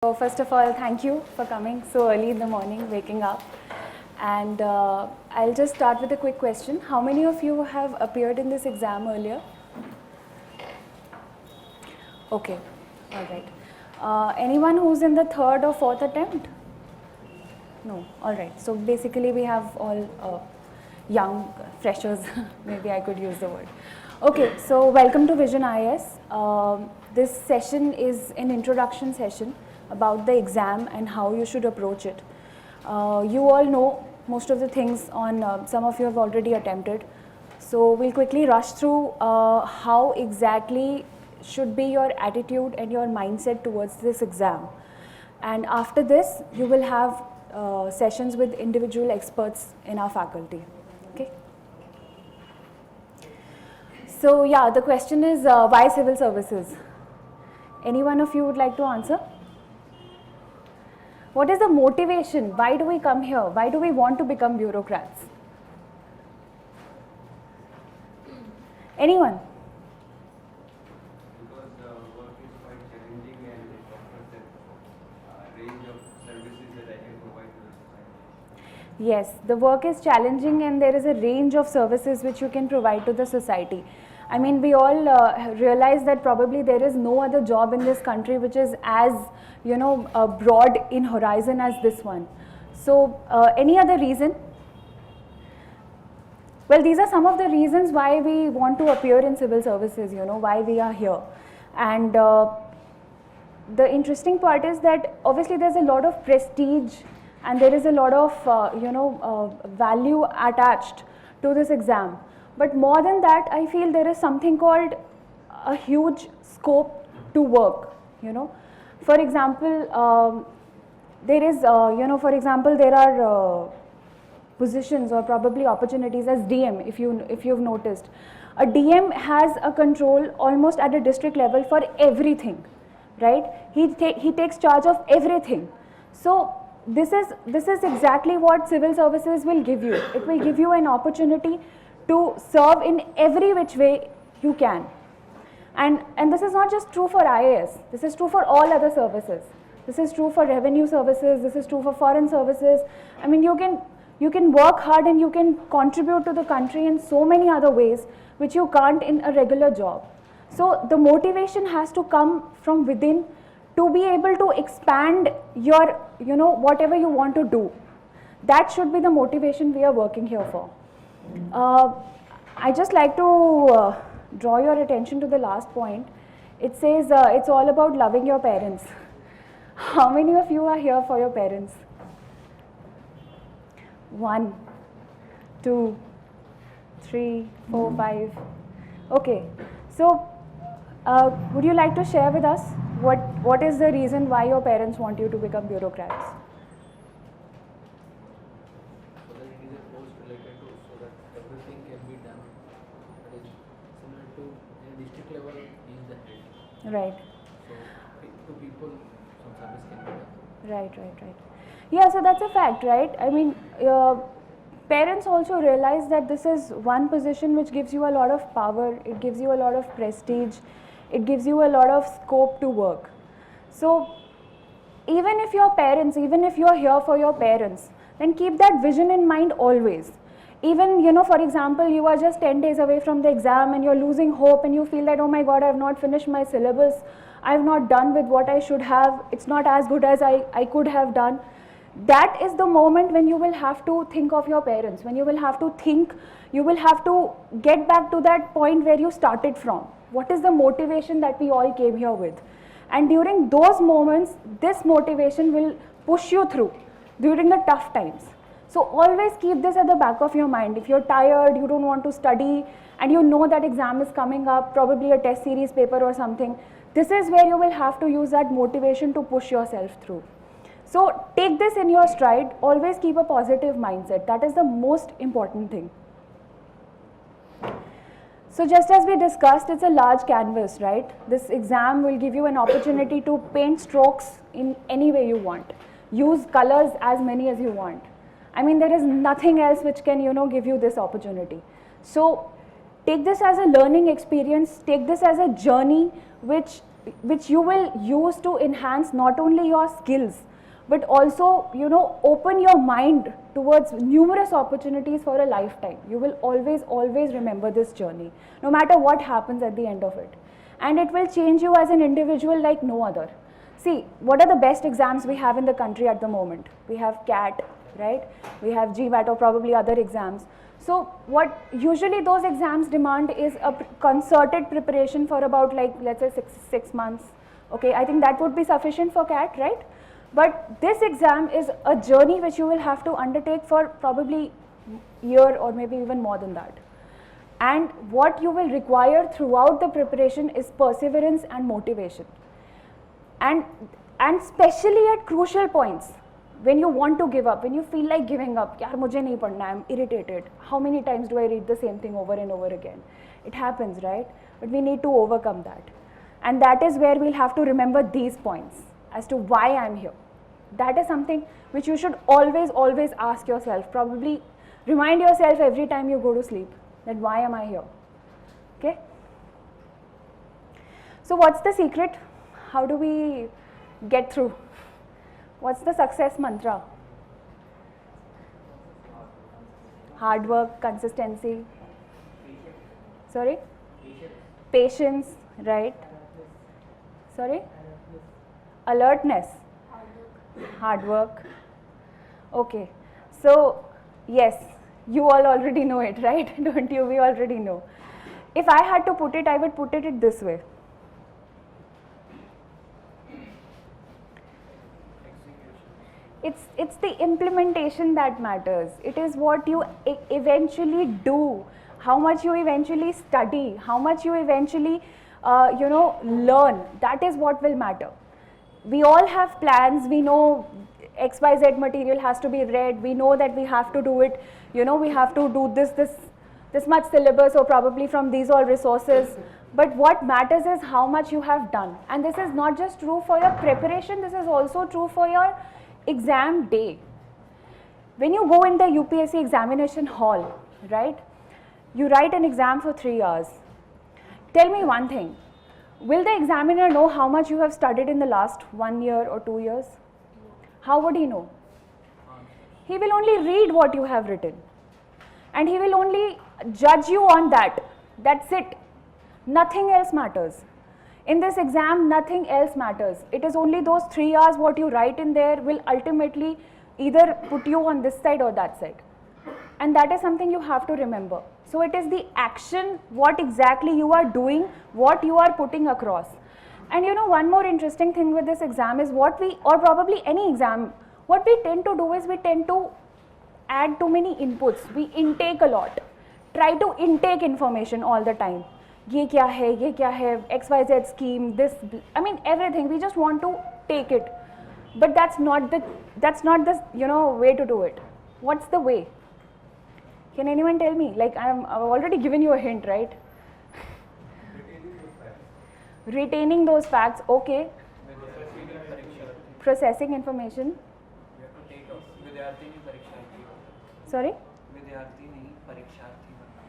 So first of all, thank you for coming so early in the morning, waking up. And I'll just start with a quick question. How many of you have appeared in this exam earlier? Okay, all right. Anyone who's in the third or fourth attempt? No, all right. So basically we have all young freshers, maybe I could use the word. Okay, so welcome to Vision IAS. This session is an introduction session about the exam and how you should approach it. You all know most of the things on, some of you have already attempted. So we'll quickly rush through how exactly should be your attitude and your mindset towards this exam. And after this, you will have sessions with individual experts in our faculty. Okay. So yeah, the question is why civil services? Any one of you would like to answer? What is the motivation? Why do we come here? Why do we want to become bureaucrats? Anyone? Because the work is quite challenging and it offers a range of services that I can provide to the society. Yes, the work is challenging and there is a range of services which you can provide to the society. I mean, we all realize that probably there is no other job in this country which is as, broad in horizon as this one. So, any other reason? Well, these are some of the reasons why we want to appear in civil services, why we are here. And the interesting part is that obviously there's a lot of prestige and there is a lot of, value attached to this exam. But more than that, I feel there is something called a huge scope to work, For example, there is, for example, there are positions or probably opportunities as DM, if you've noticed. A DM has a control almost at a district level for everything, right? He takes charge of everything. So this is exactly what civil services will give you. It will give you an opportunity to serve in every which way you can. And this is not just true for IAS, this is true for all other services. This is true for revenue services, this is true for foreign services. I mean, you can work hard and you can contribute to the country in so many other ways which you can't in a regular job. So the motivation has to come from within to be able to expand your, whatever you want to do. That should be the motivation we are working here for. I just like to draw your attention to the last point. It says it's all about loving your parents. How many of you are here for your parents? 1, 2, 3, 4, 5. Okay. So, would you like to share with us what is the reason why your parents want you to become bureaucrats? So that it is a post related to, so that everything can be done. That is similar to in district level he is the head. Right. So to people some service can be done. Right. Yeah, so that's a fact, right? I mean, parents also realize that this is one position which gives you a lot of power, it gives you a lot of prestige, it gives you a lot of scope to work. So, even if you're here for your parents, then keep that vision in mind always. Even, for example, you are just 10 days away from the exam and you're losing hope and you feel that, oh my God, I've not finished my syllabus, I've not done with what I should have, it's not as good as I could have done. That is the moment when you will have to think of your parents, when you will have to get back to that point where you started from. What is the motivation that we all came here with? And during those moments, this motivation will push you through during the tough times. So always keep this at the back of your mind. If you're tired, you don't want to study, and you know that exam is coming up, probably a test series paper or something, this is where you will have to use that motivation to push yourself through. So take this in your stride, always keep a positive mindset. That is the most important thing. So just as we discussed, it's a large canvas, right? This exam will give you an opportunity to paint strokes in any way you want. Use colors as many as you want. I mean, there is nothing else which can, give you this opportunity. So take this as a learning experience, take this as a journey which which you will use to enhance not only your skills but also, you know, open your mind towards numerous opportunities for a lifetime. You will always remember this journey, no matter what happens at the end of it. And it will change you as an individual like no other. See, what are the best exams we have in the country at the moment? We have CAT, right? We have GMAT or probably other exams. So what usually those exams demand is a concerted preparation for about, like, let's say six months. Okay, I think that would be sufficient for CAT, right? But this exam is a journey which you will have to undertake for probably a year or maybe even more than that. And what you will require throughout the preparation is perseverance and motivation. And especially at crucial points, when you want to give up, when you feel like giving up, yaar mujhe nahi padna, I'm irritated. How many times do I read the same thing over and over again? It happens, right? But we need to overcome that. And that is where we'll have to remember these points as to why I'm here. That is something which you should always ask yourself. Probably remind yourself every time you go to sleep that why am I here? Okay? So what's the secret? How do we get through? What's the success mantra? Hard work, consistency. Sorry? Patience, right? Sorry? Alertness. Hard work. Okay. So, yes, you all already know it, right? Don't you? We already know. If I had to put it, I would put it this way. It's the implementation that matters. It is what you eventually do, how much you eventually study, how much you eventually learn. That is what will matter. We all have plans. We know XYZ material has to be read. We know that we have to do it. You know, we have to do this much syllabus or probably from these all resources. But what matters is how much you have done. And this is not just true for your preparation. This is also true for your exam day. When you go in the UPSC examination hall, right, you write an exam for 3 hours. Tell me one thing, will the examiner know how much you have studied in the last 1 year or 2 years? How would he know? He will only read what you have written. And he will only judge you on that. That's it. Nothing else matters. In this exam, nothing else matters. It is only those 3 hours what you write in there will ultimately either put you on this side or that side. And that is something you have to remember. So it is the action, what exactly you are doing, what you are putting across. And you know, one more interesting thing with this exam is what we, or probably any exam, what we tend to do is we tend to add too many inputs. We intake a lot. Try to intake information all the time. Ye kya hai, XYZ scheme, this, I mean everything. We just want to take it. But that's not the way to do it. What's the way? Can anyone tell me? Like I've already given you a hint, right? Retaining those facts, okay. Processing information. You have to take off. विद्यार्थी नहीं परीक्षार्थी बनना. Sorry? विद्यार्थी नहीं परीक्षार्थी बनना.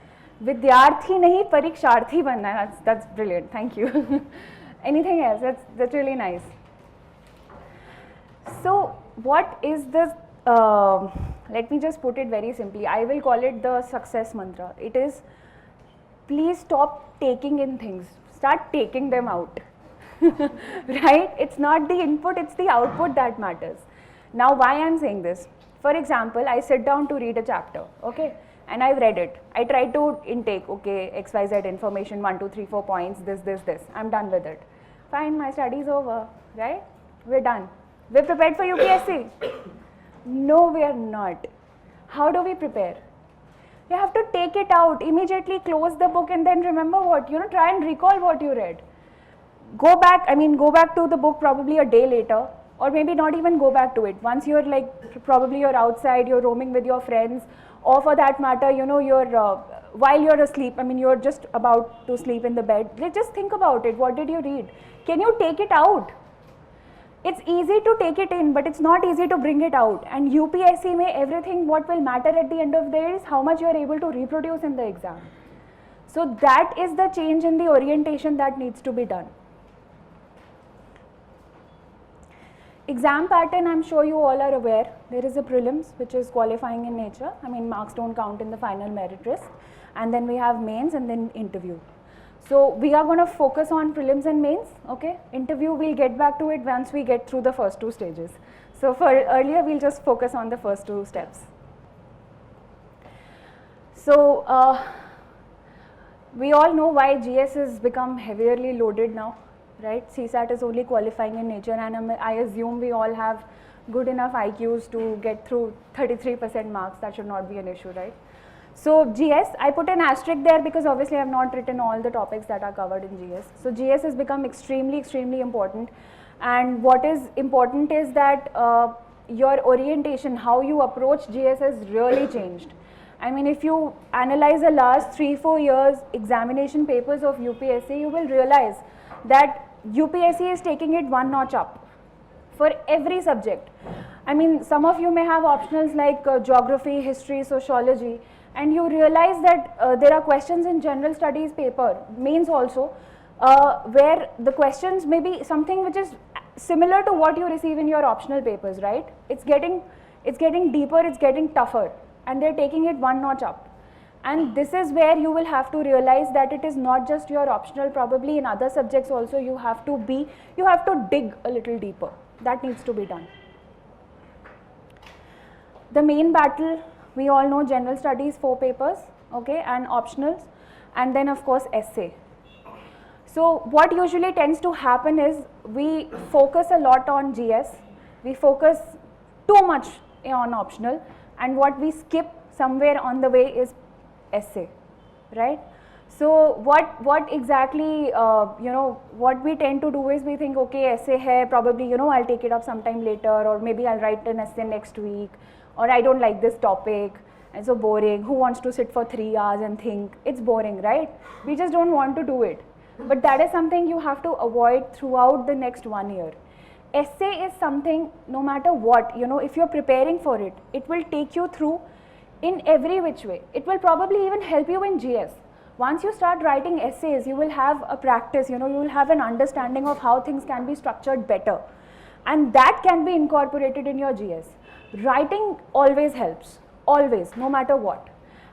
Vidyarthi nahi pariksharthi banna. That's brilliant. Thank you. Anything else? That's really nice. So what is this? Let me just put it very simply. I will call it the success mantra. It is, please stop taking in things. Start taking them out. Right? It's not the input, it's the output that matters. Now why I am saying this? For example, I sit down to read a chapter, okay? And I've read it. I try to intake, okay, XYZ information, 1, 2, 3, 4 points, this. I'm done with it. Fine, my study's over, right? We're done. We're prepared for UPSC. No, we are not. How do we prepare? You have to take it out, immediately close the book and then remember what, try and recall what you read. Go back to the book probably a day later, or maybe not even go back to it. Once you're probably you're outside, you're roaming with your friends, or for that matter, while you're asleep, you're just about to sleep in the bed, just think about it. What did you read? Can you take it out? It's easy to take it in, but it's not easy to bring it out. And UPSC mein everything what will matter at the end of the day is how much you are able to reproduce in the exam. So that is the change in the orientation that needs to be done. exam pattern, I'm sure you all are aware. There is a prelims which is qualifying in nature. I mean, marks don't count in the final merit list. And then we have mains and then interview. So we are going to focus on prelims and mains, okay? Interview, we'll get back to it once we get through the first two stages. So for earlier, we'll just focus on the first two steps. So we all know why GS has become heavily loaded now, right? CSAT is only qualifying in nature, and I assume we all have good enough IQs to get through 33% marks. That should not be an issue, right? So GS, I put an asterisk there because obviously I have not written all the topics that are covered in GS. So GS has become extremely, extremely important. And what is important is that your orientation, how you approach GS has really changed. I mean, if you analyze the last 3-4 years examination papers of UPSC, you will realize that UPSC is taking it one notch up for every subject. I mean, some of you may have optionals like geography, history, sociology, and you realize that there are questions in general studies paper, mains also, where the questions may be something which is similar to what you receive in your optional papers, right? It's getting deeper, it's getting tougher, and they're taking it one notch up. And this is where you will have to realize that it is not just your optional, probably in other subjects also you have to dig a little deeper. That needs to be done. The main battle, we all know general studies 4 papers, okay, and optionals, and then of course essay. So what usually tends to happen is we focus a lot on GS, we focus too much on optional, and what we skip somewhere on the way is essay, right? So what exactly, what we tend to do is we think, okay, essay hai, probably, I'll take it up sometime later, or maybe I'll write an essay next week, or I don't like this topic, it's so boring, who wants to sit for 3 hours and think, it's boring, right? We just don't want to do it. But that is something you have to avoid throughout the next 1 year. Essay is something, no matter what, if you're preparing for it, it will take you through in every which way. It will probably even help you in GS. Once you start writing essays, you will have a practice, you will have an understanding of how things can be structured better. And that can be incorporated in your GS. Writing always helps, always, no matter what.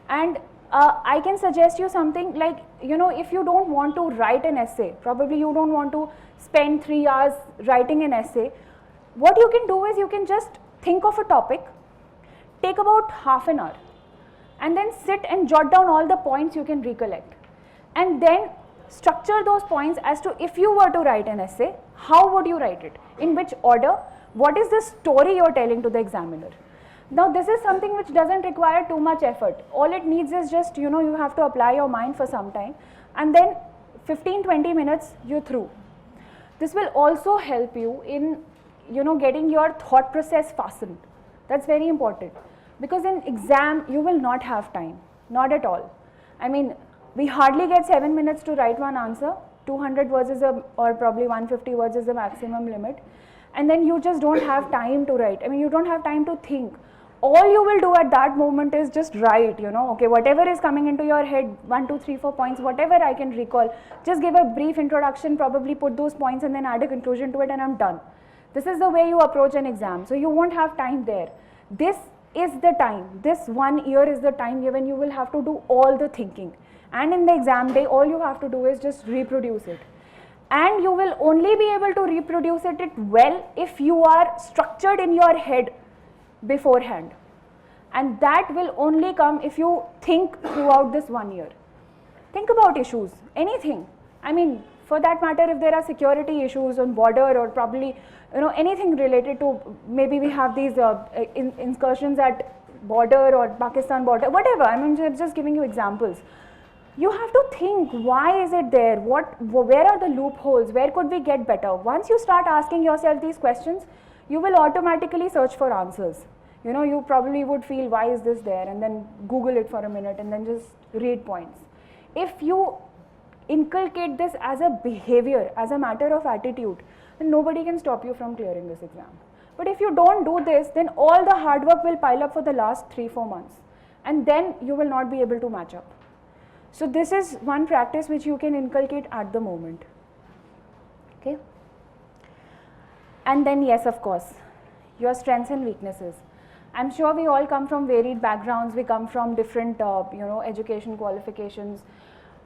And I can suggest you something like, if you don't want to write an essay, probably you don't want to spend 3 hours writing an essay, what you can do is you can just think of a topic, take about half an hour, and then sit and jot down all the points you can recollect. And then structure those points as to if you were to write an essay, how would you write it? In which order? What is the story you're telling to the examiner? Now this is something which doesn't require too much effort. All it needs is just, you have to apply your mind for some time, and then 15-20 minutes you're through. This will also help you in, getting your thought process fastened. That's very important, because in exam you will not have time, not at all. I mean, we hardly get 7 minutes to write one answer. 200 words is or probably 150 words is the maximum limit, and then you just don't have time to write. I mean, you don't have time to think. All you will do at that moment is just write, okay, whatever is coming into your head, 1, 2, 3, 4 points, whatever I can recall, just give a brief introduction, probably put those points and then add a conclusion to it, and I'm done. This is the way you approach an exam, so you won't have time there. This is the time, this 1 year is the time when you will have to do all the thinking, and in the exam day, all you have to do is just reproduce it. And you will only be able to reproduce it well if you are structured in your head beforehand, and that will only come if you think throughout this 1 year. Think about issues, anything. I mean, for that matter, if there are security issues on border, or probably anything related to, maybe we have these incursions at border or Pakistan border, whatever. I mean, just giving you examples. You have to think, why is it there? Where are the loopholes? Where could we get better? Once you start asking yourself these questions, you will automatically search for answers. You probably would feel, why is this there? And then Google it for a minute and then just read points. If you inculcate this as a behavior, as a matter of attitude, then nobody can stop you from clearing this exam. But if you don't do this, then all the hard work will pile up for the last 3-4 months, and then you will not be able to match up. So this is one practice which you can inculcate at the moment. Okay. And then yes, of course, your strengths and weaknesses. I'm sure we all come from varied backgrounds, we come from different education qualifications,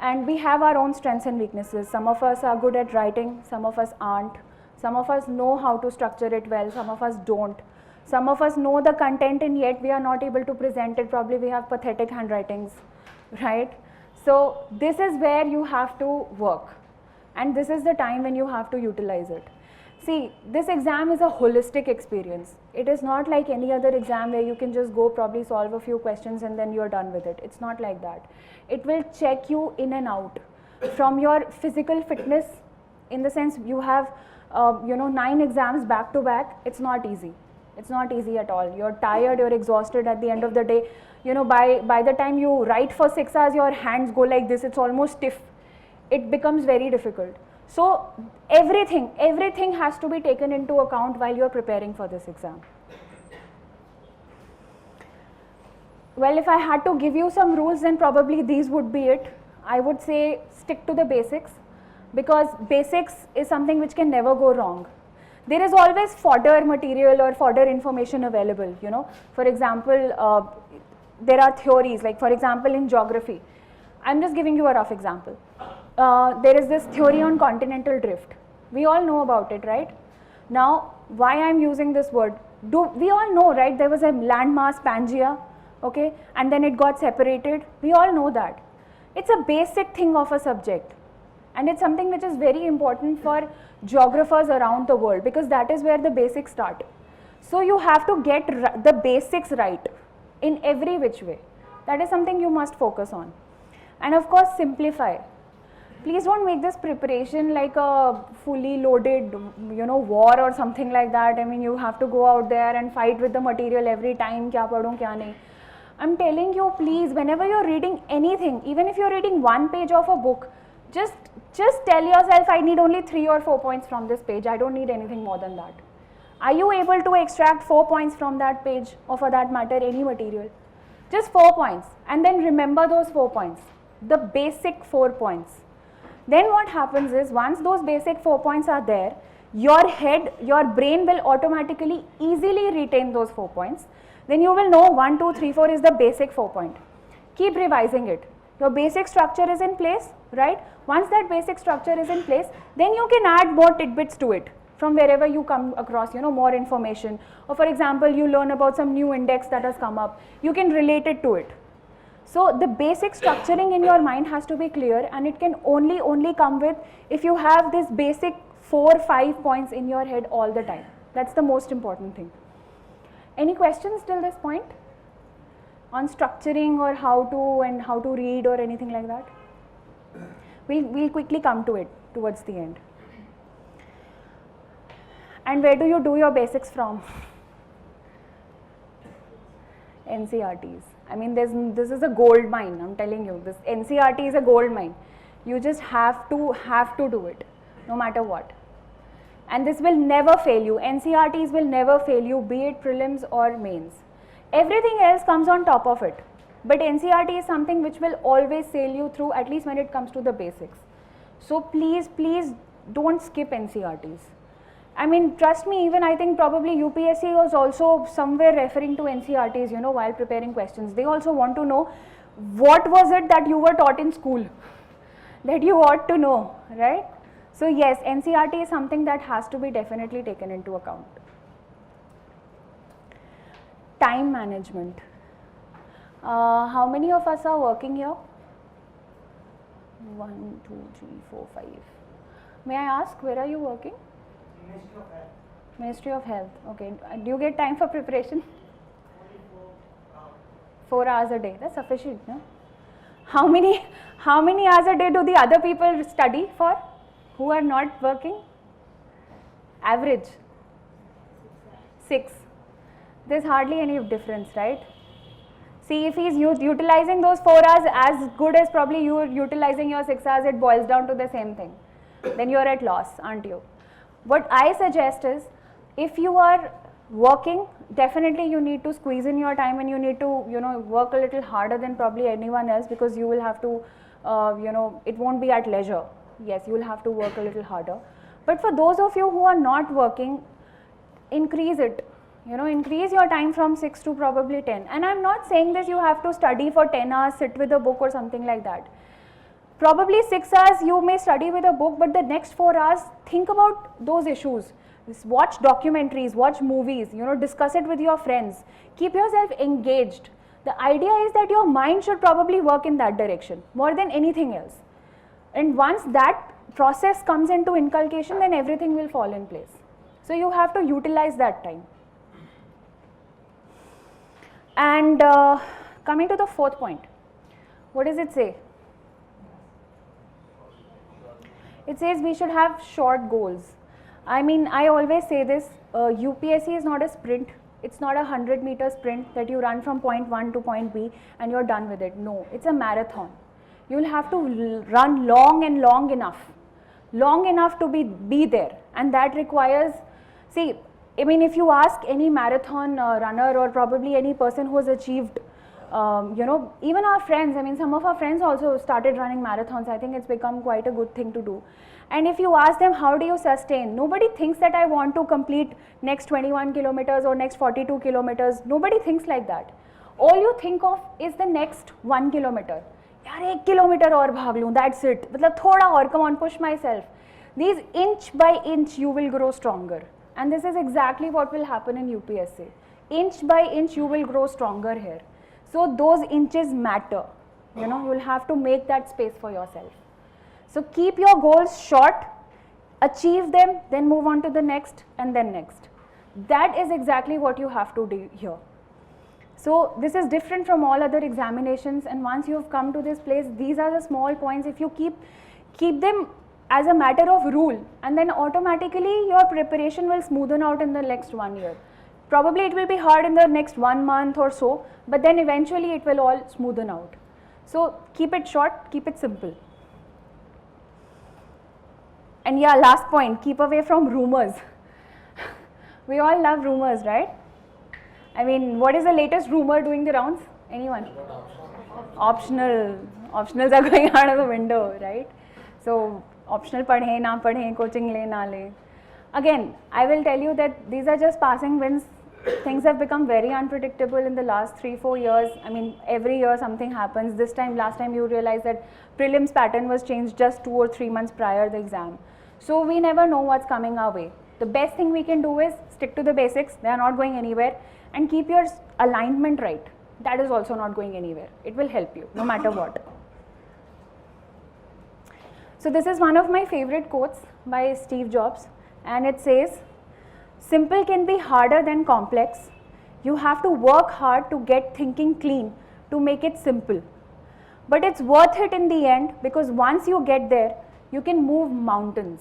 and we have our own strengths and weaknesses. Some of us are good at writing, some of us aren't. Some of us know how to structure it well, some of us don't. Some of us know the content and yet we are not able to present it. Probably we have pathetic handwritings, right? So this is where you have to work, and this is the time when you have to utilize it. See, this exam is a holistic experience. It is not like any other exam where you can just go probably solve a few questions and then you're done with it. It's not like that. It will check you in and out from your physical fitness, in the sense you have 9 exams back to back. It's not easy. It's not easy at all. You're tired, you're exhausted at the end of the day. By the time you write for 6 hours, your hands go like this. It's almost stiff. It becomes very difficult. So everything has to be taken into account while you're preparing for this exam. Well, if I had to give you some rules, then probably these would be it. I would say stick to the basics, because basics is something which can never go wrong. There is always fodder material or fodder information available, For example, there are theories, like for example in geography. I'm just giving you a rough example. There is this theory on continental drift. We all know about it, right? Now, why I'm using this word? We all know, right? There was a landmass Pangaea, okay, and then it got separated. We all know that. It's a basic thing of a subject, and it's something which is very important for geographers around the world, because that is where the basics start. So you have to get the basics right in every which way. That is something you must focus on. And of course, simplify. Please don't make this preparation like a fully loaded, war or something like that. I mean, you have to go out there and fight with the material every time, kya padhun, kya nahi. I'm telling you, please, whenever you're reading anything, even if you're reading 1 page of a book, just tell yourself, I need only 3 or 4 points from this page. I don't need anything more than that. Are you able to extract 4 points from that page, or for that matter, any material? Just 4 points, and then remember those 4 points, the basic 4 points. Then what happens is, once those basic 4 points are there, your brain will automatically easily retain those 4 points. Then you will know 1, 2, 3, 4 is the basic 4 point. Keep revising it. Your basic structure is in place, right? Once that basic structure is in place, then you can add more tidbits to it from wherever you come across, more information. Or for example, you learn about some new index that has come up. You can relate it to it. So the basic structuring in your mind has to be clear, and it can only come with if you have this basic 4, 5 points in your head all the time. That's the most important thing. Any questions till this point on structuring or how to read or anything like that? We'll quickly come to it towards the end. And where do you do your basics from? NCRTs. I mean, this is a gold mine. I'm telling you, this NCRT is a gold mine. You just have to do it, no matter what. And this will never fail you. NCRTs will never fail you, be it prelims or mains. Everything else comes on top of it. But NCRT is something which will always sail you through, at least when it comes to the basics. So please don't skip NCRTs. I mean, trust me, even I think probably UPSC was also somewhere referring to NCRTs, while preparing questions. They also want to know what was it that you were taught in school that you ought to know, right? So yes, NCRT is something that has to be definitely taken into account. Time management. How many of us are working here? 1, 2, 3, 4, 5. May I ask, where are you working? Ministry of Health. Ministry of Health. Okay. Do you get time for preparation? Only 4 hours. 4 hours a day. That's sufficient, no? How many hours a day do the other people study for who are not working? Average 6. There's hardly any difference, right? See, if he's utilizing those 4 hours as good as probably you are utilizing your 6 hours, it boils down to the same thing. Then you're at loss, aren't you? What I suggest is, if you are working, definitely you need to squeeze in your time, and you need to, work a little harder than probably anyone else, because you will have to, it won't be at leisure. Yes, you will have to work a little harder. But for those of you who are not working, increase it. You know, increase your time from 6 to probably 10. And I'm not saying this you have to study for 10 hours, sit with a book or something like that. Probably 6 hours you may study with a book, but the next 4 hours think about those issues. Watch documentaries, watch movies, you know, discuss it with your friends. Keep yourself engaged. The idea is that your mind should probably work in that direction more than anything else. And once that process comes into inculcation, then everything will fall in place. So you have to utilize that time. And coming to the fourth point, what does it say? It says we should have short goals. I mean, I always say this, UPSC is not a sprint. It's not a 100-meter sprint that you run from point 1 to point B and you're done with it. No, it's a marathon. You'll have to run long and long enough to be there. And that requires, see, I mean, if you ask any marathon runner or probably any person who has achieved, you know, even our friends, I mean, some of our friends also started running marathons. I think it's become quite a good thing to do. And if you ask them, how do you sustain? Nobody thinks that I want to complete next 21 kilometers or next 42 kilometers. Nobody thinks like that. All you think of is the next 1 kilometer. Yaar, 1 kilometer aur bhag loon, that's it. Matlab thoda aur, come on, push myself. These inch by inch you will grow stronger. And this is exactly what will happen in UPSC. Inch by inch you will grow stronger here. So those inches matter. You know, you will have to make that space for yourself. So keep your goals short, achieve them, then move on to the next and then next. That is exactly what you have to do here. So this is different from all other examinations, and once you have come to this place, these are the small points. If you keep them as a matter of rule, and then automatically your preparation will smoothen out in the next 1 year. Probably it will be hard in the next 1 month or so, but then eventually it will all smoothen out. So keep it short, keep it simple. And yeah, last point, keep away from rumors. We all love rumors, right? I mean, what is the latest rumor doing the rounds? Anyone? Optional. Optionals are going out of the window, right? So optional padhe, na padhe, coaching le, na le. Again, I will tell you that these are just passing winds. Things have become very unpredictable in the last 3-4 years. I mean, every year something happens. This time, last time you realized that prelims pattern was changed just 2 or 3 months prior the exam. So we never know what's coming our way. The best thing we can do is stick to the basics. They are not going anywhere. And keep your alignment right. That is also not going anywhere. It will help you no matter what. So this is one of my favorite quotes by Steve Jobs, and it says, simple can be harder than complex. You have to work hard to get thinking clean to make it simple. But it's worth it in the end, because once you get there, you can move mountains.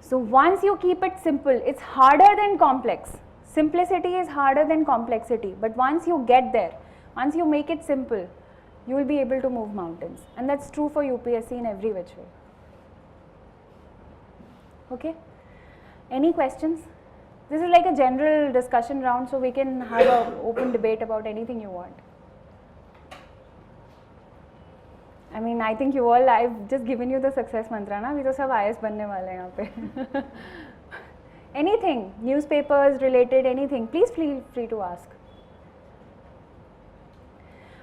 So once you keep it simple, it's harder than complex. Simplicity is harder than complexity, but once you get there, once you make it simple, you will be able to move mountains. And that's true for UPSC in every which way. Okay? Any questions? This is like a general discussion round, so we can have an open debate about anything you want. I mean, I think you all, I've just given you the success mantra, na? We to sab IAS banne wale hain yahan pe. Anything, newspapers related, anything, please feel free to ask.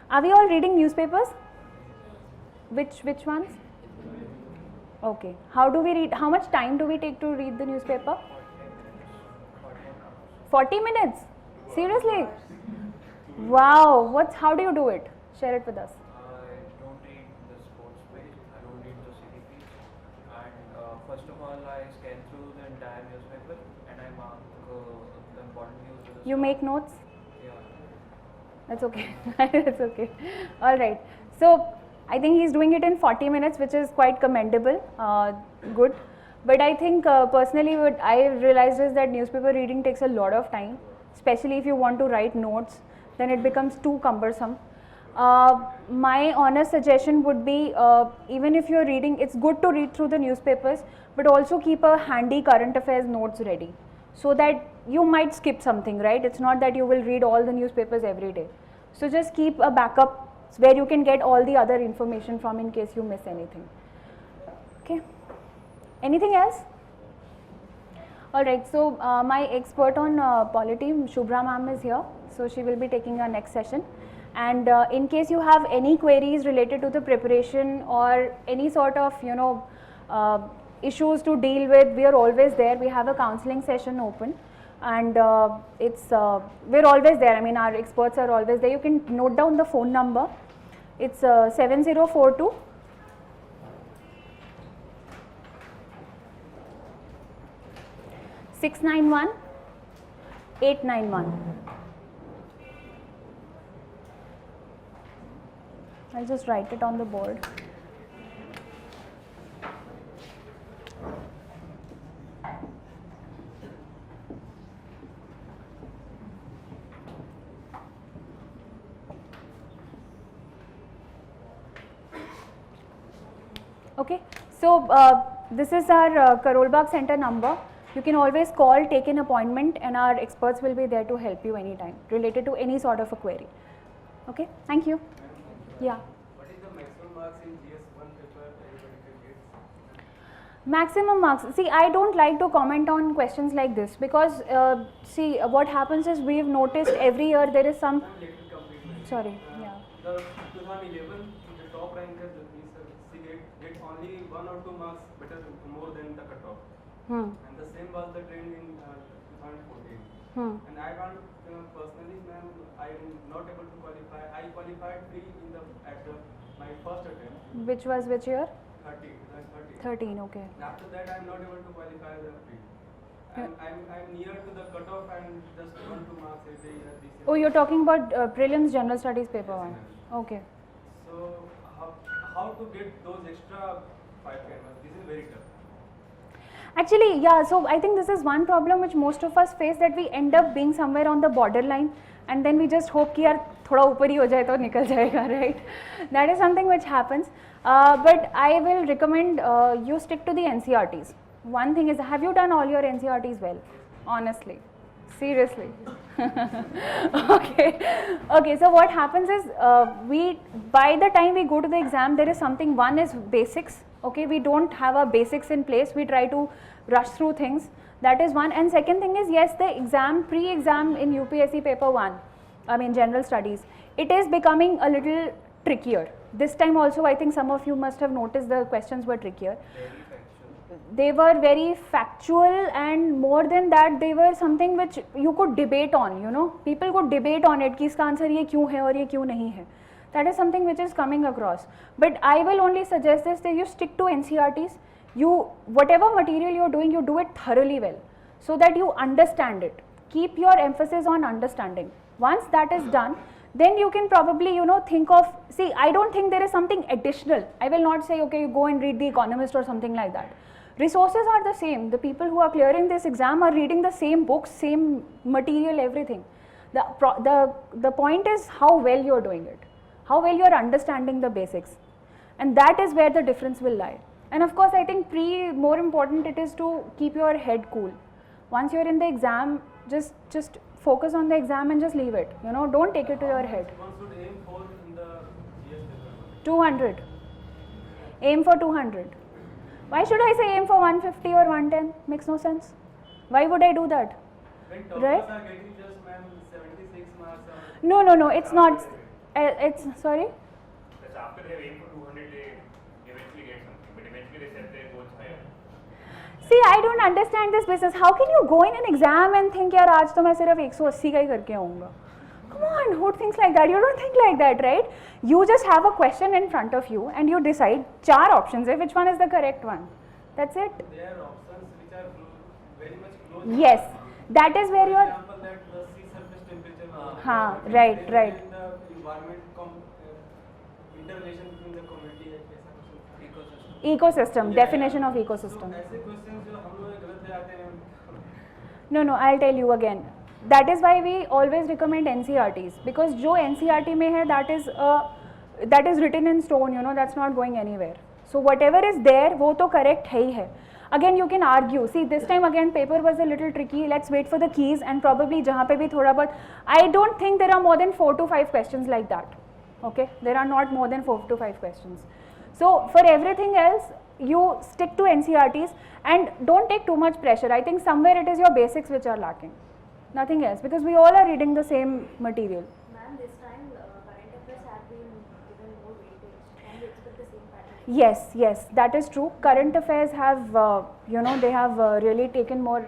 Are we all reading newspapers? Which ones? Okay. How do we read? How much time do we take to read the newspaper? 40 minutes? Seriously? Wow. How do you do it? Share it with us. I don't read the sports page, I don't read the city page, and first of all I scan through the entire newspaper and I mark the important news with a You star. make notes? Yeah. That's okay. That's okay. All right. So I think he's doing it in 40 minutes, which is quite commendable. Good. But I think personally what I realized is that newspaper reading takes a lot of time, especially if you want to write notes, then it becomes too cumbersome. My honest suggestion would be, even if you're reading, it's good to read through the newspapers, but also keep a handy current affairs notes ready, so that you might skip something, right? It's not that you will read all the newspapers every day. So just keep a backup where you can get all the other information from in case you miss anything. Okay. Anything else? All right, so my expert on polity, Shubhra ma'am, is here. So she will be taking our next session. And in case you have any queries related to the preparation or any sort of, issues to deal with, we are always there. We have a counseling session open, and we're always there. I mean, our experts are always there. You can note down the phone number. It's 7042 691 891. I'll just write it on the board. Okay, so this is our Karol Bagh Center number. You can always call, take an appointment, and our experts will be there to help you anytime related to any sort of a query. Okay, thank you. Yeah. What is the maximum marks in GS1 paper everybody can get? Maximum marks. See, I don't like to comment on questions like this because see, what happens is we've noticed every year there is some. Let me complete my. Sorry. Yeah. The 2011, the top ranker, she get only 1 or 2 marks better, more than the cutoff. Hmm. And the same was the trend in 2014. And I want, personally, ma'am, I am not able to qualify. I qualified free in my first attempt. Which was which year? 13. 13. Okay. And after that, I am not able to qualify the free. And I'm near to the cutoff and just 1 or 2 marks every year. This year. Oh, you're talking about prelims general studies paper Yes, one. ma'am. Okay. So how to get those extra 5 cameras? This is very tough. Actually, yeah, so I think this is one problem which most of us face, that we end up being somewhere on the borderline and then we just hope कि यार थोड़ा ऊपर ही हो जाए तो निकल जाएगा, right? That is something which happens. But I will recommend you stick to the NCRTs. One thing is, have you done all your NCRTs well? Honestly. Seriously. Okay, so what happens is, by the time we go to the exam, there is something, one is basics, okay, we don't have our basics in place, we try to rush through things, that is one. And second thing is, yes, the exam, pre-exam in UPSC paper 1, I mean general studies, it is becoming a little trickier. This time also, I think some of you must have noticed the questions were trickier. Very factual. They were very factual, and more than that, they were something which you could debate on, people could debate on it, कि इसका answer ये क्यों है और ये क्यों नहीं है. That is something which is coming across. But I will only suggest this, that you stick to NCRTs, whatever material you are doing, you do it thoroughly well, so that you understand it. Keep your emphasis on understanding. Once that is done, then you can probably, think of, see, I don't think there is something additional. I will not say, okay, you go and read The Economist or something like that. Resources are the same. The people who are clearing this exam are reading the same books, same material, everything. The point is how well you are doing it, how well you are understanding the basics, and that is where the difference will lie. And of course, I think more important it is to keep your head cool. Once you are in the exam, just focus on the exam and just leave it. Don't take it to your head. One should aim for in the GS paper. 200. Aim for 200. Why should I say aim for 150 or 110? Makes no sense. Why would I do that? When toppers Right? are getting just, ma'am, 76 marks. No, it's not. It's, sorry? That's after they aim for 200, they eventually get something, but eventually they set their goals higher. See, I don't understand this business. How can you go in an exam and think, यार आज तो मैं सिर्फ 180 का ही करके आऊँगा? Come on, who thinks like that? You don't think like that, right? You just have a question in front of you and you decide 4 options, which one is the correct one. That's it. There are options which are very much close. Yes, that is where you For are. example, that the sea surface temperature. हाँ, right. In the environment, interrelation between the community, ऐसा कुछ. Ecosystem, Yeah, definition yeah. of ecosystem. So ऐसे questions जो हम लोग गलत ले आते हैं. No, I'll tell you again. That is why we always recommend NCRTs, because जो NCRT में है, that is written in stone, that's not going anywhere. So whatever is there, वो तो correct है ही है. Again, you can argue. See, this time again, paper was a little tricky. Let's wait for the keys, and probably जहाँ पे भी थोड़ा बहुत. I don't think there are more than 4 to 5 questions like that. Okay, there are not more than 4 to 5 questions. So for everything else, you stick to NCERTs and don't take too much pressure. I think somewhere it is your basics which are lacking, nothing else, because we all are reading the same material. Ma'am, this time current affairs have been given more weightage. Can we expect the same pattern? Yes, yes, that is true. Current affairs have, they have really taken more.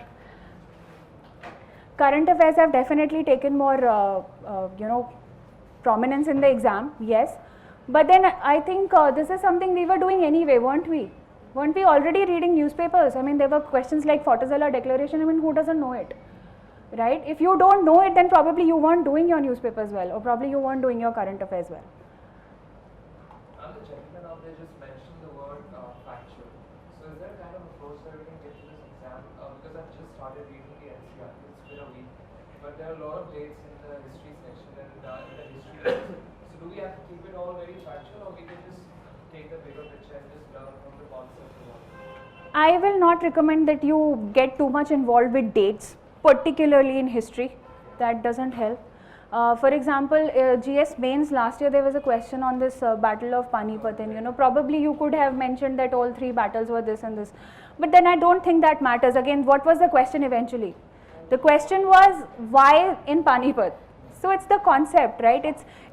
Current affairs have definitely taken more, prominence in the exam. Yes, but then I think this is something we were doing anyway, weren't we? Weren't we already reading newspapers? I mean, there were questions like Fortaleza Declaration. I mean, who doesn't know it, right? If you don't know it, then probably you weren't doing your newspapers well, or probably you weren't doing your current affairs well. The gentleman out there just mentioned the word factual. So is there a kind of approach that we can get to this exam? Because I've just started reading the NCERT, it's been a week, but there are a lot of dates in the history section and in the history lesson. So do we have to keep it all very factual, or we can just take the bigger picture and just learn from the concept of what? I will not recommend that you get too much involved with dates, particularly in history. That doesn't help. For example, GS mains last year there was a question on this battle of Panipat, and probably you could have mentioned that all three battles were this and this, but then I don't think that matters. Again, what was the question eventually? The question was why in Panipat? So it's the concept, right?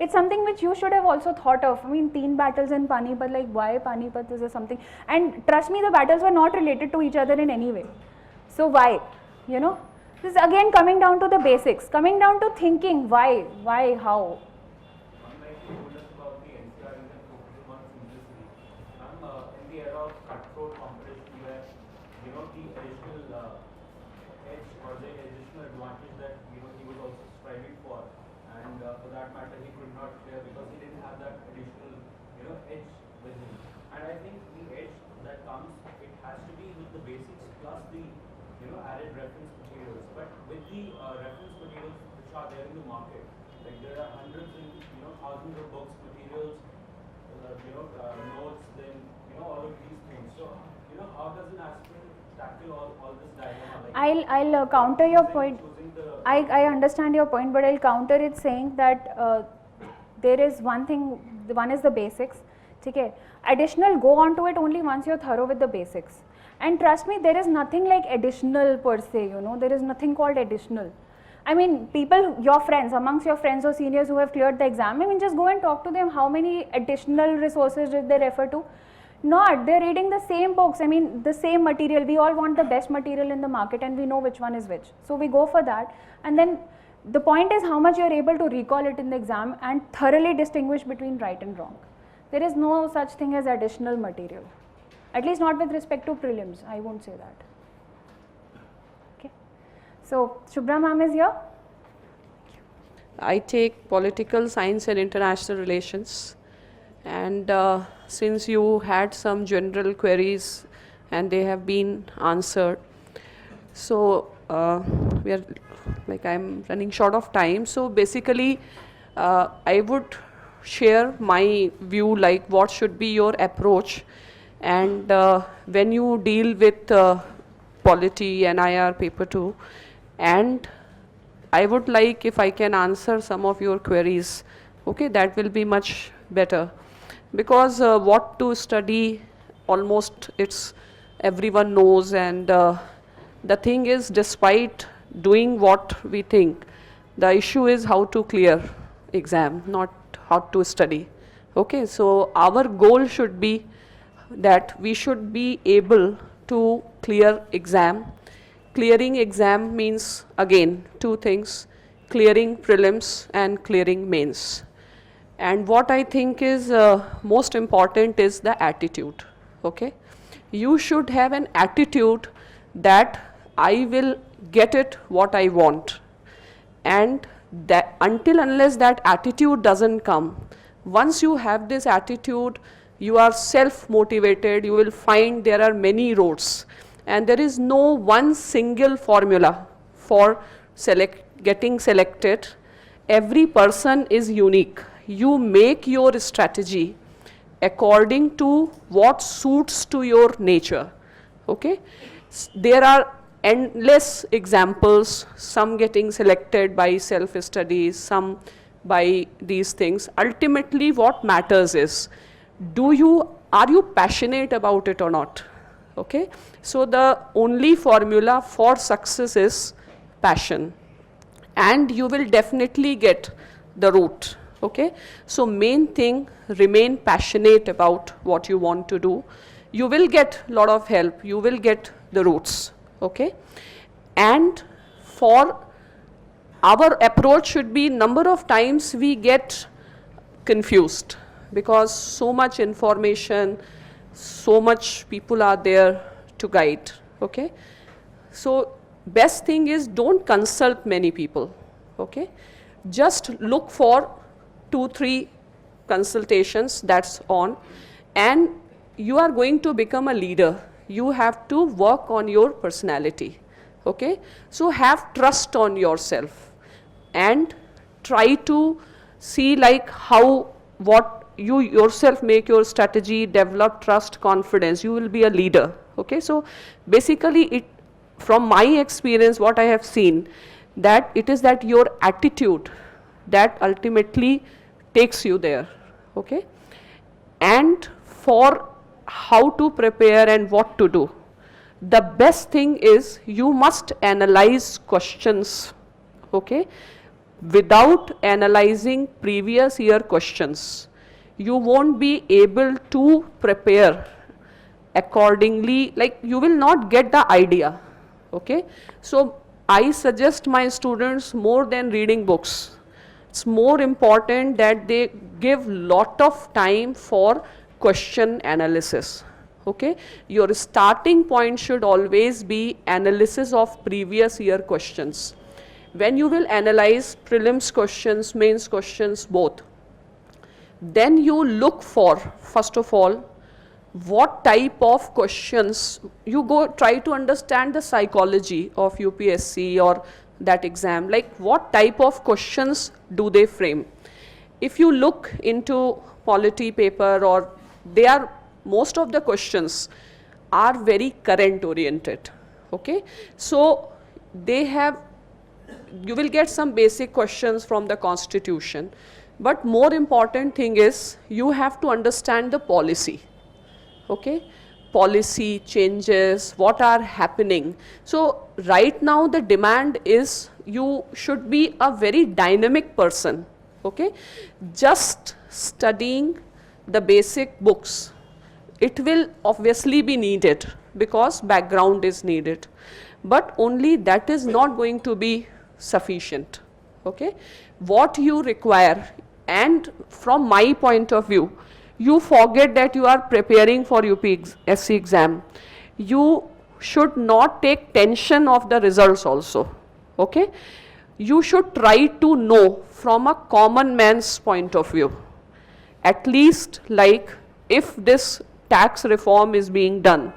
It's something which you should have also thought of. I mean, 3 battles in Panipat, like why Panipat is something, and trust me, the battles were not related to each other in any way. So why? This is again coming down to the basics, coming down to thinking why, how. Unlike you told us about the NCERT and focusing on simplicity, in the era of cutthroat competition where the additional edge or the additional advantage that he was also striving for, and for that matter he could not clear because he didn't have that additional edge with him. And I think the edge that comes, it has to be with the basics plus the added reference materials. But with the reference materials which are there in the market, like there are hundreds and thousands of books, materials, notes, then all of these things. So how does an aspirant tackle all this dilemma? Like I'll counter your point. choosing the I understand your point, but I'll counter it saying that there is one thing. One is the basics. Okay. Additional, go on to it only once you're thorough with the basics. And trust me, there is nothing like additional per se, there is nothing called additional. I mean, people, your friends, amongst your friends or seniors who have cleared the exam, I mean, just go and talk to them. How many additional resources did they refer to? Not, they're reading the same books, I mean, the same material. We all want the best material in the market and we know which one is which. So we go for that. And then the point is how much you're able to recall it in the exam and thoroughly distinguish between right and wrong. There is no such thing as additional material. At least not with respect to prelims, I won't say that. Okay. So, Shubhra ma'am is here. I take political science and international relations, and since you had some general queries and they have been answered, so I'm running short of time. So basically, I would share my view, like what should be your approach. And when you deal with polity, NIR paper 2, and I would like if I can answer some of your queries, okay, that will be much better. Because what to study, almost it's everyone knows, and the thing is, despite doing what we think, the issue is how to clear exam, not how to study. Okay, so our goal should be that we should be able to clear exam. Clearing exam means, again, 2 things, clearing prelims and clearing mains. And what I think is most important is the attitude, okay? You should have an attitude that I will get it what I want. And that until unless that attitude doesn't come, once you have this attitude, you are self-motivated, you will find there are many roads. And there is no one single formula for getting selected. Every person is unique. You make your strategy according to what suits to your nature. Okay? There are endless examples, some getting selected by self-studies, some by these things. Ultimately, what matters is, do you are you passionate about it or not? Okay, so the only formula for success is passion, and you will definitely get the route. Okay, so main thing, remain passionate about what you want to do. You will get a lot of help, you will get the routes. Okay, and for our approach should be, number of times we get confused because so much information, so much people are there to guide. Okay, so best thing is don't consult many people. Okay, just look for 2-3 consultations, that's on, and you are going to become a leader. You have to work on your personality. Okay, so have trust on yourself and try to see like how, what you yourself make your strategy, develop trust, confidence, you will be a leader. Okay, so basically it, from my experience, what I have seen, that it is that your attitude that ultimately takes you there. Okay, and for how to prepare and what to do, the best thing is you must analyze questions. Okay, without analyzing previous year questions, you won't be able to prepare accordingly, like you will not get the idea. Okay, so I suggest my students, more than reading books, it's more important that they give lot of time for question analysis. Okay, your starting point should always be analysis of previous year questions. When you will analyze prelims questions, mains questions, both, then you look for, first of all, what type of questions, you go try to understand the psychology of UPSC or that exam, like what type of questions do they frame. If you look into polity paper, or they are, most of the questions are very current oriented. Okay, so they have, you will get some basic questions from the constitution, but more important thing is you have to understand the policy. Okay, policy changes, what are happening. So right now the demand is you should be a very dynamic person. Okay, just studying the basic books, it will obviously be needed because background is needed, but only that is not going to be sufficient. Okay, what you require, and from my point of view, you forget that you are preparing for UPSC exam. You should not take tension of the results also. Okay, you should try to know from a common man's point of view, at least like if this tax reform is being done,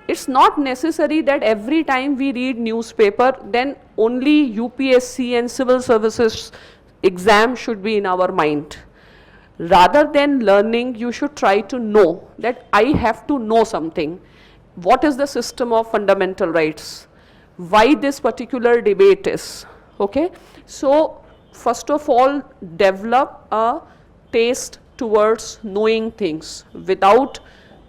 it's not necessary that every time we read newspaper then only UPSC and civil services exam should be in our mind. Rather than learning, you should try to know that I have to know something. What is the system of fundamental rights? Why this particular debate is? Okay, so first of all, develop a taste towards knowing things without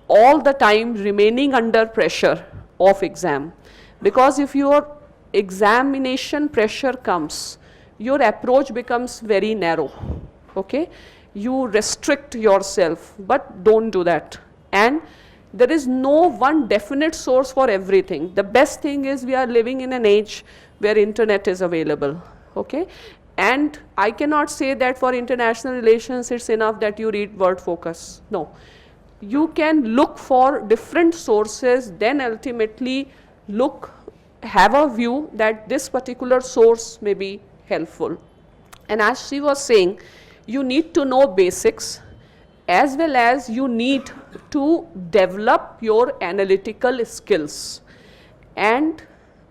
all the time remaining under pressure of exam. Because if your examination pressure comes, your approach becomes very narrow. Okay, you restrict yourself, but don't do that. And there is no one definite source for everything. The best thing is we are living in an age where internet is available. Okay, and I cannot say that for international relations it's enough that you read Word Focus. No, you can look for different sources, then ultimately have a view that this particular source may be helpful. And as she was saying, you need to know basics, as well as you need to develop your analytical skills. And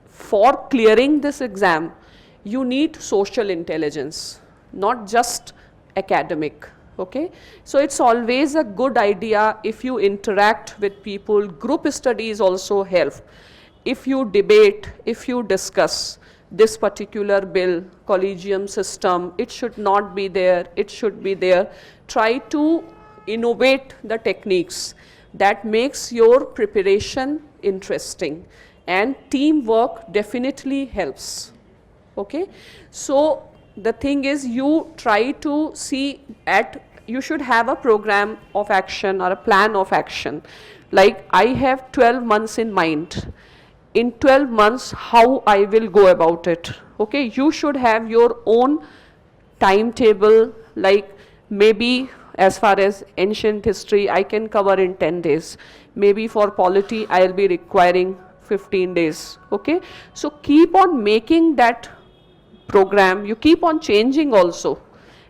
for clearing this exam, you need social intelligence, not just academic. Okay, so it's always a good idea if you interact with people. Group studies also help. If you debate, if you discuss this particular bill, collegium system, it should not be there, it should be there. Try to innovate the techniques that makes your preparation interesting, and teamwork definitely helps. Okay, so the thing is, you try to see at, you should have a program of action or a plan of action. Like, I have 12 months in mind. In 12 months, how I will go about it. Okay, you should have your own timetable. Like, maybe as far as ancient history, I can cover in 10 days. Maybe for polity, I'll be requiring 15 days. Okay, so keep on making that program, you keep on changing also.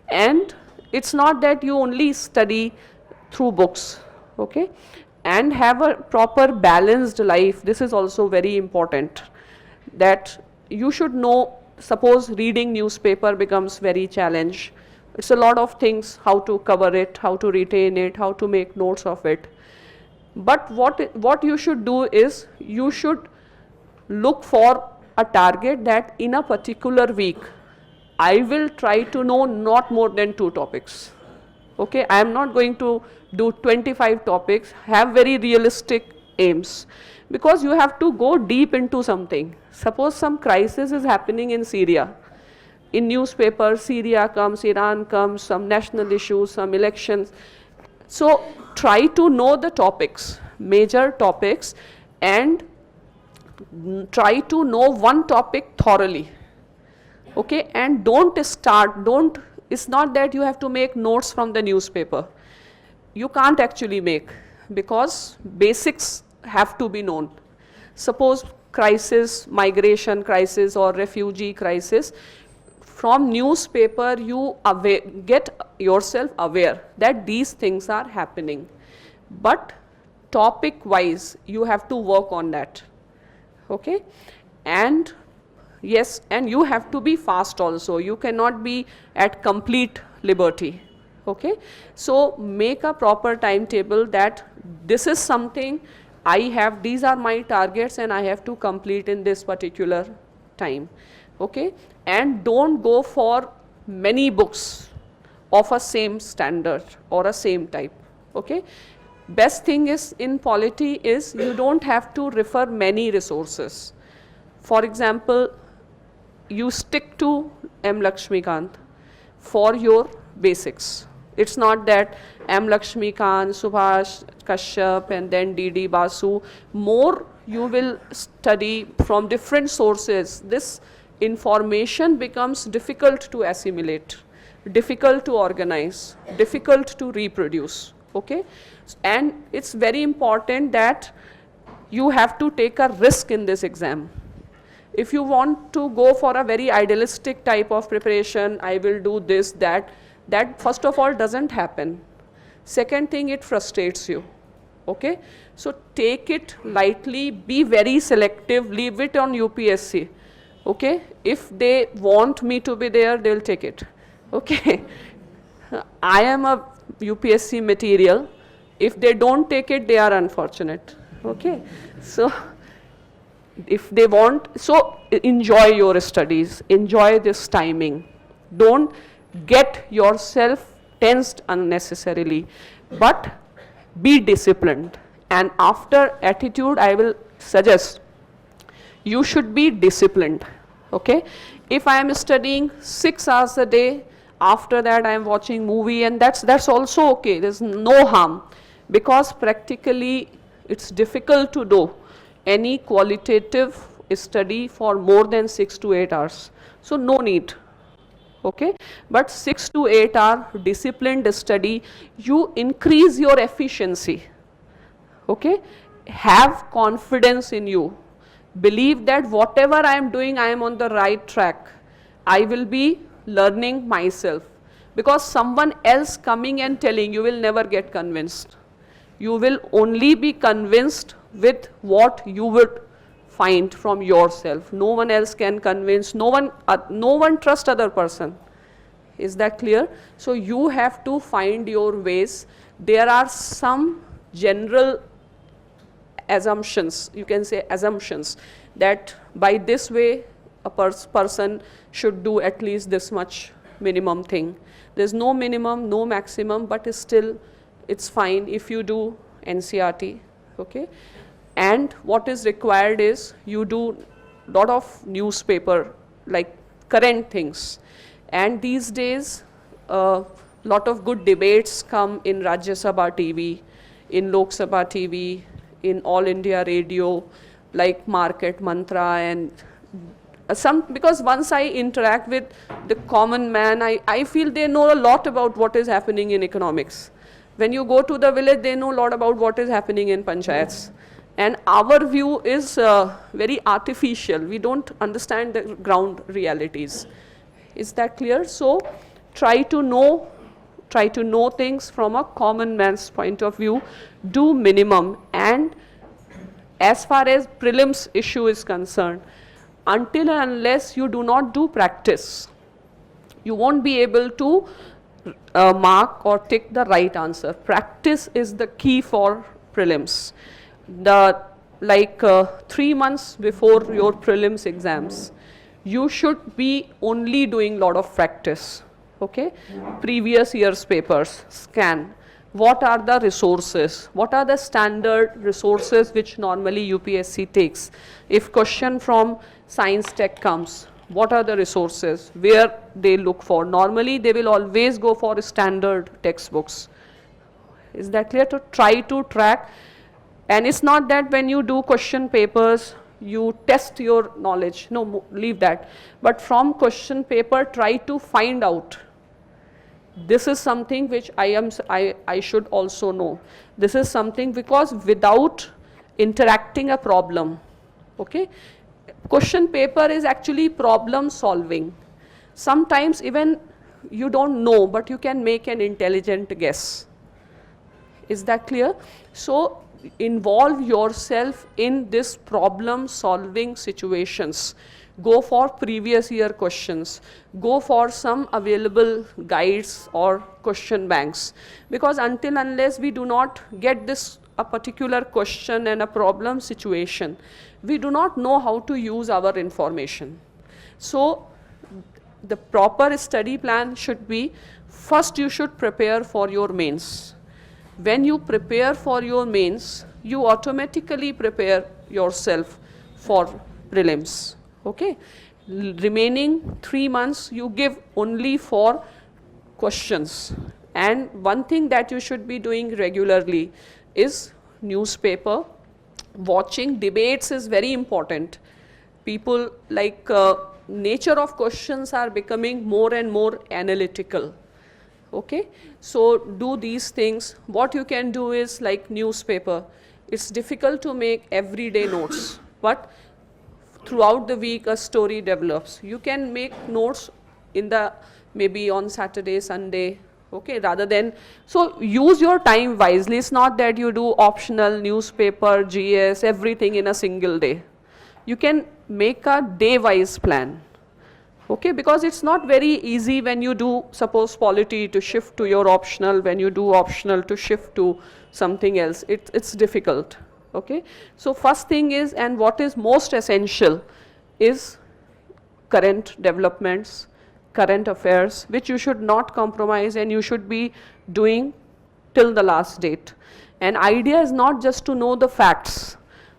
And it's not that you only study through books. Okay, and have a proper balanced life. This is also very important, that you should know, suppose reading newspaper becomes very challenge. It's a lot of things, how to cover it, how to retain it, how to make notes of it. But what you should do is, you should look for a target that in a particular week, I will try to know not more than 2 topics. Okay, I am not going to do 25 topics, have very realistic aims, because you have to go deep into something. Suppose some crisis is happening in Syria. In newspaper, Syria comes, Iran comes, some national issues, some elections. So try to know the topics, major topics, and try to know one topic thoroughly. Okay, and it's not that you have to make notes from the newspaper. You can't actually make, because basics have to be known. Suppose crisis, migration crisis or refugee crisis, from newspaper you get yourself aware that these things are happening. But topic wise, you have to work on that. Okay, and yes, and you have to be fast also. You cannot be at complete liberty. Okay, so make a proper timetable that this is something I have, these are my targets and I have to complete in this particular time. Okay, and don't go for many books of a same standard or a same type. Okay, best thing is in polity is, you don't have to refer many resources. For example, you stick to M. Lakshmikant for your basics. It's not that M. Lakshmikant, Subhash Kashyap and then D.D. Basu. More you will study from different sources. This information becomes difficult to assimilate, difficult to organize, difficult to reproduce. Okay, and it's very important that you have to take a risk in this exam. If you want to go for a very idealistic type of preparation, I will do this, that first of all doesn't happen. Second thing, it frustrates you. Okay, so take it lightly, be very selective, leave it on UPSC. Okay, if they want me to be there, they'll take it. Okay, I am a UPSC material. If they don't take it, they are unfortunate. Okay, so if they want, so enjoy your studies, enjoy this timing. Don't get yourself tensed unnecessarily, but be disciplined. And after attitude, I will suggest you should be disciplined. Okay, if I am studying 6 hours a day, after that I am watching movie, and that's also okay, there's no harm, because practically it's difficult to do any qualitative study for more than 6 to 8 hours. So no need. Okay, but 6 to 8 hour disciplined study, you increase your efficiency. Okay, have confidence in you. Believe that whatever I am doing, I am on the right track. I will be learning myself, because someone else coming and telling you will never get convinced. You will only be convinced with what you would find from yourself. No one else can convince, no one trust other person. Is that clear? So you have to find your ways. There are some general assumptions, you can say assumptions, that by this way a person should do at least this much minimum thing. There's no minimum, no maximum, but still it's fine if you do NCRT, okay? And what is required is you do lot of newspaper, like current things. And these days, lot of good debates come in Rajya Sabha TV, in Lok Sabha TV, in All India Radio, like Market Mantra and some, because once I interact with the common man, I feel they know a lot about what is happening in economics. When you go to the village, they know a lot about what is happening in panchayats. And our view is very artificial. We don't understand the ground realities. Is that clear? So try to know things from a common man's point of view, do minimum. And as far as prelims issue is concerned, until and unless you do not do practice, you won't be able to mark or tick the right answer. Practice is the key for prelims. 3 months before your prelims exams, you should be only doing lot of practice, okay? Previous year's papers, scan. What are the resources? What are the standard resources which normally UPSC takes? If question from science tech comes, what are the resources? Where they look for? Normally they will always go for standard textbooks. Is that clear? To try to track. And it's not that when you do question papers, you test your knowledge. No, leave that. But from question paper, try to find out. This is something which I should also know. This is something, because without interacting a problem, okay? Question paper is actually problem solving. Sometimes even you don't know, but you can make an intelligent guess. Is that clear? So involve yourself in this problem solving situations. Go for previous year questions. Go for some available guides or question banks. Because until unless we do not get this a particular question and a problem situation, we do not know how to use our information. So the proper study plan should be, first you should prepare for your mains. When you prepare for your mains, you automatically prepare yourself for prelims, okay? Remaining 3 months you give only for questions. And one thing that you should be doing regularly is newspaper. Watching debates is very important. People, like nature of questions are becoming more and more analytical. Okay, so do these things. What you can do is, like newspaper, it's difficult to make everyday notes, but throughout the week a story develops. You can make notes in the, maybe on Saturday, Sunday, okay, rather than, so use your time wisely. It's not that you do optional newspaper, GS, everything in a single day. You can make a day-wise plan. Okay, because it's not very easy when you do, suppose polity, to shift to your optional, when you do optional to shift to something else. It's difficult. Okay, so first thing is, and what is most essential is current developments, current affairs, which you should not compromise and you should be doing till the last date. And idea is not just to know the facts,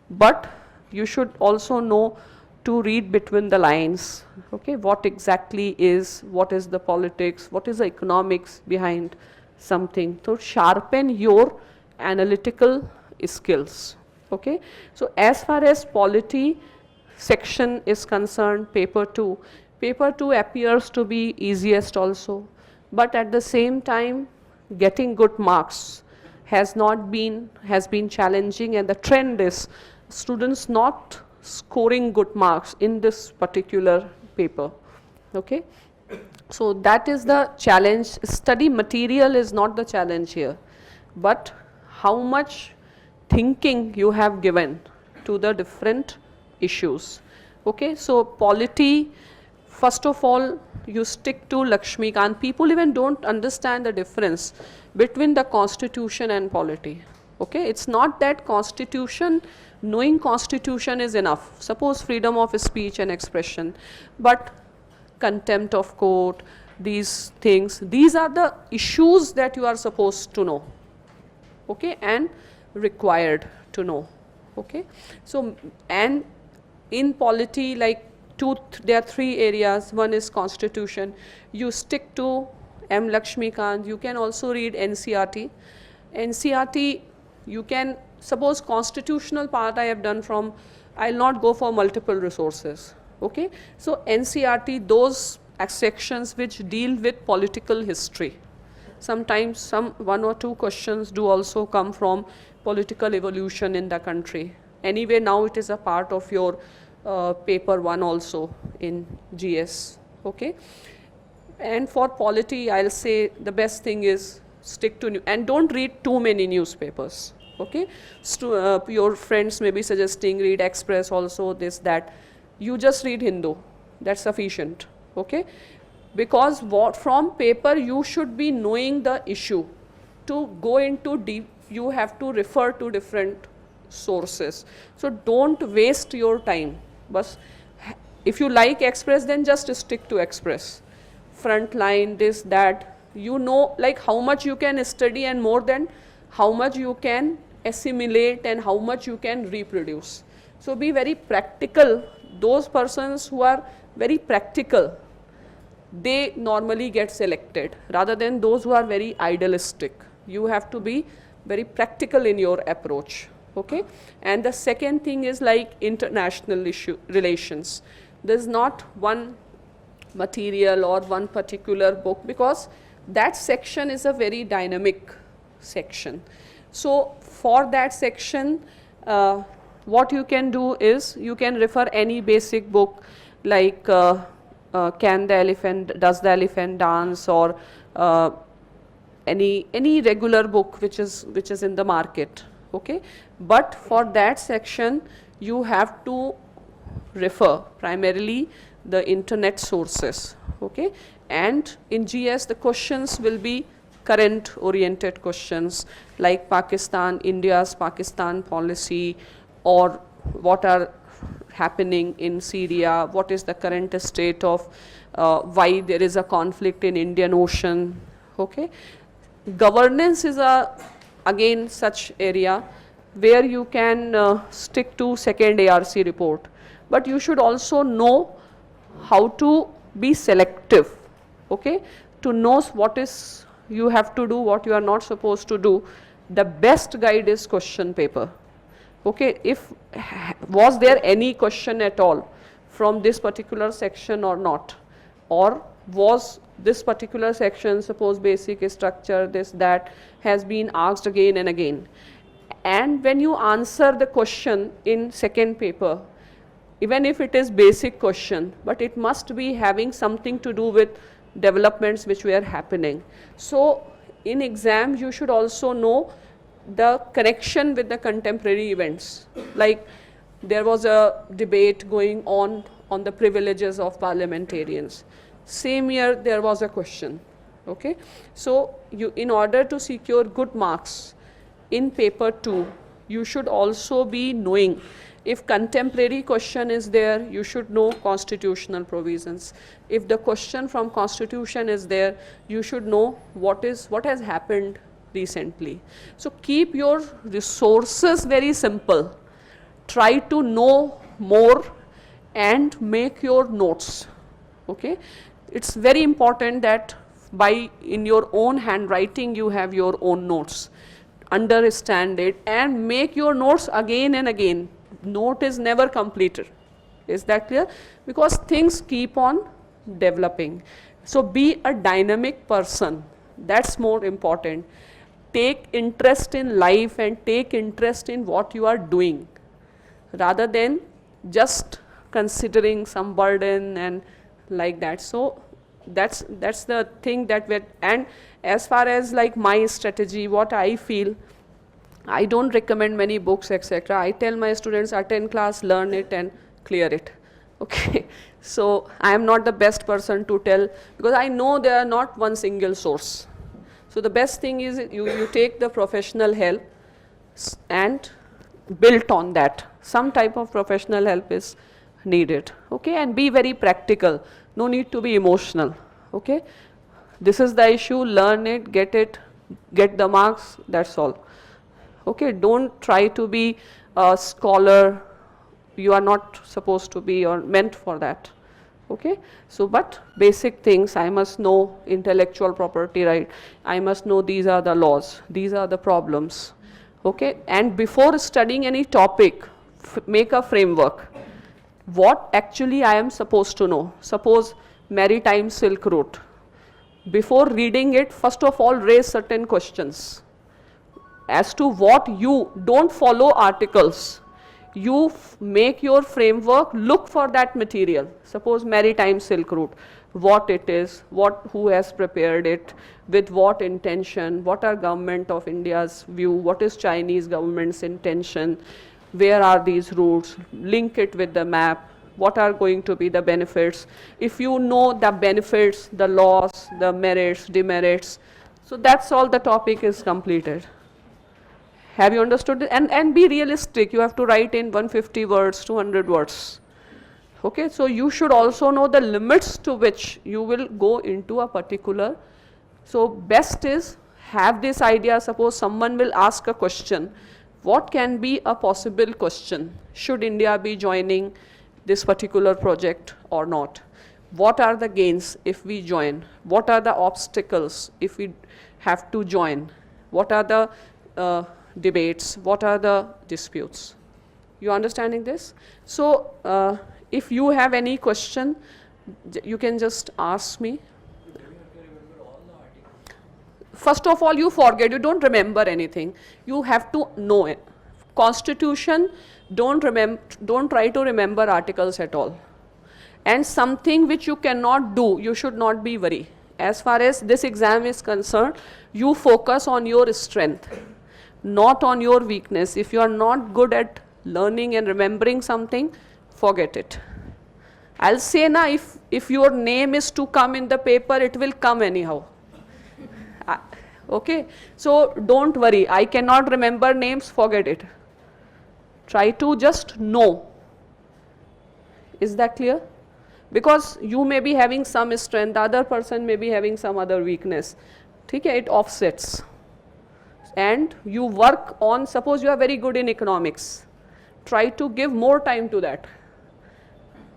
but you should also know to read between the lines, okay, what exactly is, what is the politics, what is the economics behind something. So sharpen your analytical skills, okay. So as far as polity section is concerned, paper 2 appears to be easiest also, but at the same time getting good marks has been challenging, and the trend is students not scoring good marks in this particular paper, okay. So that is the challenge. Study material is not the challenge here, but how much thinking you have given to the different issues, okay. So polity, first of all, you stick to Lakshmikant. People even don't understand the difference between the constitution and polity, okay. It's not that constitution, knowing constitution is enough. Suppose freedom of speech and expression, but contempt of court, these things, these are the issues that you are supposed to know, okay, and required to know, okay. So, and in polity, like there are three areas. One is constitution. You stick to M. Lakshmikant. You can also read NCRT. NCRT, you can, suppose constitutional part I have done from, I'll not go for multiple resources, okay. So NCRT, those sections which deal with political history. Sometimes one or two questions do also come from political evolution in the country. Anyway, now it is a part of your paper 1 also in GS, okay. And for polity, I'll say the best thing is stick to and don't read too many newspapers, okay. Your friends may be suggesting read Express also, this, that. You just read Hindu, that's sufficient, okay. Because what from paper you should be knowing the issue. To go into deep, you have to refer to different sources. So don't waste your time. But if you like Express, then just stick to Express. Frontline, this, that. You know, like how much you can study and more than how much you can assimilate and how much you can reproduce. So be very practical. Those persons who are very practical, they normally get selected rather than those who are very idealistic. You have to be very practical in your approach, okay. And the second thing is like international relations. There's not one material or one particular book, because that section is a very dynamic section. So for that section, what you can do is you can refer any basic book like Can the Elephant, Does the Elephant Dance, or any regular book which is in the market, okay. But for that section you have to refer primarily the internet sources, okay. And in GS the questions will be current oriented questions like Pakistan, India's Pakistan policy, or what are happening in Syria, what is the current state of why there is a conflict in Indian Ocean, okay. Governance is again such area where you can stick to second ARC report, but you should also know how to be selective, okay, to know what is you have to do, what you are not supposed to do. The best guide is question paper, okay. If was there any question at all from this particular section or not, or was this particular section, suppose basic structure, this, that, has been asked again and again. And when you answer the question in second paper, even if it is basic question, but it must be having something to do with developments which were happening. So in exam you should also know the connection with the contemporary events. Like there was a debate going on the privileges of parliamentarians. Same year there was a question, okay. So you, in order to secure good marks in paper 2, you should also be knowing, if contemporary question is there, you should know constitutional provisions. If the question from constitution is there, you should know what has happened recently. So keep your resources very simple. Try to know more and make your notes, okay. It's very important that in your own handwriting you have your own notes. Understand it and make your notes again and again. Note is never completed. Is that clear? Because things keep on developing. So be a dynamic person. That's more important. Take interest in life and take interest in what you are doing, rather than just considering some burden and like that. So that's the thing that and as far as like my strategy, what I feel, I don't recommend many books, etc. I tell my students, attend class, learn it and clear it, okay. So I am not the best person to tell, because I know there are not one single source. So the best thing is you take the professional help and build on that. Some type of professional help is needed, okay. And be very practical. No need to be emotional, okay. This is the issue, learn it, get the marks, that's all. Okay, don't try to be a scholar. You are not supposed to be or meant for that. Okay, so but basic things, I must know intellectual property right, I must know these are the laws, these are the problems. Okay, and before studying any topic, make a framework. What actually I am supposed to know? Suppose maritime Silk Route. Before reading it, first of all raise certain questions as to what you don't follow articles. You make your framework, look for that material. Suppose maritime Silk Route, what it is, who has prepared it, with what intention, what are government of India's view, what is Chinese government's intention, where are these routes, link it with the map, what are going to be the benefits. If you know the benefits, the loss, the merits, demerits, so that's all, the topic is completed. Have you understood it? And be realistic. You have to write in 150 words, 200 words. Okay, so you should also know the limits to which you will go into a particular. So best is have this idea. Suppose someone will ask a question. What can be a possible question? Should India be joining this particular project or not? What are the gains if we join? What are the obstacles if we have to join? What are the debates, what are the disputes? You understanding this? So if you have any question, you can just ask me. First of all, you forget, you don't remember anything. You have to know it. Constitution, don't try to remember articles at all. And something which you cannot do, you should not be worried. As far as this exam is concerned, you focus on your strength, not on your weakness. If you are not good at learning and remembering something, forget it. I'll say na, if your name is to come in the paper, it will come anyhow. Okay, so don't worry, I cannot remember names, forget it. Try to just know. Is that clear? Because you may be having some strength, the other person may be having some other weakness. Okay, it offsets. And you work on, suppose you are very good in economics, try to give more time to that.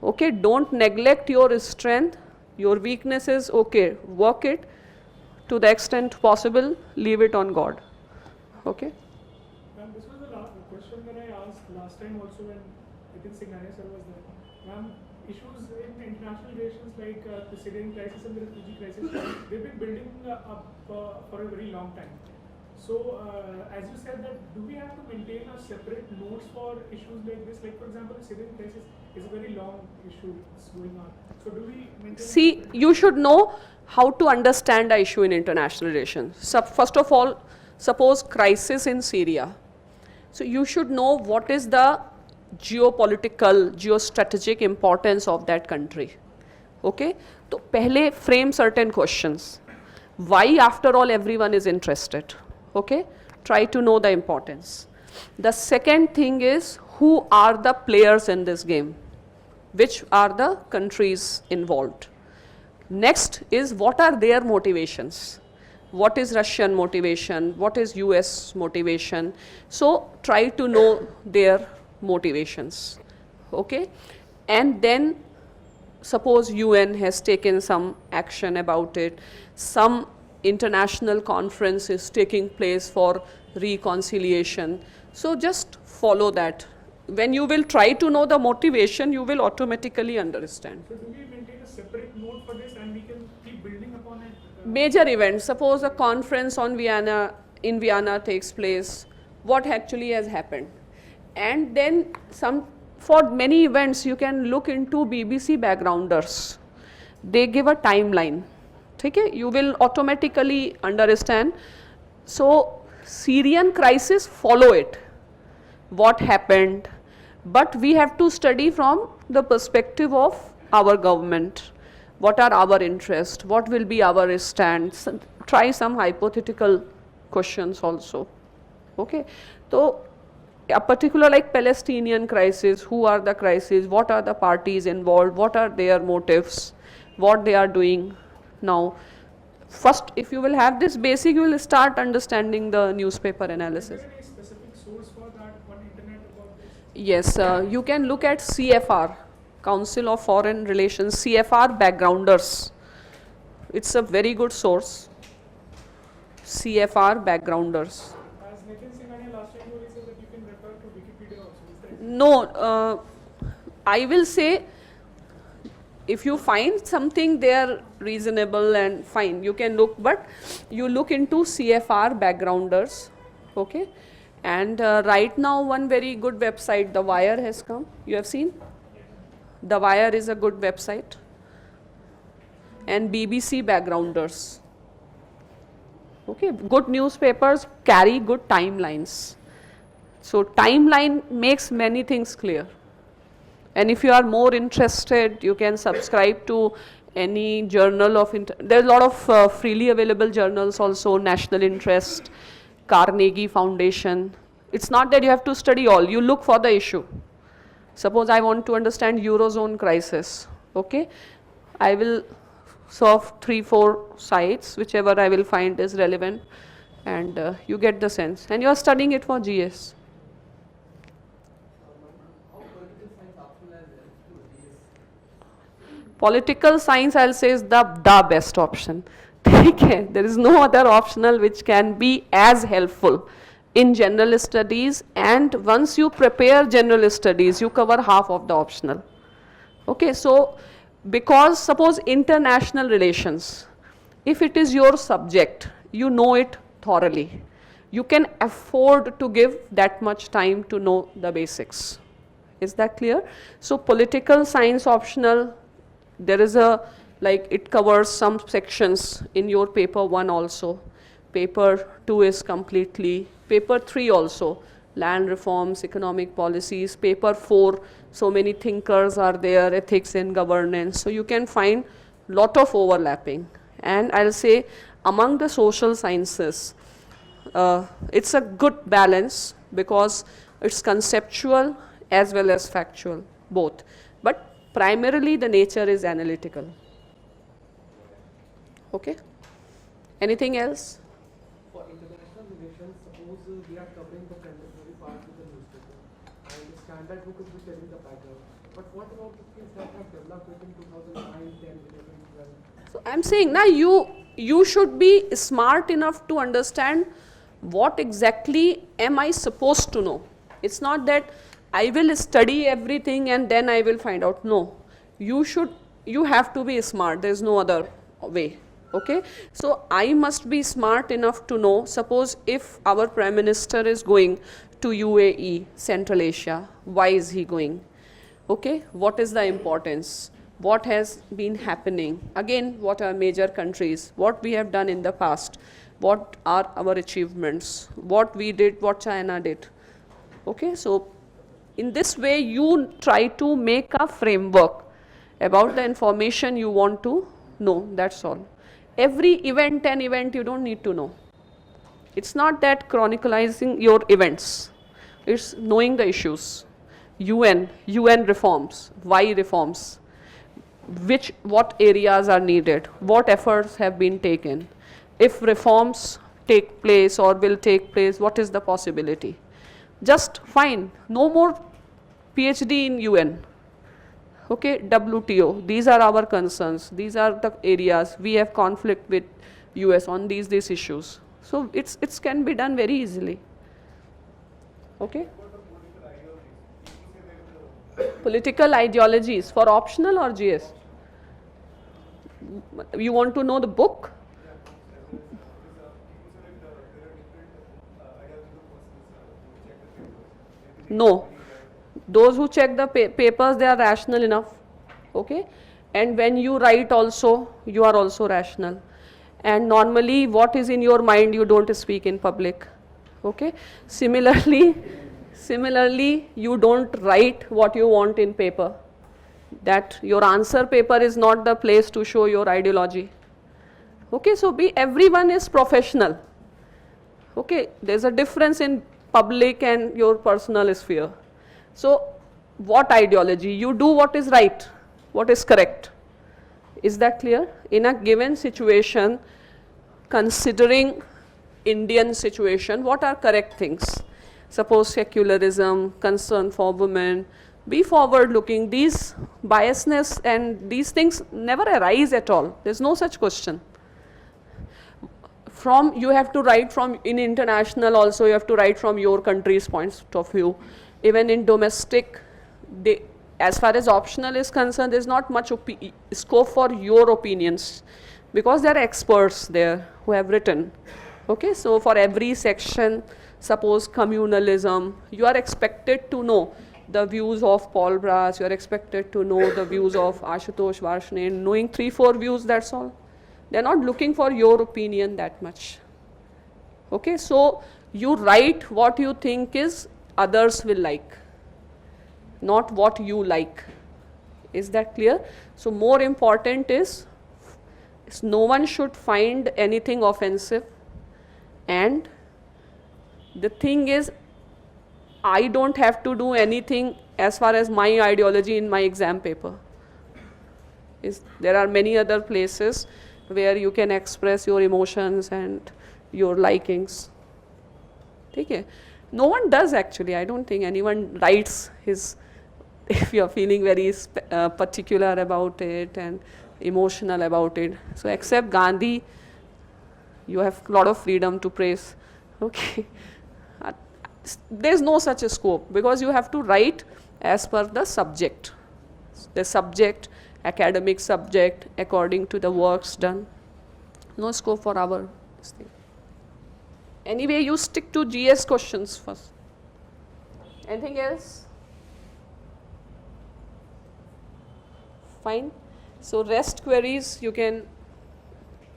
Okay, don't neglect your strength, your weaknesses, okay, work it to the extent possible, leave it on God. Okay. Ma'am, this was the question that I asked last time also when Nitin Singhania sir was there. Ma'am, issues in international relations like the Syrian crisis and the refugee crisis, they've been building up for a very long time. So, as you said, that do we have to maintain a separate notes for issues like this? Like, for example, the Syrian crisis is a very long issue that's going on. So, do we maintain? See, you should know how to understand the issue in international relations. So, first of all, suppose crisis in Syria. So, you should know what is the geopolitical, geostrategic importance of that country. Okay? So, pehle frame certain questions. Why, after all, everyone is interested? Okay, try to know the importance. The second thing is, who are the players in this game? Which are the countries involved? Next is, what are their motivations? What is Russian motivation? What is US motivation? So try to know their motivations. Okay, and then suppose UN has taken some action about it, some international conference is taking place for reconciliation. So just follow that. When you will try to know the motivation, you will automatically understand. So do we maintain a separate note for this and we can keep building upon it? Major events, suppose a conference in Vienna takes place, what actually has happened? And then for many events, you can look into BBC backgrounders. They give a timeline. Okay, you will automatically understand. So Syrian crisis, follow it, what happened, but we have to study from the perspective of our government. What are our interests, what will be our stance, try some hypothetical questions also. Okay, so a particular like Palestinian crisis, who are the crises, what are the parties involved, what are their motives, what they are doing. Now, first, if you will have this basic, you will start understanding the newspaper analysis. Is there any specific Yes, you can look at CFR, Council of Foreign Relations, CFR Backgrounders. It's a very good source. CFR Backgrounders. As Nitin Singhania last time he said that you can refer to Wikipedia also. Is that No, I will say if you find something there reasonable and fine, you can look, but you look into CFR Backgrounders, okay? And right now one very good website, The Wire, has come. You have seen? The Wire is a good website. And BBC Backgrounders. Okay, good newspapers carry good timelines. So timeline makes many things clear. And if you are more interested, you can subscribe to any journal of, there are a lot of freely available journals also, National Interest, Carnegie Foundation. It's not that you have to study all, you look for the issue. Suppose I want to understand Eurozone crisis, okay? I will surf 3-4 sites, whichever I will find is relevant, and you get the sense. And you are studying it for GS. Political science, I'll say, is the best option. Okay, there is no other optional which can be as helpful in general studies, and once you prepare general studies, you cover half of the optional. Okay, so because suppose international relations, if it is your subject, you know it thoroughly, you can afford to give that much time to know the basics. Is that clear? So political science optional, there is a, like, it covers some sections in your paper 1 also. Paper 2 is completely, paper 3 also, land reforms, economic policies. Paper 4, so many thinkers are there, ethics and governance. So you can find lot of overlapping. And I'll say among the social sciences, it's a good balance because it's conceptual as well as factual, both. But primarily the nature is analytical. Okay? Anything else? For international relations, suppose we are covering the contemporary part with the newspaper, and the standard book is telling the background. But what about the things that have developed within 2009, 10, 11, 12? So I'm saying now you should be smart enough to understand what exactly am I supposed to know. It's not that I will study everything and then I will find out. No, you have to be smart. There is no other way. Okay, so I must be smart enough to know, suppose if our Prime Minister is going to UAE, Central Asia, why is he going? Okay, what is the importance? What has been happening? Again, what are major countries? What we have done in the past? What are our achievements? What we did, what China did? Okay, so in this way you try to make a framework about the information you want to know, that's all. Every event and event you don't need to know. It's not that chronicalizing your events, it's knowing the issues. UN reforms, why reforms? What areas are needed? What efforts have been taken? If reforms take place or will take place, what is the possibility? Just fine, no more PhD in UN. Okay, WTO, these are our concerns, these are the areas, we have conflict with US on these issues. So it can be done very easily. Okay? Political ideologies for optional or GS? You want to know the book? No. Those who check the papers, they are rational enough. Okay? And when you write also, you are also rational. And normally what is in your mind, you don't speak in public. Okay? Similarly, you don't write what you want in paper. That your answer paper is not the place to show your ideology. Okay, so everyone is professional. Okay, there's a difference in public and your personal sphere. So what ideology? You do what is right, what is correct. Is that clear? In a given situation, considering Indian situation, what are correct things? suppose secularism, concern for women, be forward looking. These biasness and these things never arise at all. There's no such question. From, you have to write from, in international also you have to write from your country's point of view. Even in domestic, they, as far as optional is concerned, there's not much scope for your opinions, because there are experts there who have written. Okay, so for every section, suppose communalism, you are expected to know the views of Paul Brass, you are expected to know the views of Ashutosh Varshney. Knowing 3-4 views, that's all. They are not looking for your opinion that much. Okay, so you write what you think is others will like, not what you like. Is that clear? So more important is no one should find anything offensive, and the thing is, I don't have to do anything as far as my ideology in my exam paper. There are many other places where you can express your emotions and your likings. Okay? No one does actually. I don't think anyone writes his, if you are feeling very particular about it and emotional about it. So except Gandhi, you have a lot of freedom to praise. Okay. There's no such a scope, because you have to write as per the subject. The subject, academic subject, according to the works done. No scope for our this thing. Anyway, you stick to GS questions first. Anything else? Fine. So rest queries you can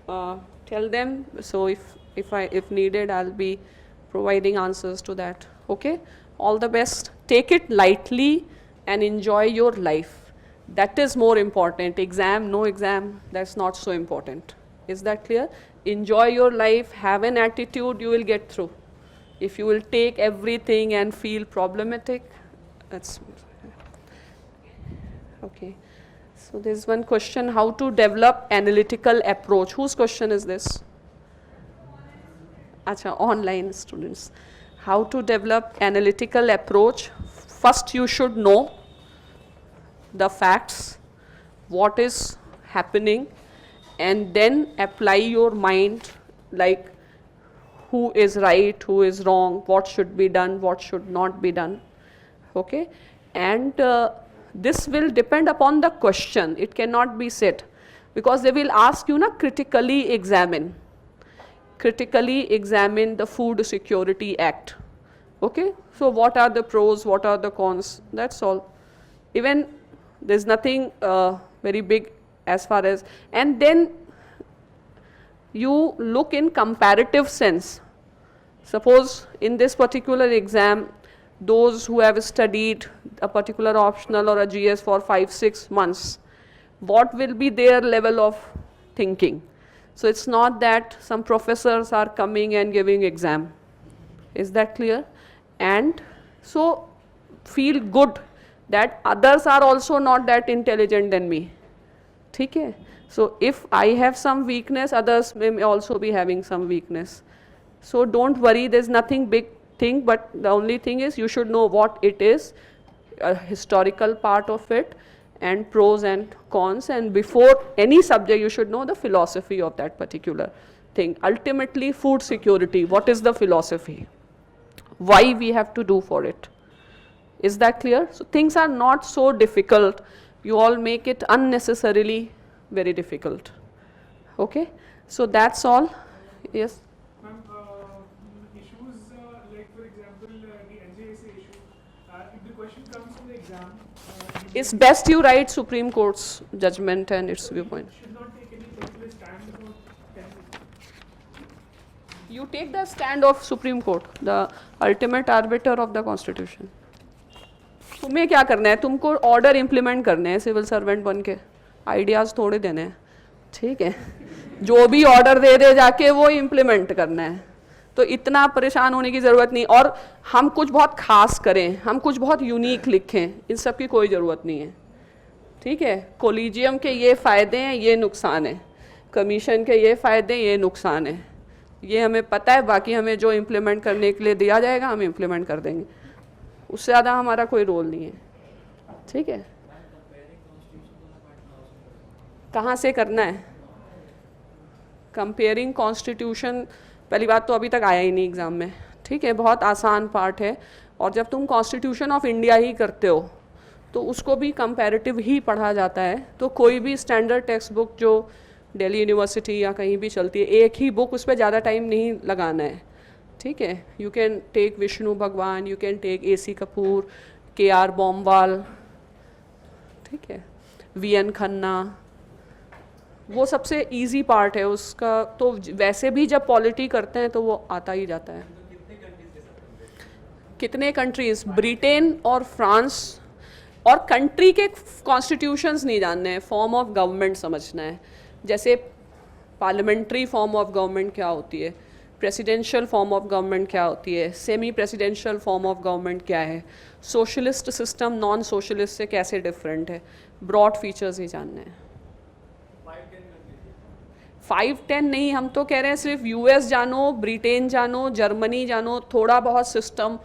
tell them. So if needed, I'll be providing answers to that. Okay? All the best. Take it lightly and enjoy your life. That is more important. Exam, no exam, that's not so important. Is that clear? Enjoy your life, have an attitude, you will get through. If you will take everything and feel problematic, that's okay. So there's one question, how to develop analytical approach. Whose question is this? Acha, online students. How to develop analytical approach. First you should know the facts, what is happening, and then apply your mind, like who is right, who is wrong, what should be done, what should not be done. Okay? And this will depend upon the question. It cannot be said, because they will ask you, critically examine. Critically examine the Food Security Act. Okay? So what are the pros, what are the cons? That's all. Even there's nothing very big as far as, and then you look in comparative sense. Suppose in this particular exam, those who have studied a particular optional or a GS for 5-6 months, what will be their level of thinking? So it's not that some professors are coming and giving exam. Is that clear? And so feel good that others are also not that intelligent than me. Okay? So if I have some weakness, others may also be having some weakness. So don't worry, there's nothing big thing, but the only thing is you should know what it is, a historical part of it, and pros and cons, and before any subject you should know the philosophy of that particular thing. Ultimately, food security, what is the philosophy? Why we have to do for it? Is that clear? So things are not so difficult. You all make it unnecessarily very difficult. Okay? So that's all. Yes? Ma'am, issues like, for example, the NJSA issue, if the question comes from the exam, It's best you write Supreme Court's judgment and its viewpoint. should not take any particular stand before testing. You take the stand of Supreme Court, the ultimate arbiter of the Constitution. तुम्हें क्या करना है? तुमको order implement करने हैं civil servant बन के, ideas थोड़े देने हैं. ठीक है, जो भी ऑर्डर दे जाके वो इम्प्लीमेंट करना है. तो इतना परेशान होने की ज़रूरत नहीं. और हम कुछ बहुत खास करें, हम कुछ बहुत यूनिक लिखें, इन सब की कोई ज़रूरत नहीं है. ठीक है, कोलिजियम के ये फ़ायदे हैं, ये नुकसान है, कमीशन के ये फ़ायदे, ये नुकसान है. ये हमें पता है, बाकी हमें जो इम्प्लीमेंट करने के लिए दिया जाएगा हम इम्प्लीमेंट कर देंगे, उससे ज़्यादा हमारा कोई रोल नहीं है, ठीक है। कहाँ से करना है कंपेयरिंग कॉन्स्टिट्यूशन? पहली बात तो अभी तक आया ही नहीं एग्ज़ाम में, ठीक है, बहुत आसान पार्ट है। और जब तुम कॉन्स्टिट्यूशन ऑफ इंडिया ही करते हो तो उसको भी कंपैरेटिव ही पढ़ा जाता है। तो कोई भी स्टैंडर्ड टेक्स्ट बुक जो दिल्ली यूनिवर्सिटी या कहीं भी चलती है, एक ही बुक, उस पर ज़्यादा टाइम नहीं लगाना है, ठीक है। You can take Vishnu Bhagwan, you can take AC Kapoor, KR Bomwal, ठीक है, VN खन्ना, वो सबसे इजी पार्ट है उसका। तो वैसे भी जब पॉलिटी करते हैं तो वो आता ही जाता है। कितने कंट्रीज़? ब्रिटेन और फ्रांस। और कंट्री के कॉन्स्टिट्यूशंस नहीं जानने हैं, फॉर्म ऑफ गवर्नमेंट समझना है। जैसे पार्लियामेंट्री फॉर्म ऑफ गवर्नमेंट क्या होती है, प्रेसिडेंशियल फॉर्म ऑफ गवर्नमेंट क्या होती है, semi presidential form of government क्या है, सोशलिस्ट सिस्टम नॉन सोशलिस्ट से कैसे डिफरेंट है, ब्रॉड फीचर्स ही जानने हैं। 5-10 नहीं, हम तो कह रहे हैं सिर्फ US जानो, ब्रिटेन जानो, जर्मनी जानो, थोड़ा बहुत सिस्टम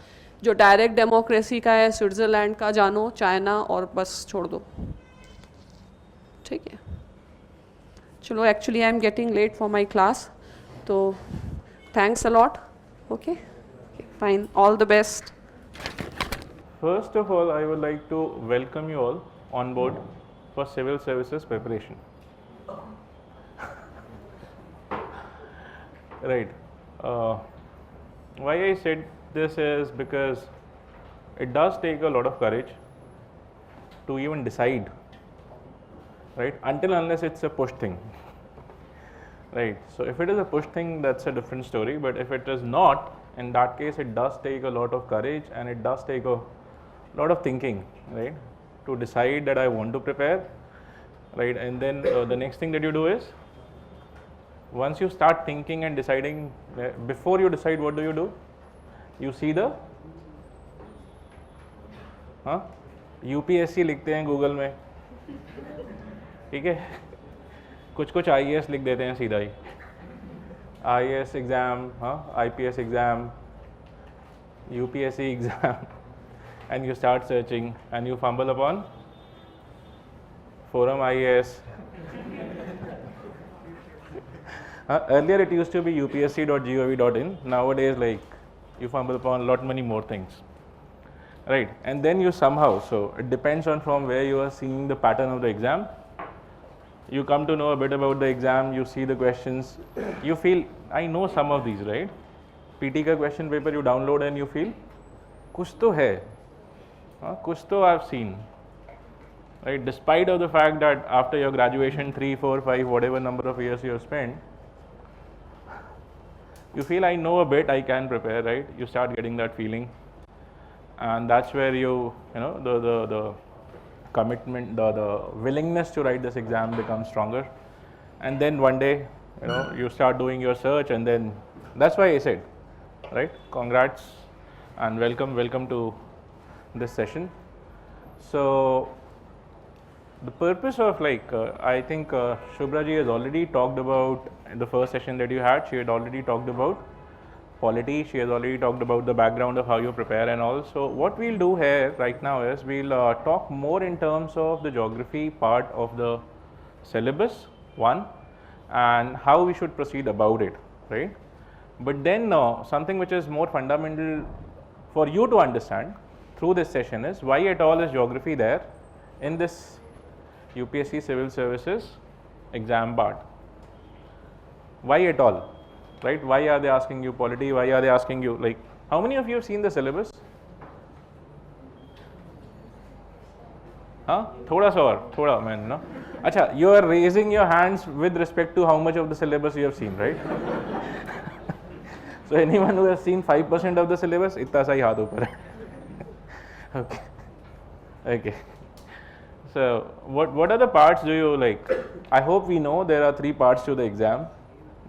जो डायरेक्ट डेमोक्रेसी का है स्विट्ज़रलैंड का जानो, चाइना, और बस छोड़ दो, ठीक है। चलो, actually I am getting late for my class, तो thanks a lot. Okay, fine, all the best. First of all, I would like to welcome you all on board for civil services preparation. Right. Why I said this is because it does take a lot of courage to even decide, right? Until unless it's a push thing, right? So if it is a push thing, that's a different story. But if it is not, in that case, it does take a lot of courage and it does take a lot of thinking, right? To decide that I want to prepare, right? And then the next thing that you do is, once you start thinking and deciding, before you decide, what do? You see the UPSC लिखते हैं Google में, ठीक है, कुछ IAS लिख देते हैं सीधा ही, IAS exam, IPS exam, UPSC exam, and you start searching and you fumble upon Forum IAS. Earlier it used to be upsc.gov.in. Nowadays, like, you fumble upon a lot many more things, right? And then you somehow, so it depends on from where you are seeing the pattern of the exam. You come to know a bit about the exam, you see the questions, you feel, I know some of these, right? PT ka question paper you download and you feel, kuch to hai, kuch to I've seen, right? Despite of the fact that after your graduation, 3, 4, 5, whatever number of years you have spent, you feel, I know a bit, I can prepare, right? You start getting that feeling, and that's where you know, the commitment, the willingness to write this exam becomes stronger. And then one day, you know, you start doing your search, and then that's why I said, right? Congrats and welcome to this session. So the purpose of, like, I think Shubhra ji has already talked about in the first session that you had. She had already talked about polity. She has already talked about the background of how you prepare and all. So what we'll do here right now is we'll talk more in terms of the geography part of the syllabus, one, and how we should proceed about it, right? But then something which is more fundamental for you to understand through this session is, why at all is geography there in this UPSC Civil Services exam part? Why at all, right? Why are they asking you polity? Why are they asking you, like, how many of you have seen the syllabus? Thoda sa aur, thoda man, no? Acha, you are raising your hands with respect to how much of the syllabus you have seen, right? So anyone who has seen 5% of the syllabus, itna sa hi haath upar hai. Okay. So what are the parts do you like? I hope we know there are 3 parts to the exam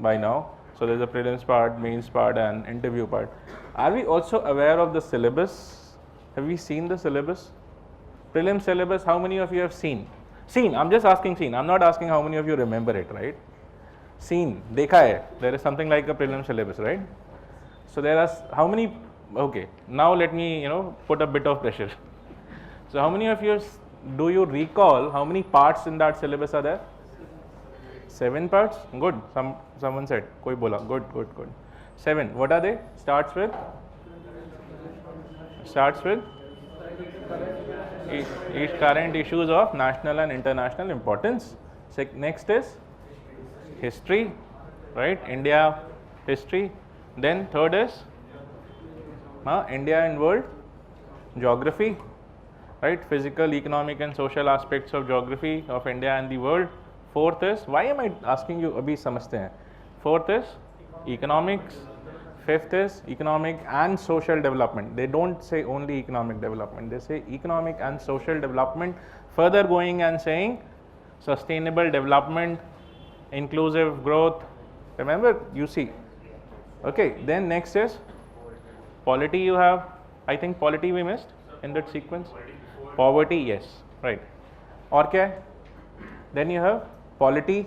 by now. So there's a prelims part, mains part, and interview part. Are we also aware of the syllabus? Have we seen the syllabus? Prelim syllabus, how many of you have seen? Seen, I'm just asking seen. I'm not asking how many of you remember it, right? seen, dekha hai, there is something like a prelim syllabus, right? So there are how many? Okay, now let me put a bit of pressure. So how many of you do you recall how many parts in that syllabus are there? 7 parts. Good. Someone said. Koi bola. Good. 7. What are they? Starts with each current issues of national and international importance. Next is history, right? India history. Then third is India and world geography, right? Physical, economic and social aspects of geography of India and the world. Fourth is, why am I asking you? Abhi samajhte hain. Fourth is economics. Fifth is economic and social development. They don't say only economic development, they say economic and social development, further going and saying sustainable development, inclusive growth. Remember, you see. Okay, then next is polity. You have, I think polity we missed in that sequence. Poverty, yes, right. Aur kya hai? Then you have polity,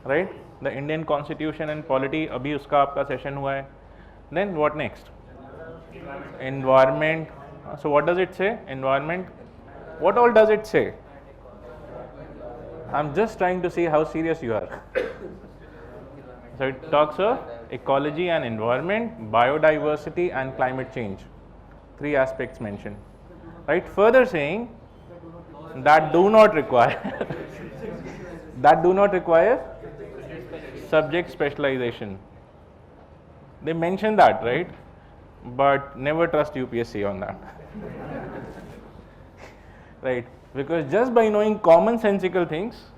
right? The Indian Constitution and polity. Abhi uska aapka session hua hai. Then what next? Environment. So what does it say? Environment. What all does it say? I'm just trying to see how serious you are. So it talks of ecology and environment, biodiversity and climate change. 3 aspects mentioned. Right? Further saying that do not require subject specialization. They mention that, right? But never trust UPSC on that. Right? Because just by knowing commonsensical things,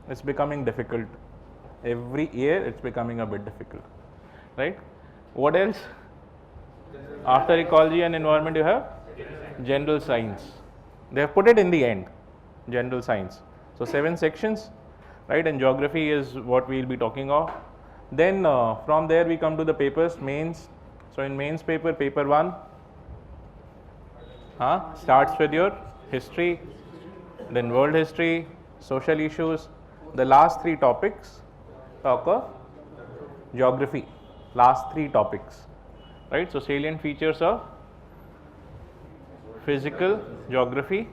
it's becoming difficult. Every year it's becoming a bit difficult. Right? What else? After ecology and environment you have general science. They have put it in the end, general science. So 7 sections, right? And geography is what we will be talking of. Then from there we come to the papers, mains. So in mains paper, paper 1 starts with your history, then world history, social issues. The last 3 topics talk of geography. Last 3 topics, right? So salient features of physical geography,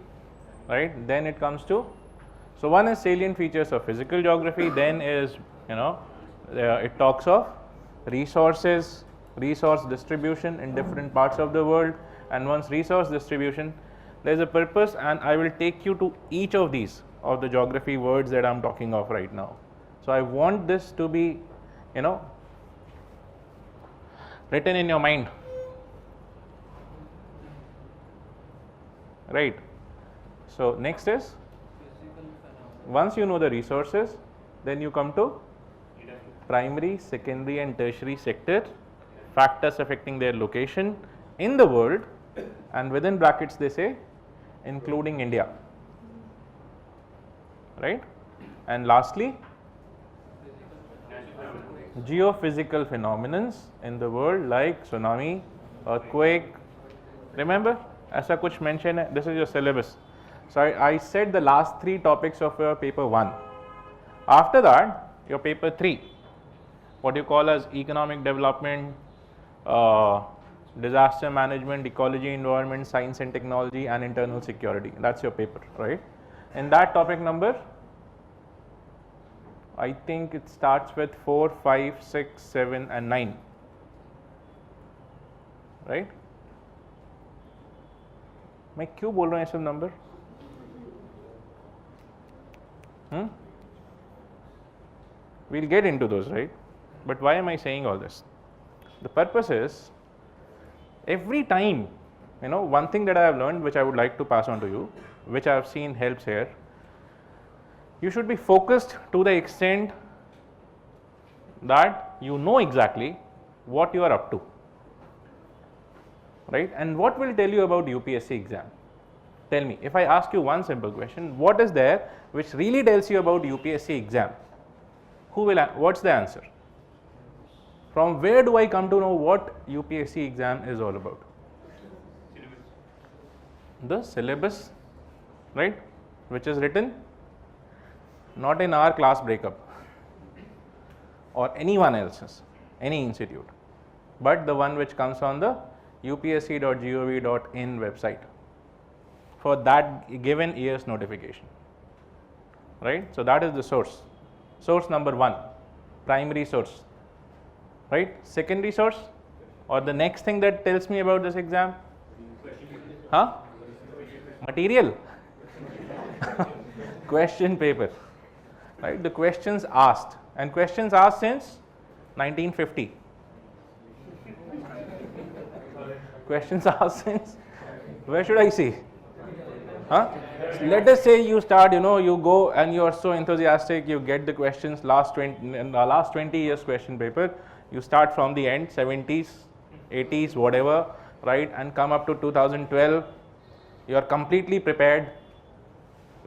right? Then it comes to, so one is salient features of physical geography, then is it talks of resources, resource distribution in different parts of the world, and once resource distribution, there is a purpose, and I will take you to each of these of the geography words that I am talking of right now. So I want this to be written in your mind, right? So next is, once you know the resources, then you come to primary, secondary and tertiary sector, factors affecting their location in the world, and within brackets they say including India, right? And lastly, geophysical phenomena in the world like tsunami, earthquake. Remember, aisa kuch mention hai. This is your syllabus. So I said the last 3 topics of your paper 1. After that, your paper 3, what you call as economic development, disaster management, ecology, environment, science and technology, and internal security. That's your paper, right? In that topic number, I think it starts with 4, 5, 6, 7 and 9, right? मैं क्यों बोल रहा हूँ ये सब number? We'll get into those, right? But why am I saying all this? The purpose is, every time, one thing that I have learned which I would like to pass on to you, which I have seen helps here, you should be focused to the extent that you know exactly what you are up to, right? And what will tell you about UPSC exam? Tell me, if I ask you one simple question, what is there which really tells you about UPSC exam? What's the answer? From where do I come to know what UPSC exam is all about? The syllabus, right? Which is written not in our class breakup. or anyone else's, any institute, but the one which comes on the upsc.gov.in website for that given year's notification, right? So that is the source. Source number 1, primary source, right? Secondary source, or the next thing that tells me about this exam, material, question paper, right? The questions asked, and questions asked since 1950. Questions asked since, where should I see? Let us say you start, you go and you are so enthusiastic, you get the questions, last 20 years question paper, you start from the end, 70s, 80s, whatever, right, and come up to 2012, you are completely prepared,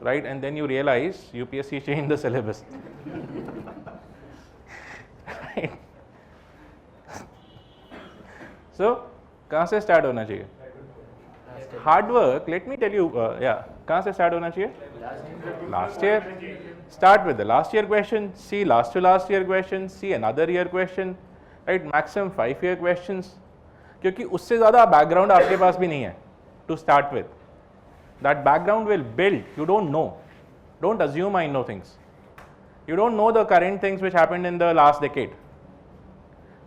right, and then you realize UPSC changed the syllabus. Right? So, कहाँ से start होना चाहिए? Hard work, let me tell you, कहाँ से start होना चाहिए? Last year. Start with the last year question, see last to last year question, see another year question, right? Maximum 5-year questions. क्योंकि उससे ज़्यादा background आपके पास भी नहीं है to start with. That background will build. You don't know. Don't assume I know things. You don't know the current things which happened in the last decade.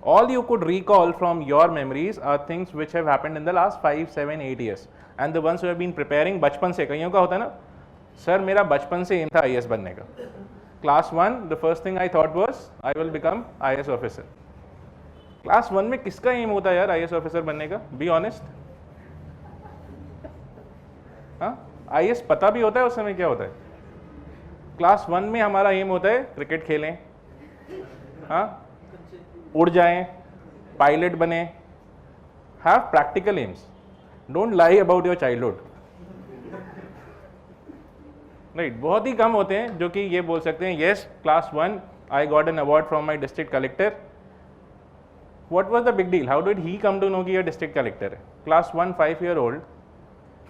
All you could recall from your memories are things which have happened in the last 5, 7, 8 years. And the ones who have been preparing बचपन से, कईयों का होता है ना, sir मेरा बचपन से एम था IAS बनने का. Class 1, the first thing I thought was I will become IAS officer. Class 1 में किसका एम होता है यार IAS officer बनने का? Be honest. IAS पता भी होता है उस समय क्या होता है. Class 1 में हमारा एम होता है क्रिकेट खेलें, उड़ जाएं, पायलट बने. Have practical AIIMS. Don't lie about your childhood. Right, बहुत ही कम होते हैं जो कि ये बोल सकते हैं yes class 1 I got an award from my district collector. What was the big deal? How did he come to know कि ये डिस्ट्रिक्ट कलेक्टर है? क्लास 1 5 ईयर ओल्ड,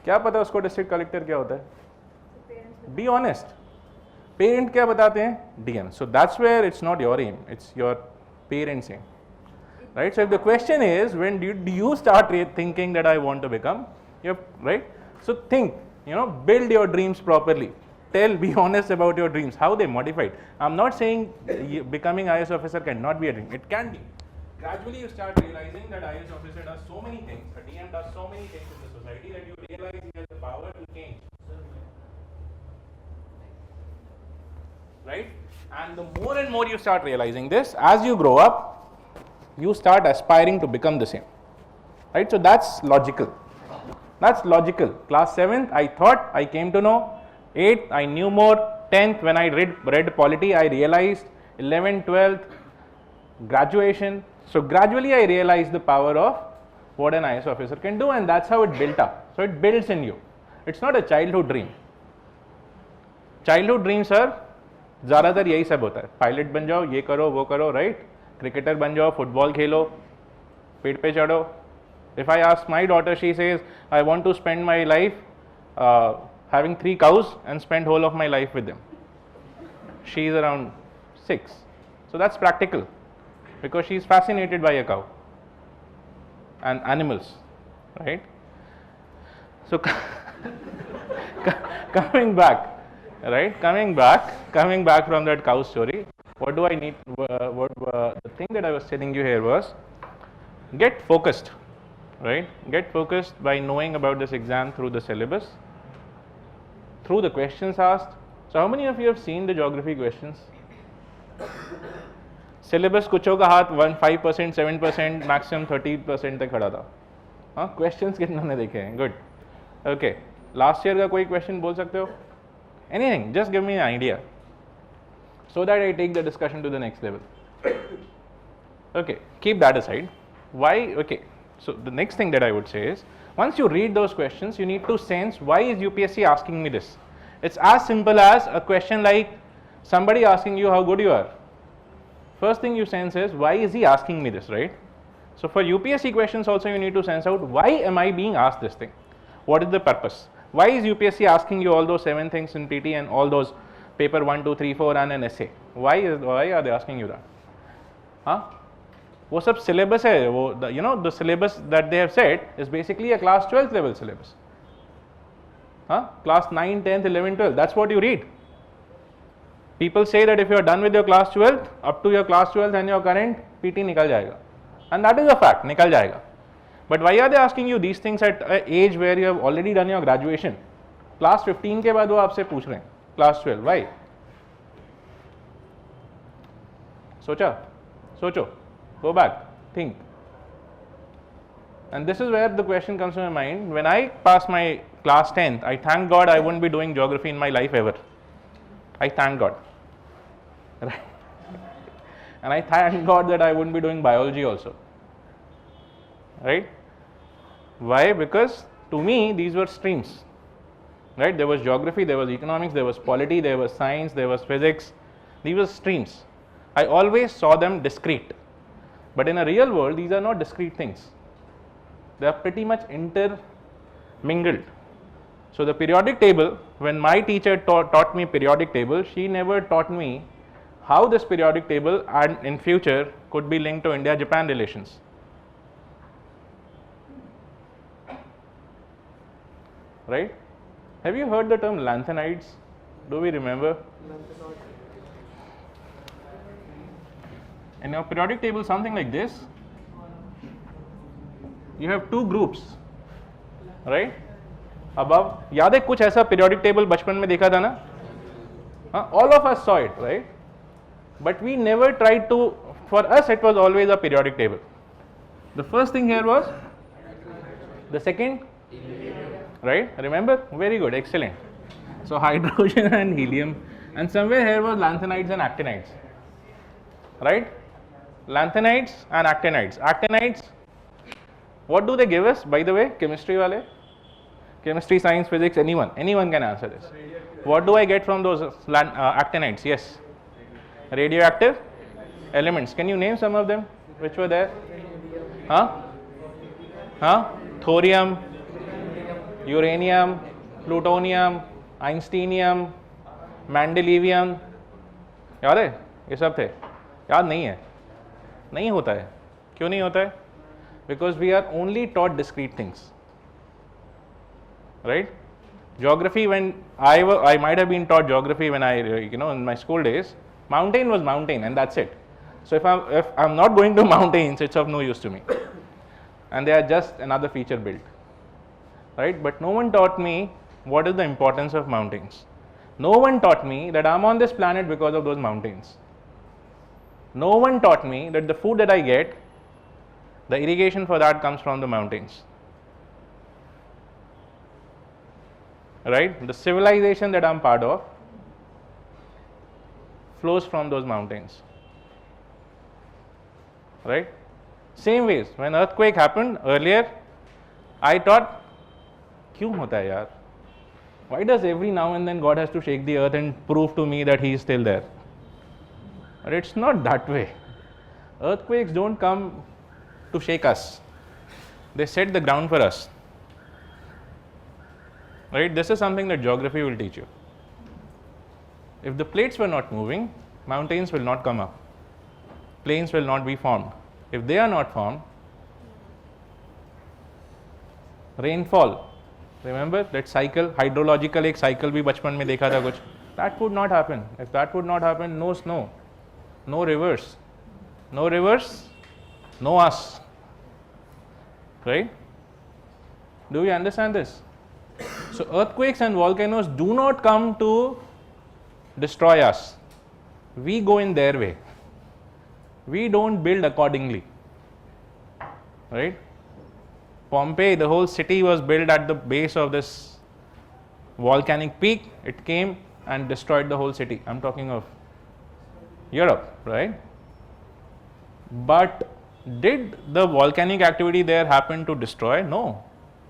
क्या पता उसको डिस्ट्रिक्ट कलेक्टर क्या होता है? Be honest. पेरेंट क्या बताते हैं? DM. So that's where it's not your aim, it's your parents aim, right? So if the question is when do you start thinking that I want to become, right? So think, build your dreams properly. Be honest about your dreams, how they modified. I'm not saying becoming IAS officer cannot be a dream. It can be. Gradually you start realizing that IAS officer does so many things, a DM does so many things in the society that you realize he has the power to change. Right? And the more and more you start realizing this, as you grow up, you start aspiring to become the same. Right? So that's logical. That's logical. Class 7th, I thought, I came to know. 8th, I knew more. 10th, when I read polity, I realized. 11th, 12th, graduation. So gradually I realized the power of what an IAS officer can do, and that's how it built up. So it builds in you. It's not a childhood dream. Childhood dreams are ज़्यादातर यही सब होता है. Pilot बन जाओ, ये करो, वो करो, राइट? क्रिकेटर बन जाओ, फुटबॉल खेलो, पेड़ पे चढ़ो. If I ask my daughter, she says, I want to spend my life having 3 cows and spend whole of my life with them. She is around 6. So that's practical because she is fascinated by a cow and animals, right? So coming back. Right, coming back from that cow story, what do I need? The thing that I was telling you here was get focused, right? Get focused by knowing about this exam through the syllabus, through the questions asked. So how many of you have seen the geography questions? Syllabus कुछों का हाथ 5%, 7%, maximum 30% तक खड़ा था. Questions कितनों ने देखे हैं? Good. Okay. Last year का कोई question बोल सकते हो? Anything, just give me an idea so that I take the discussion to the next level. Okay, keep that aside. Why? Okay, so the next thing that I would say is once you read those questions, you need to sense why is UPSC asking me this. It's as simple as a question like somebody asking you how good you are. First thing you sense is why is he asking me this, right? So for UPSC questions also you need to sense out why am I being asked this thing? What is the purpose? Why is UPSC asking you all those 7 things in PT and all those paper 1, 2, 3, 4 and an essay? Why are they asking you that? हाँ, वो सब syllabus है, वो you know the syllabus that they have set is basically a class 12th level syllabus. Huh? Class 9, 10th, 11th, 12th. That's what you read. People say that if you are done with your class 12th, up to your class 12th and your current PT निकल जाएगा, and that is a fact, निकल जाएगा. But why are they asking you these things at an age where you have already done your graduation? Class 15 के बाद वो आपसे पूछ रहे हैं class 12. Why? सोचो, go back, think. And this is where the question comes to my mind. When I passed my class 10th, I thank God I wouldn't be doing geography in my life ever. I thank God. Right? And I thank God that I wouldn't be doing biology also. Right? Why? Because to me these were streams. Right? There was geography, there was economics, there was polity, there was science, there was physics. These were streams. I always saw them discrete. But in a real world, these are not discrete things. They are pretty much intermingled. So the periodic table, when my teacher taught me periodic table, she never taught me how this periodic table and in future could be linked to India-Japan relations. Right? Have you heard the term lanthanides? Do we remember? In your periodic table, something like this, you have two groups, right? Above, याद है कुछ ऐसा periodic table बचपन में देखा था ना? All of us saw it, right? But we never tried to. For us, it was always a periodic table. The first thing here was the second, right? Remember? Very good, excellent. So hydrogen and helium, and somewhere here was lanthanides and actinides, right? Lanthanides and actinides. Actinides, what do they give us, by the way? Chemistry wale? Chemistry, science, physics, anyone can answer this. What do I get from those actinides? Yes. Radioactive elements. Can you name some of them which were there? Thorium, uranium, plutonium, einsteinium, mendelevium. याद है ये सब थे? याद नहीं है? नहीं होता है. क्यों नहीं होता है? Because we are only taught discrete things. Right? Geography, when I might have been taught geography when in my school days, mountain was mountain and that's it. So if I'm not going to mountains, it's of no use to me. And they are just another feature built. Right? But no one taught me what is the importance of mountains. No one taught me that I'm on this planet because of those mountains. No one taught me that the food that I get, the irrigation for that comes from the mountains. Right? The civilization that I'm part of flows from those mountains. Right? Same ways, when earthquake happened earlier, I thought, क्यों होता है यार? Why does every now and then God has to shake the earth and prove to me that He is still there? But it's not that way. Earthquakes don't come to shake us. They set the ground for us. Right? This is something that geography will teach you. If the plates were not moving, mountains will not come up. Plains will not be formed. If they are not formed, rainfall, remember that cycle, hydrological एक cycle भी बचपन में देखा था कुछ, that would not happen. If that would not happen, no snow, no rivers, no us. Right? Do you understand this? So earthquakes and volcanoes do not come to destroy us. We go in their way. We don't build accordingly. Right? Pompeii, the whole city was built at the base of this volcanic peak. It came and destroyed the whole city. I'm talking of Europe, right? But did the volcanic activity there happen to destroy? No.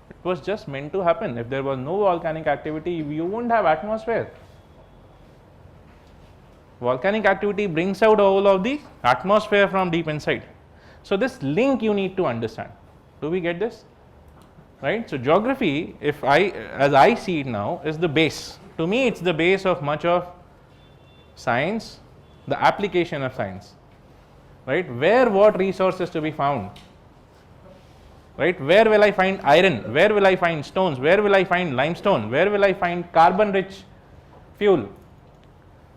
It was just meant to happen. If there was no volcanic activity, you wouldn't have atmosphere. Volcanic activity brings out all of the atmosphere from deep inside. So this link you need to understand. Do we get this? Right? So geography, as I see it now, is the base. To me, it's the base of much of science, the application of science. right? Where what resources to be found, right? Where will I find iron? Where will I find stones? Where will I find limestone? Where will I find carbon rich fuel?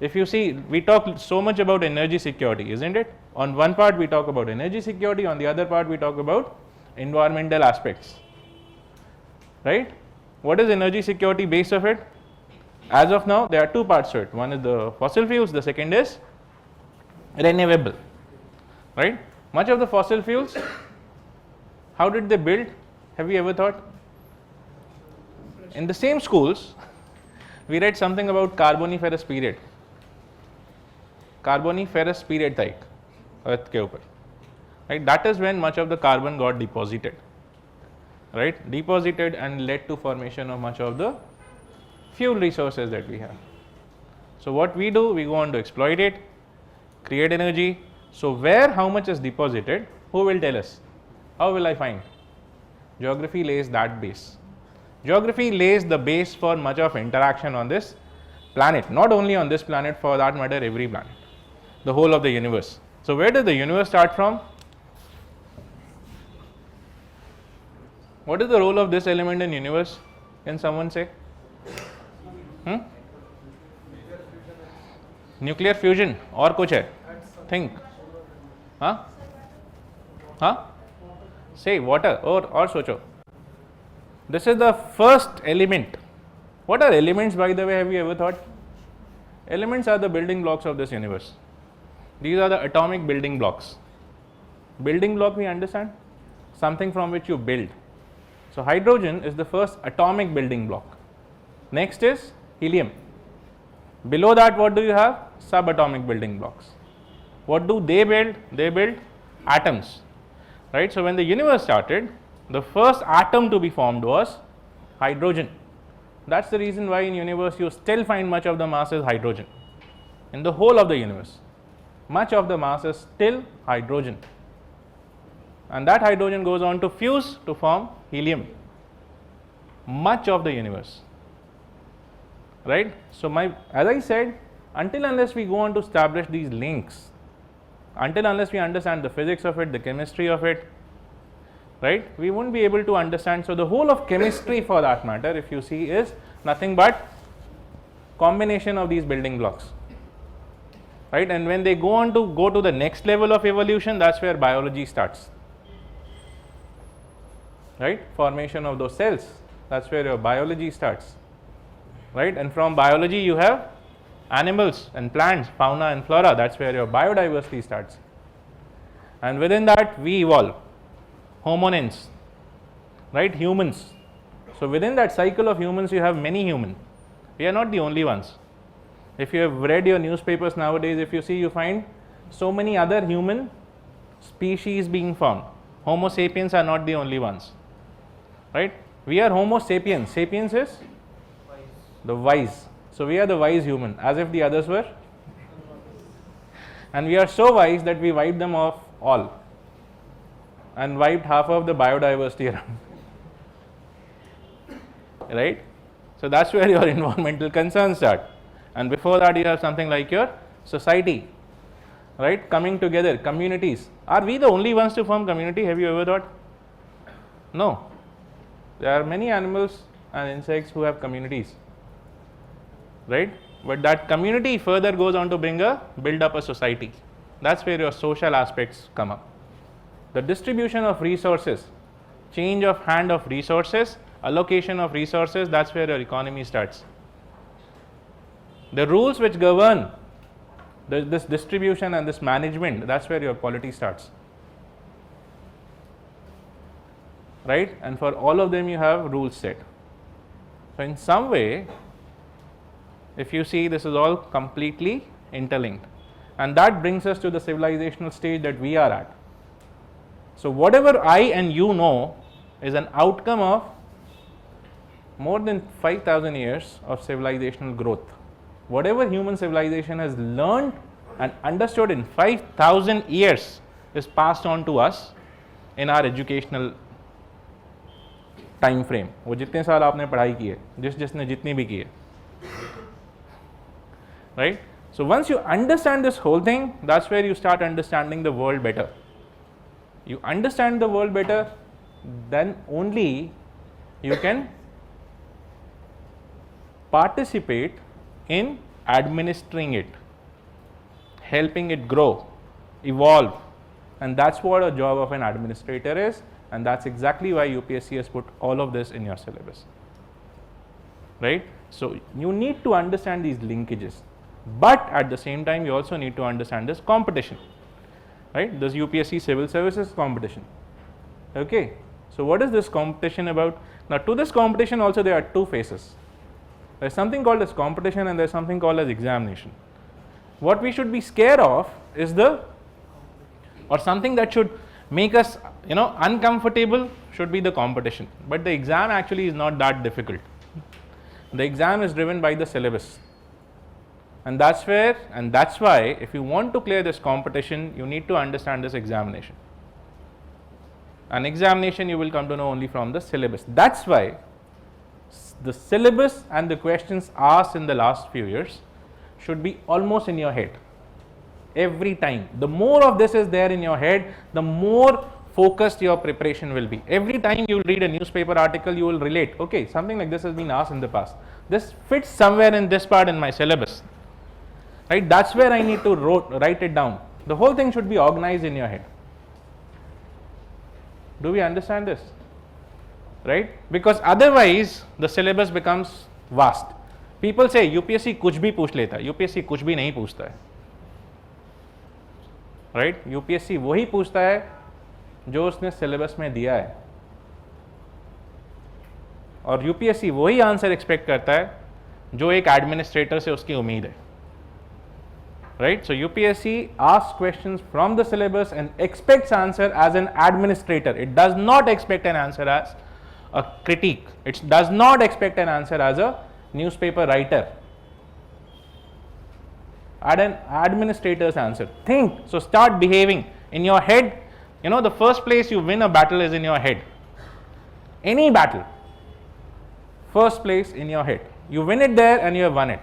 If you see, we talk so much about energy security, isn't it? On one part we talk about energy security, on the other part we talk about environmental aspects, right? What is energy security base of it? As of now, there are two parts to it. One is the fossil fuels, the second is renewable, right? Much of the fossil fuels, how did they build? Have you ever thought? In the same schools, we read something about Carboniferous period. Carboniferous period था एक अर्थ के ऊपर, right? That is when much of the carbon got deposited, right? Deposited and led to formation of much of the fuel resources that we have. So what we do, we go on to exploit it, create energy. So where how much is deposited, who will tell us? How will I find? Geography lays that base. Geography lays the base for much of interaction on this planet, not only on this planet, for that matter every planet, the whole of the universe. So where does the universe start from? What is the role of this element in universe? Can someone say? Nuclear fusion और कुछ है? Think. Say water और सोचो. This is the first element. What are elements, by the way? Have you ever thought? Elements are the building blocks of this universe. These are the atomic building blocks. Building block, we understand? Something from which you build. So hydrogen is the first atomic building block. Next is helium. Below that, what do you have? Subatomic building blocks. What do they build? They build atoms, right? So when the universe started, the first atom to be formed was hydrogen. That's the reason why in universe you still find much of the mass is hydrogen. In the whole of the universe, much of the mass is still hydrogen. And that hydrogen goes on to fuse to form helium. Much of the universe, right? So as I said, until unless we go on to establish these links, until unless we understand the physics of it, the chemistry of it, right, we won't be able to understand. So the whole of chemistry, for that matter, if you see, is nothing but combination of these building blocks, right? And when they go to the next level of evolution, that's where biology starts, right? Formation of those cells, that's where your biology starts, right? And from biology you have animals and plants, fauna and flora, that's where your biodiversity starts. And within that we evolve. Hominins, right? Humans. So within that cycle of humans, you have many humans. We are not the only ones. If you have read your newspapers nowadays, if you see, you find so many other human species being formed. Homo sapiens are not the only ones, right? We are Homo sapiens. Sapiens is the wise. So we are the wise human, as if the others were. And we are so wise that we wiped them off all and wiped half of the biodiversity around, right? So that's where your environmental concerns start. And before that, you have something like your society, right? Coming together, communities. Are we the only ones to form community? Have you ever thought? No. There are many animals and insects who have communities, right? But that community further goes on to build up a society. That's where your social aspects come up. The distribution of resources, change of hand of resources, allocation of resources, that's where your economy starts. The rules which govern this distribution and this management, that's where your polity starts, right? And for all of them you have rules set. So in some way, if you see, this is all completely interlinked, and that brings us to the civilizational stage that we are at. So whatever I and you know is an outcome of more than 5,000 years of civilizational growth. Whatever human civilization has learned and understood in 5,000 years is passed on to us in our educational time frame. वो जितने साल आपने पढ़ाई की है, जिसने जितनी भी की है, right? So once you understand this whole thing, that's where you start understanding the world better. You understand the world better, then only you can participate in administering it, helping it grow, evolve, and that's what a job of an administrator is, and that's exactly why UPSC has put all of this in your syllabus, right? So you need to understand these linkages, but at the same time you also need to understand this competition, right? This UPSC civil services competition. Okay, so what is this competition about? Now to this competition also there are two phases. There's something called as competition and there's something called as examination. What we should be scared of is or something that should make us, uncomfortable should be the competition. But the exam actually is not that difficult. The exam is driven by the syllabus. And that's why if you want to clear this competition, you need to understand this examination. An examination you will come to know only from the syllabus. That's why the syllabus and the questions asked in the last few years should be almost in your head every time. The more of this is there in your head, the more focused your preparation will be. Every time you will read a newspaper article, you will relate, okay, something like this has been asked in the past. This fits somewhere in this part in my syllabus, right? That's where I need to write it down. The whole thing should be organized in your head. Do we understand this? Right? Because otherwise the syllabus becomes vast. People say UPSC कुछ भी पूछ लेता है, UPSC कुछ भी नहीं पूछता है, right? UPSC वही पूछता है जो उसने सिलेबस में दिया है, और UPSC वही आंसर एक्सपेक्ट करता है जो एक एडमिनिस्ट्रेटर से उसकी उम्मीद है, right? So UPSC asks questions from the syllabus and expects answer as an administrator. It does not expect an answer as a critique. It does not expect an answer as a newspaper writer. Add an administrator's answer. Think. So start behaving in your head. The first place you win a battle is in your head. Any battle, first place in your head. You win it there and you have won it.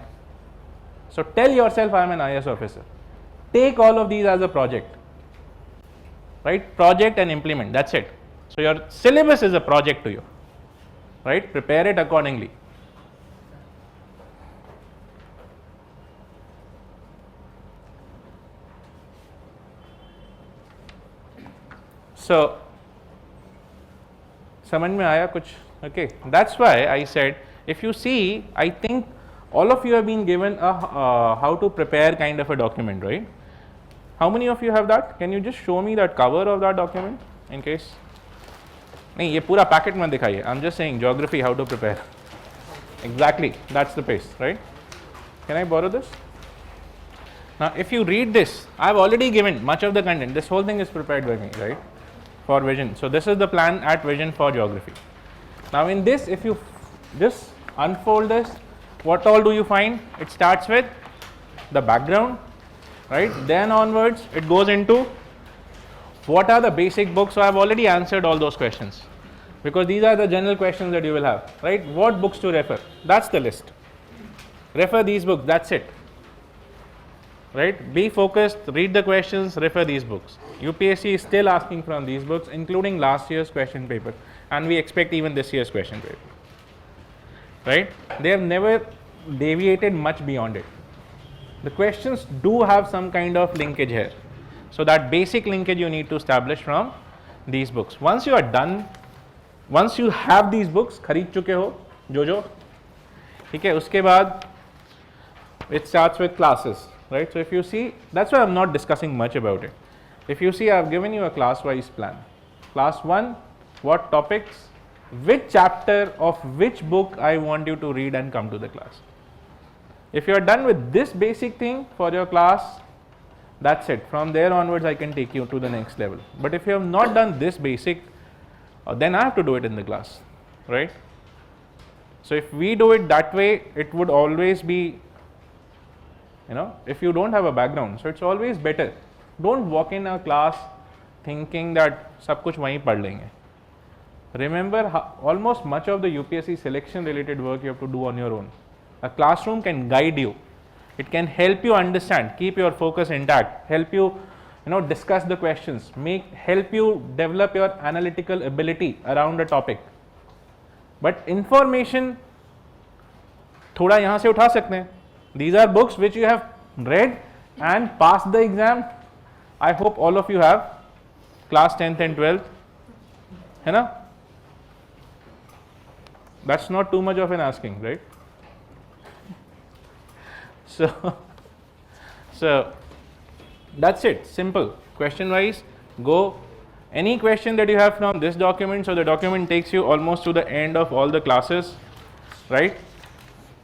So tell yourself, I am an IAS officer. Take all of these as a project, right? Project and implement. That's it. So your syllabus is a project to you, right? Prepare it accordingly. So समझ में आया कुछ? Okay, that's why I said, if you see, I think all of you have been given a how to prepare kind of a document, right? How many of you have that? Can you just show me that cover of that document in case? नहीं, ये पूरा packet में दिखाइए. I'm just saying geography, how to prepare. Exactly, that's the pace, right? Can I borrow this? Now, if you read this, I've already given much of the content. This whole thing is prepared by me, right? For Vision. So this is the plan at Vision for Geography. Now in this, if you just unfold this, what all do you find? It starts with the background, right? Then onwards, it goes into what are the basic books. So I've already answered all those questions because these are the general questions that you will have, right? What books to refer? That's the list. Refer these books. That's it. Right? Be focused, read the questions, refer these books. UPSC is still asking from these books, including last year's question paper, and we expect even this year's question paper. Right? They have never deviated much beyond it. The questions do have some kind of linkage here. So that basic linkage you need to establish from these books. Once you are done, once you have these books, खरीद चुके हो जो ठीक है, उसके बाद it starts with classes. Right, so if you see, that's why I'm not discussing much about it. If you see, I've given you a class-wise plan. Class 1, what topics, which chapter of which book I want you to read and come to the class. If you are done with this basic thing for your class, that's it. From there onwards, I can take you to the next level. But if you have not done this basic, then I have to do it in the class, right? So if we do it that way, it would always be, if you don't have a background, so it's always better. Don't walk in a class thinking that सब कुछ वहीं पढ़ लेंगे. Remember, almost much of the UPSC selection related work you have to do on your own. A classroom can guide you. It can help you understand, keep your focus intact, help you, discuss the questions, help you develop your analytical ability around a topic. But information थोड़ा यहाँ से उठा सकते हैं. These are books which you have read and passed the exam. I hope all of you have class 10th and 12th. है ना? That's not too much of an asking, right? So that's it. Simple. Question wise, go. Any question that you have from this document, so the document takes you almost to the end of all the classes, right?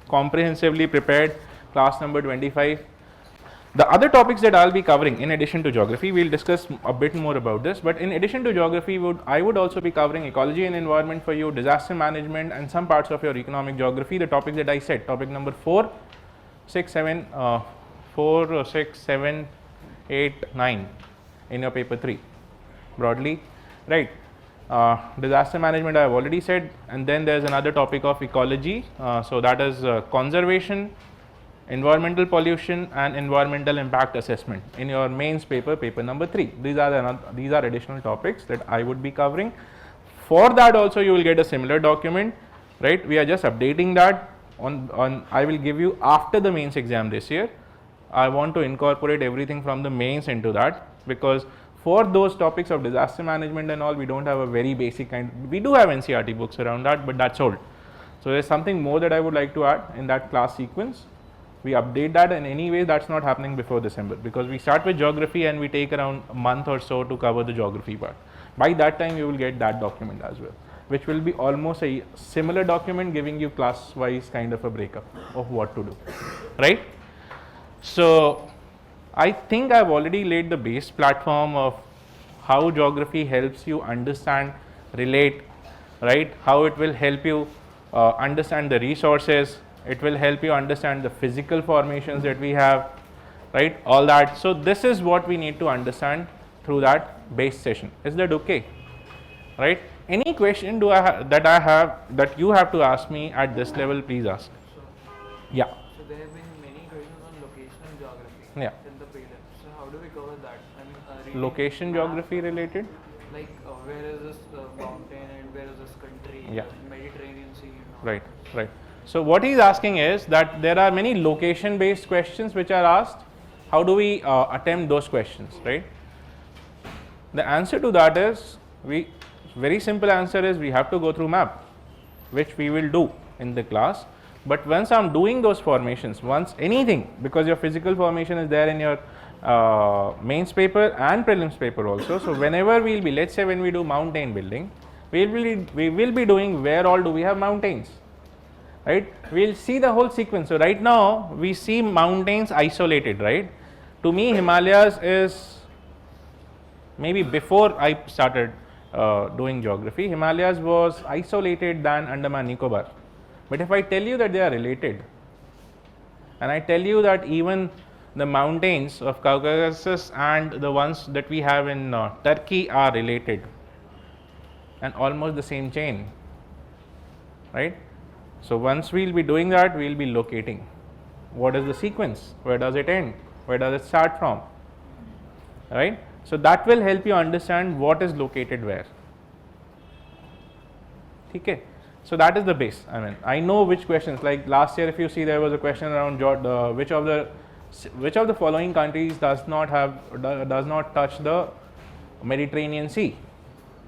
Comprehensively prepared, class number 25. The other topics that I'll be covering in addition to geography, we'll discuss a bit more about this, but in addition to geography, I would also be covering ecology and environment for you, disaster management, and some parts of your economic geography, the topics that I said, topic number 4, 6, 7, 4, 6, 7, 8, 9 in your paper 3, broadly, right? Disaster management I have already said, and then there's another topic of ecology, so that is conservation, environmental pollution and environmental impact assessment in your mains paper, paper number 3. These are additional topics that I would be covering. For that also you will get a similar document, right? We are just updating that on I will give you after the mains exam this year. I want to incorporate everything from the mains into that, because for those topics of disaster management and all, we don't have a very basic kind. We do have NCERT books around that, but that's old. So there's something more that I would like to add in that class sequence. We update that, and anyway that's not happening before December, because we start with geography and we take around a month or so to cover the geography part. By that time you will get that document as well, which will be almost a similar document giving you class wise kind of a breakup of what to do, right? So I think I've already laid the base platform of how geography helps you understand, relate, right? How it will help you understand the resources. It will help you understand the physical formations that we have, right? All that. So this is what we need to understand through that base session. Is that okay? Right? Any question that you have to ask me at this level, please ask. Yeah. So there have been many questions on locational geography in the prelims. So how do we cover that? I mean, Location geography related? Like where is this mountain and where is this country? Yeah. Mediterranean Sea. Right, right. So what he is asking is that there are many location based questions which are asked. How do we attempt those questions, right? The answer to that is, very simple answer is we have to go through map, which we will do in the class. But once I'm doing those formations, once anything, because your physical formation is there in your mains paper and prelims paper also. So whenever we'll be, let's say when we do mountain building, we will be doing where all do we have mountains, right? We'll see the whole sequence. So right now we see mountains isolated, right? To me, Himalayas is maybe before I started doing geography, Himalayas was isolated than Andaman Nicobar. But if I tell you that they are related, and I tell you that even the mountains of Caucasus and the ones that we have in Turkey are related and almost the same chain, right? So once we'll be doing that, we'll be locating what is the sequence, where does it end, where does it start from, right? So that will help you understand what is located where. Okay. So that is the base. I mean, I know which questions, like last year if you see there was a question around which of the following countries does not touch the Mediterranean Sea,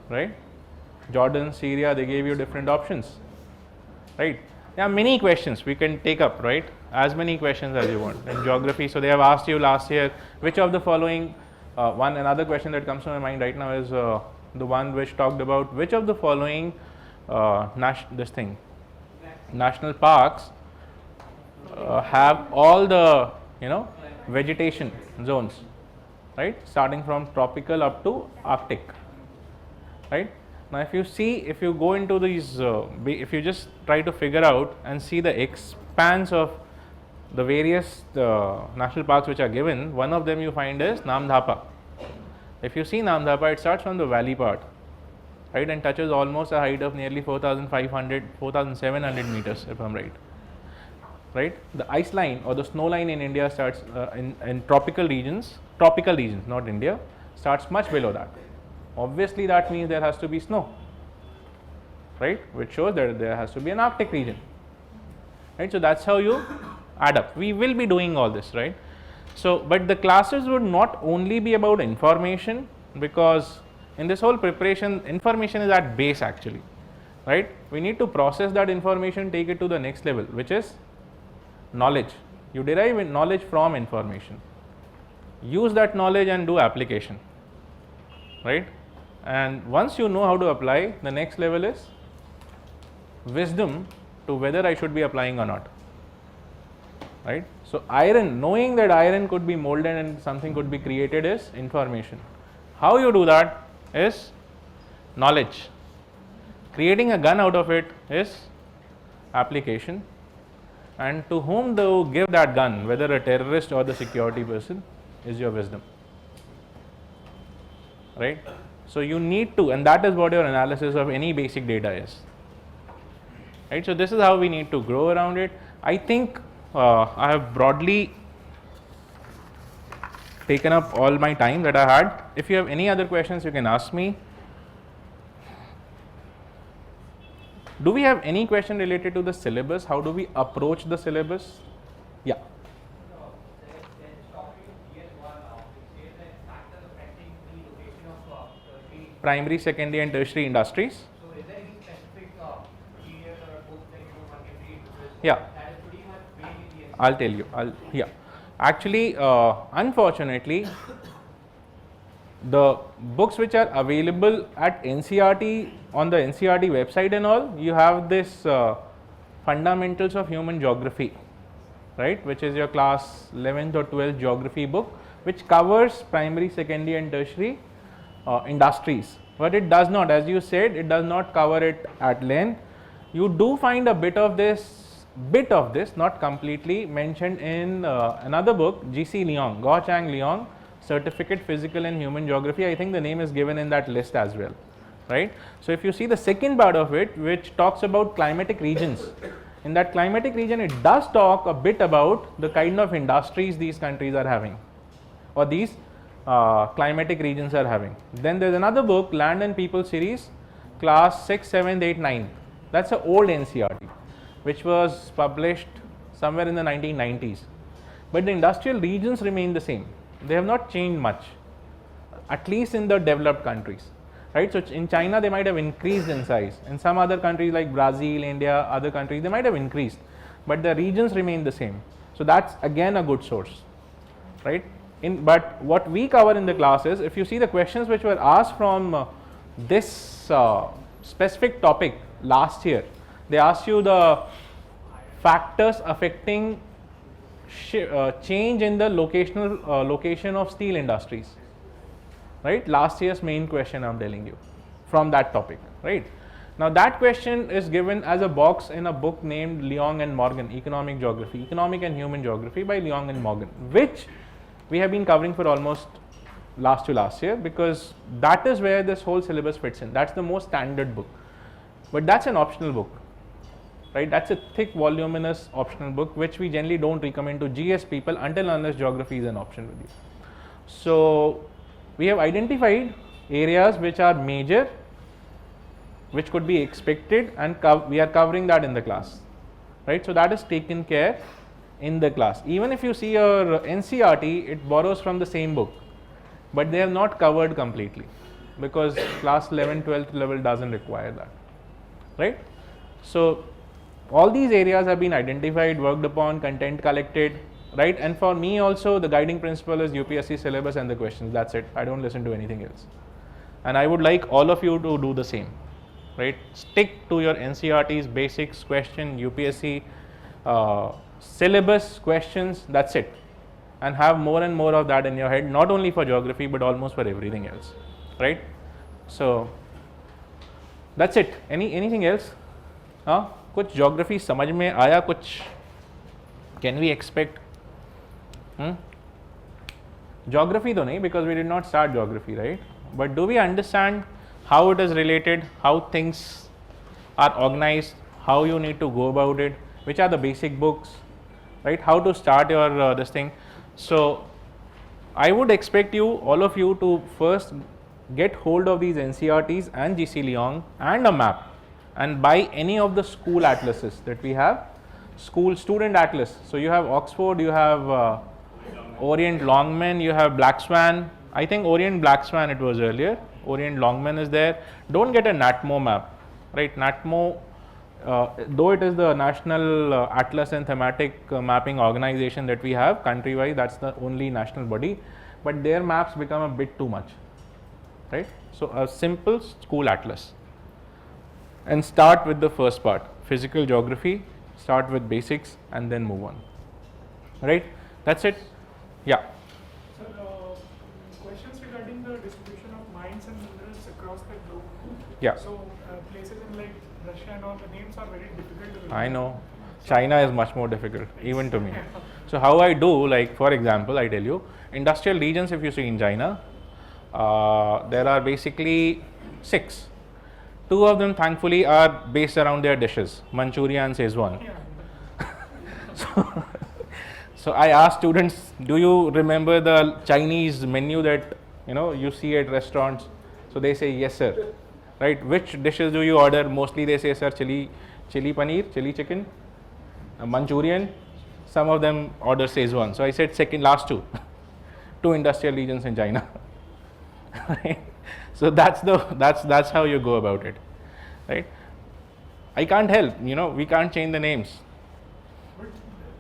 right? Jordan, Syria, they gave you different options, right? There are many questions we can take up, right? As many questions as you want in geography. So they have asked you last year, which of the following, another question that comes to my mind right now is the one which talked about which of the following national parks have all the vegetation zones, right, starting from tropical up to Arctic, right? Now if you go into these, if you just try to figure out and see the expanse of the various national parks which are given, one of them you find is Namdhapa. If you see Namdhapa, it starts from the valley part, right, and touches almost a height of nearly 4,500, 4,700 meters if I'm right. right? The ice line or the snow line in India starts in tropical regions, not India, starts much below that. Obviously, that means there has to be snow, right? Which shows that there has to be an Arctic region, right? So that's how you add up. We will be doing all this, right? So, but the classes would not only be about information, because in this whole preparation, information is at base actually, right? We need to process that information, take it to the next level, which is knowledge. You derive knowledge from information. Use that knowledge and do application, right? And once you know how to apply, the next level is wisdom to whether I should be applying or not, right? So iron, knowing that iron could be molded and something could be created is information. How you do that is knowledge. Creating a gun out of it is application. And to whom to give that gun, whether a terrorist or the security person, is your wisdom, right? So you need to, and that is what your analysis of any basic data is, right? So this is how we need to grow around it. I think I have broadly taken up all my time that I had. If you have any other questions, you can ask me. Do we have any question related to the syllabus? How do we approach the syllabus? Yeah. Primary, secondary and tertiary industries. So is there any specific period or book that one can read? Yeah. That is pretty much vague in the I'll tell you. Yeah. Actually, unfortunately, the books which are available at NCERT, on the NCERT website and all, you have this Fundamentals of Human Geography, right, which is your class 11th or 12th geography book, which covers primary, secondary and tertiary industries. But it does not, as you said, it does not cover it at length. You do find a bit of this, not completely, mentioned in another book, G.C. Leong, Guo Chang Leong, Certificate Physical and Human Geography. I think the name is given in that list as well, right? So if you see the second part of it, which talks about climatic regions, in that climatic region it does talk a bit about the kind of industries these countries are having, or these climatic regions are having. Then there is another book, Land and People series, class 6, 7, 8, 9. That's an old NCERT, which was published somewhere in the 1990s. But the industrial regions remain the same. They have not changed much, at least in the developed countries, right? So in China they might have increased in size. In some other countries like Brazil, India, other countries, they might have increased, but the regions remain the same. So that's again a good source, right? But what we cover in the class is, if you see the questions which were asked from this specific topic last year, they asked you the factors affecting change in the location of steel industries, right? Last year's main question I'm telling you from that topic, right? Now that question is given as a box in a book named Leong and Morgan, Economic Geography, Economic and Human Geography by Leong and Morgan, which we have been covering for almost last year, because that is where this whole syllabus fits in. That's the most standard book, but that's an optional book, right? That's a thick, voluminous optional book, which we generally don't recommend to GS people until unless geography is an option with you. So we have identified areas which are major, which could be expected, and we are covering that in the class, right? So that is taken care in the class. Even if you see your NCERT, it borrows from the same book, but they have not covered completely, because class 11, 12th level doesn't require that, right? So all these areas have been identified, worked upon, content collected, right? And for me also, the guiding principle is UPSC syllabus and the questions. That's it. I don't listen to anything else. And I would like all of you to do the same, right? Stick to your NCERT's basics question, UPSC syllabus questions. That's it. And have more and more of that in your head, not only for geography but almost for everything else, right? So that's it. Anything else? कुछ geography समझ में आया? कुछ can we expect? Geography तो नहीं, because we did not start geography, right? But do we understand how it is related, how things are organized, how you need to go about it, which are the basic books, right? How to start your this thing. So I would expect you, all of you, to first get hold of these NCRTs and GC Leong and a map, and buy any of the school atlases that we have. School student atlas. So you have Oxford, you have Orient Longman, you have Black Swan. I think Orient Black Swan it was earlier. Orient Longman is there. Don't get a NATMO map, right? NATMO, though it is the national atlas and thematic mapping organization that we have countrywide, that's the only national body, but their maps become a bit too much, right? So a simple school atlas, and start with the first part, physical geography. Start with basics and then move on, right? That's it. Yeah. Sir, questions regarding the distribution of mines and minerals across the globe. Yeah. So places in like Russia and all, the names are very difficult to remember. I know. China is much more difficult, even to me. So how I do, like for example, I tell you, industrial regions, if you see in China, there are basically 6. 2 of them thankfully are based around their dishes, Manchuria and Szechuan. So I ask students, do you remember the Chinese menu that you see at restaurants? So they say yes sir, right? Which dishes do you order? Mostly they say sir, chili paneer, chili chicken, Manchurian. Some of them order Szechuan. So I said last two industrial regions in China. Right? So that's how you go about it, right? I can't help, we can't change the names. But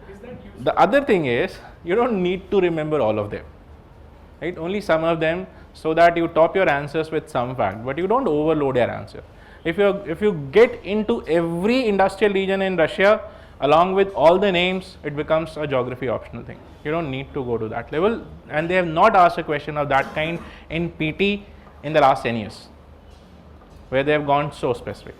is that useful? The other thing is, you don't need to remember all of them, right? Only some of them, so that you top your answers with some fact, but you don't overload your answer. If you get into every industrial region in Russia along with all the names, it becomes a geography optional thing. You don't need to go to that level, and they have not asked a question of that kind in PT in the last 10 years, where they have gone so specific.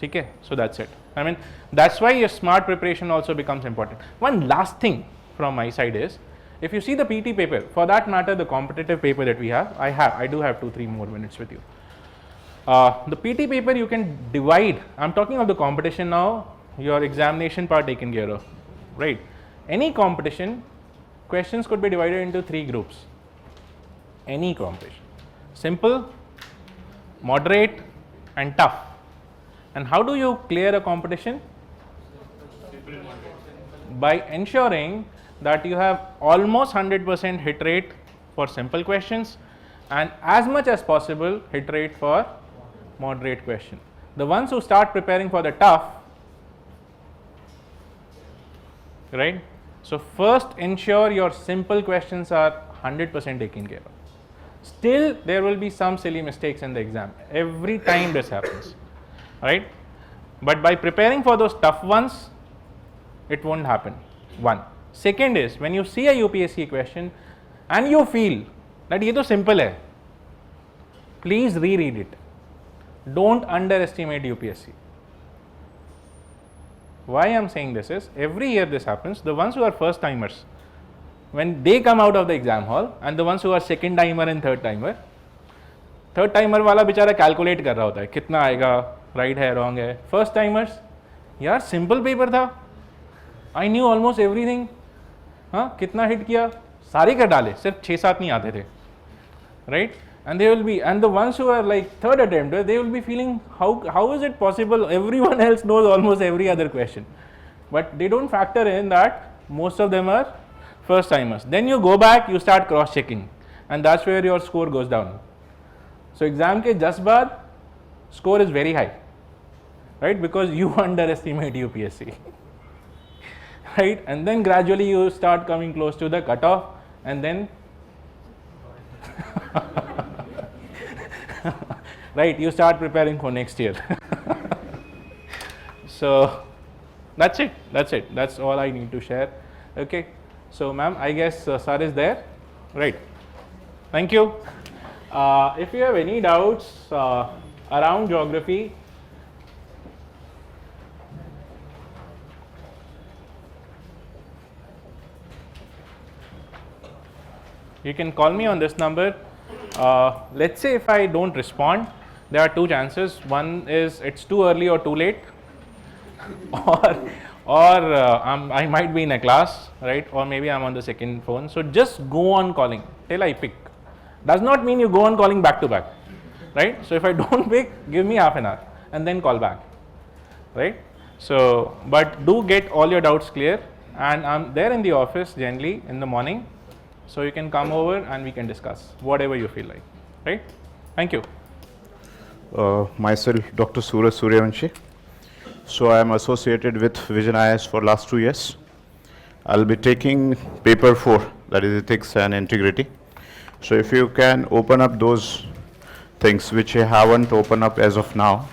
Okay, so that's it. I mean, that's why your smart preparation also becomes important. One last thing from my side is, if you see the PT paper, for that matter, the competitive paper that we have, I do have 2-3 more minutes with you. The PT paper you can divide. I'm talking of the competition now. Your examination part taken care of, right? Any competition, questions could be divided into 3 groups. Any competition. Simple, moderate and tough. And how do you clear a competition? By ensuring that you have almost 100% hit rate for simple questions and as much as possible hit rate for moderate question. The ones who start preparing for the tough, right? So first ensure your simple questions are 100% taken care of. Still there will be some silly mistakes in the exam. Every time this happens, right? But by preparing for those tough ones, it won't happen. One. Second is, when you see a UPSC question and you feel that ये तो simple है, please reread it. Don't underestimate UPSC. Why I am saying this is, every year this happens. The ones who are first timers, when they come out of the exam hall, and the ones who are second timer and third timer वाला बेचारा calculate कर रहा होता है कितना आएगा, right है wrong है. फर्स्ट टाइमर्स, यार सिंपल पेपर था, आई न्यू ऑलमोस्ट एवरीथिंग. हाँ, कितना हिट किया, सारे कर डाले, सिर्फ 6-7 नहीं आते थे, right? And they will be, and the ones who are like third attempt, they will be feeling how is it possible? Everyone else knows almost every other question, but they don't factor in that most of them are first timers. Then you go back, you start cross checking, and that's where your score goes down. So exam ke just baad score is very high, right? Because you underestimate UPSC, right? And then gradually you start coming close to the cutoff, and then right, you start preparing for next year. So that's it. That's all I need to share. Okay. So ma'am, I guess sir is there, right? Thank you. If you have any doubts around geography, you can call me on this number. Let's say if I don't respond, there are 2 chances. One is it's too early or too late, or I might be in a class, right? Or maybe I'm on the second phone. So just go on calling till I pick. Does not mean you go on calling back to back, right? So if I don't pick, give me half an hour and then call back, right? So, but do get all your doubts clear, and I'm there in the office generally in the morning, so you can come over and we can discuss whatever you feel like, right? Thank you. Myself, Dr. Suraj Suryavanshi. So I am associated with Vision IS for last 2 years. I'll be taking paper 4, that is ethics and integrity. So if you can open up those things which I haven't opened up as of now,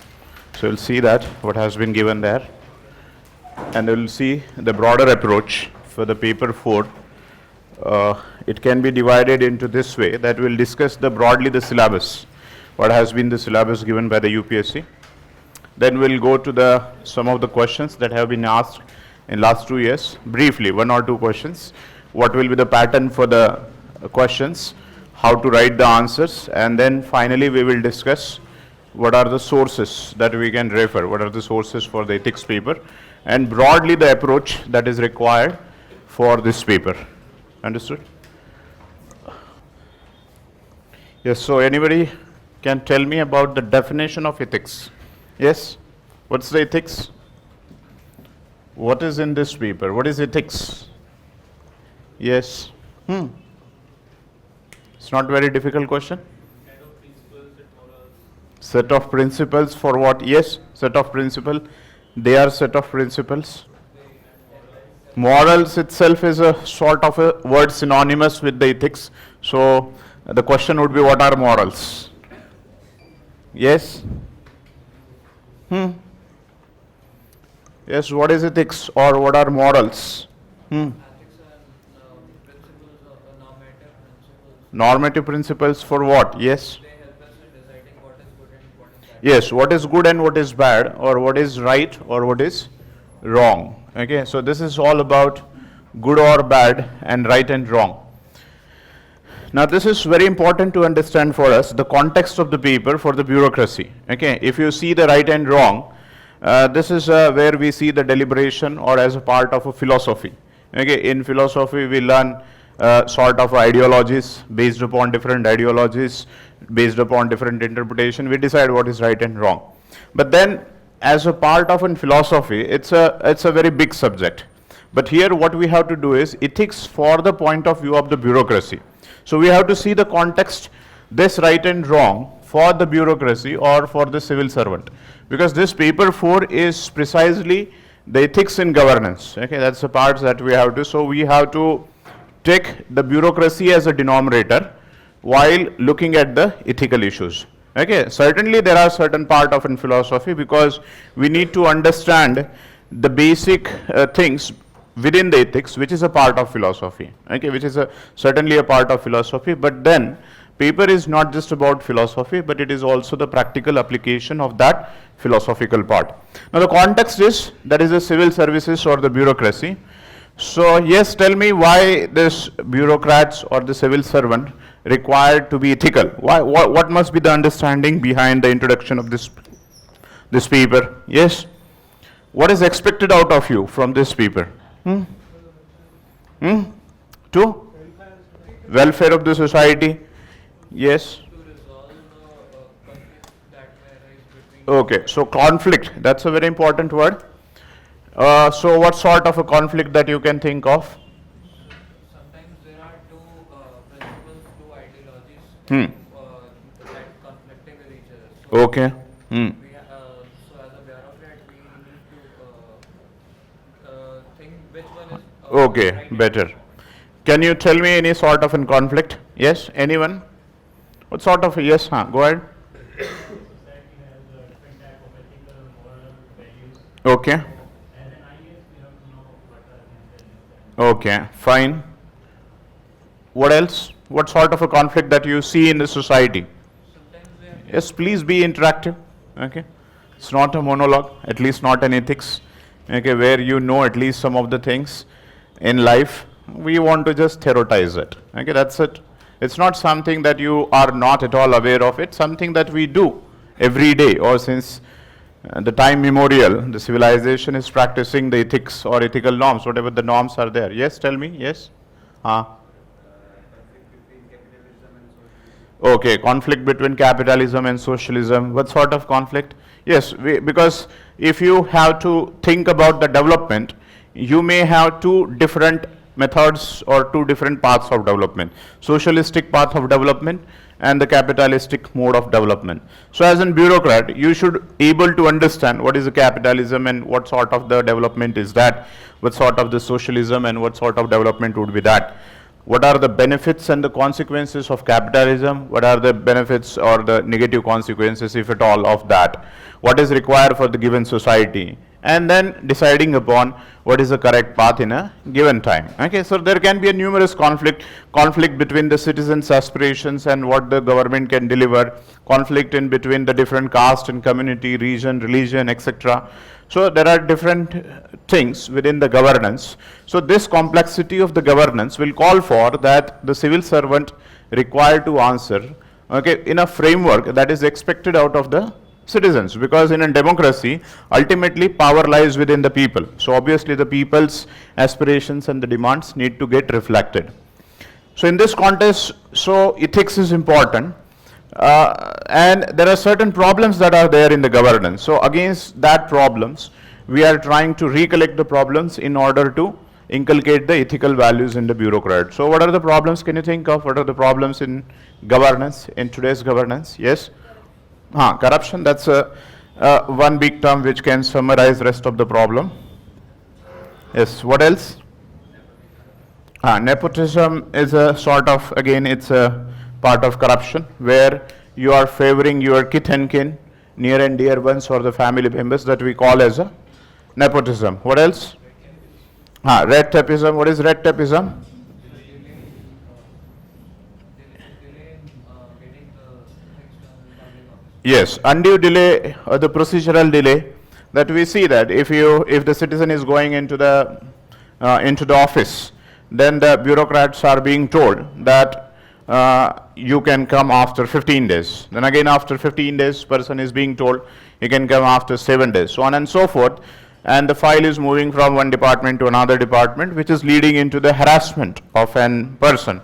so you'll see that what has been given there, and you'll see the broader approach for the paper 4. It can be divided into this way, that we'll discuss broadly the syllabus, what has been the syllabus given by the UPSC. Then we'll go to some of the questions that have been asked in last 2 years, briefly, 1 or 2 questions. What will be the pattern for the questions, how to write the answers, and then finally we will discuss what are the sources that we can refer, what are the sources for the ethics paper, and broadly the approach that is required for this paper. Understood? Yes, so anybody can tell me about the definition of ethics? Yes? What's the ethics? What is in this paper? What is ethics? Yes? It's not very difficult question. Set of principles for what? Yes, set of principles. They are set of principles. Morals itself is a sort of a word synonymous with the ethics. So the question would be, what are morals? Yes? Yes, what is ethics or what are morals? Ethics are principles of normative principles. Normative principles for what? Yes? They help us in deciding what is good and what is bad. Yes, what is good and what is bad, or what is right or what is wrong. Okay, so this is all about good or bad and right and wrong. Now this is very important to understand for us, the context of the paper for the bureaucracy. Okay, if you see the right and wrong, this is where we see the deliberation or as a part of a philosophy. Okay, in philosophy we learn sort of ideologies. Based upon different ideologies, based upon different interpretation, we decide what is right and wrong. But then as a part of in philosophy, it's a very big subject. But here what we have to do is ethics for the point of view of the bureaucracy. So we have to see the context, this right and wrong for the bureaucracy or for the civil servant. Because this paper 4 is precisely the ethics in governance. Okay, that's the parts that we have to. So we have to take the bureaucracy as a denominator while looking at the ethical issues. Okay, certainly there are certain part of in philosophy, because we need to understand the basic things within the ethics, which is a part of philosophy. Okay, which is certainly a part of philosophy. But then paper is not just about philosophy, but it is also the practical application of that philosophical part. Now the context is, that is the civil services or the bureaucracy. So yes, tell me why this bureaucrats or the civil servant required to be ethical. Why? What must be the understanding behind the introduction of this paper? Yes? What is expected out of you from this paper? To welfare of the society. Yes? To resolve the conflict that may arise between. Okay, so conflict, that's a very important word. So what sort of a conflict that you can think of? Sometimes there are two principles, two ideologies that conflicting with each other. So Okay. so as a bureaucrat, we need to think which one is Okay, right. better. Can you tell me any sort of a conflict? Yes, anyone? What sort of, yes, go ahead. Society has different type of ethical, moral values. Okay, As an IAS, we have to know what are these values. okay, fine. What else? What sort of a conflict that you see in the society? Sometimes we have Yes, please be interactive. Okay, it's not a monologue, at least not an ethics. Okay, where you know at least some of the things in life. We want to just theorize it. Okay, that's it. It's not something that you are not at all aware of. It's something that we do every day or since the time memorial, the civilization is practicing the ethics or ethical norms, whatever the norms are there. Yes, tell me, yes? Okay, conflict between capitalism and socialism. What sort of conflict? Yes, because if you have to think about the development, you may have two different methods or two different paths of development. Socialistic path of development and the capitalistic mode of development. So as a bureaucrat, you should able to understand what is the capitalism and what sort of the development is that, what sort of the socialism and what sort of development would be that. What are the benefits and the consequences of capitalism? What are the benefits or the negative consequences, if at all, of that? What is required for the given society? And then deciding upon what is the correct path in a given time. Okay, so there can be a numerous conflict between the citizens' aspirations and what the government can deliver, conflict in between the different caste and community, region, religion, etc. So there are different things within the governance. So this complexity of the governance will call for that the civil servant required to answer, okay, in a framework that is expected out of the citizens, because in a democracy ultimately power lies within the people. So obviously the people's aspirations and the demands need to get reflected. So in this context, so ethics is important, and there are certain problems that are there in the governance. So against that problems, we are trying to recollect the problems in order to inculcate the ethical values in the bureaucrat. So what are the problems? Can you think of what are the problems in governance, in today's governance? Yes? Corruption, that's one big term which can summarize rest of the problem. Yes, what else? Nepotism is a sort of, again, it's a part of corruption where you are favoring your kith and kin, near and dear ones or the family members, that we call as a nepotism. What else? Red tapeism. What is red tapeism? Yes, undue delay or the procedural delay, that we see that if the citizen is going into the office, then the bureaucrats are being told that you can come after 15 days. Then again after 15 days, person is being told he can come after 7 days, so on and so forth. And the file is moving from one department to another department, which is leading into the harassment of an person.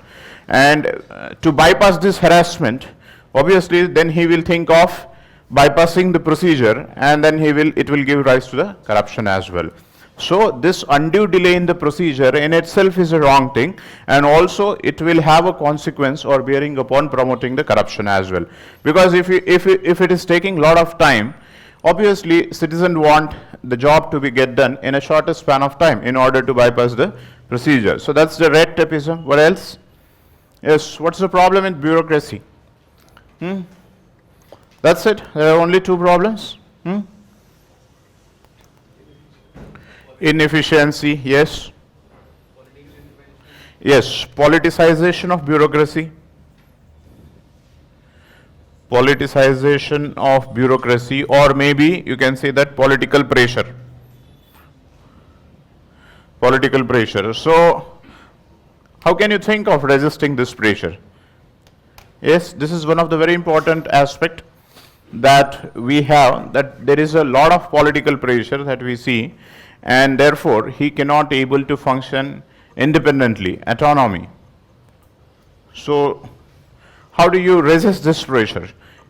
And to bypass this harassment, obviously then he will think of bypassing the procedure, and then it will give rise to the corruption as well. So this undue delay in the procedure in itself is a wrong thing, and also it will have a consequence or bearing upon promoting the corruption as well. Because if it is taking a lot of time, obviously citizens want the job to be get done in a shorter span of time in order to bypass the procedure. So that's the red tapeism. What else? Yes, what's the problem in bureaucracy? That's it. There are only two problems. Inefficiency, yes. Yes, politicization of bureaucracy. Politicization of bureaucracy, or maybe you can say that political pressure. Political pressure. So, how can you think of resisting this pressure? Yes, this is one of the very important aspect that we have, that there is a lot of political pressure that we see, and therefore he cannot able to function independently, autonomy. So how do you resist this pressure?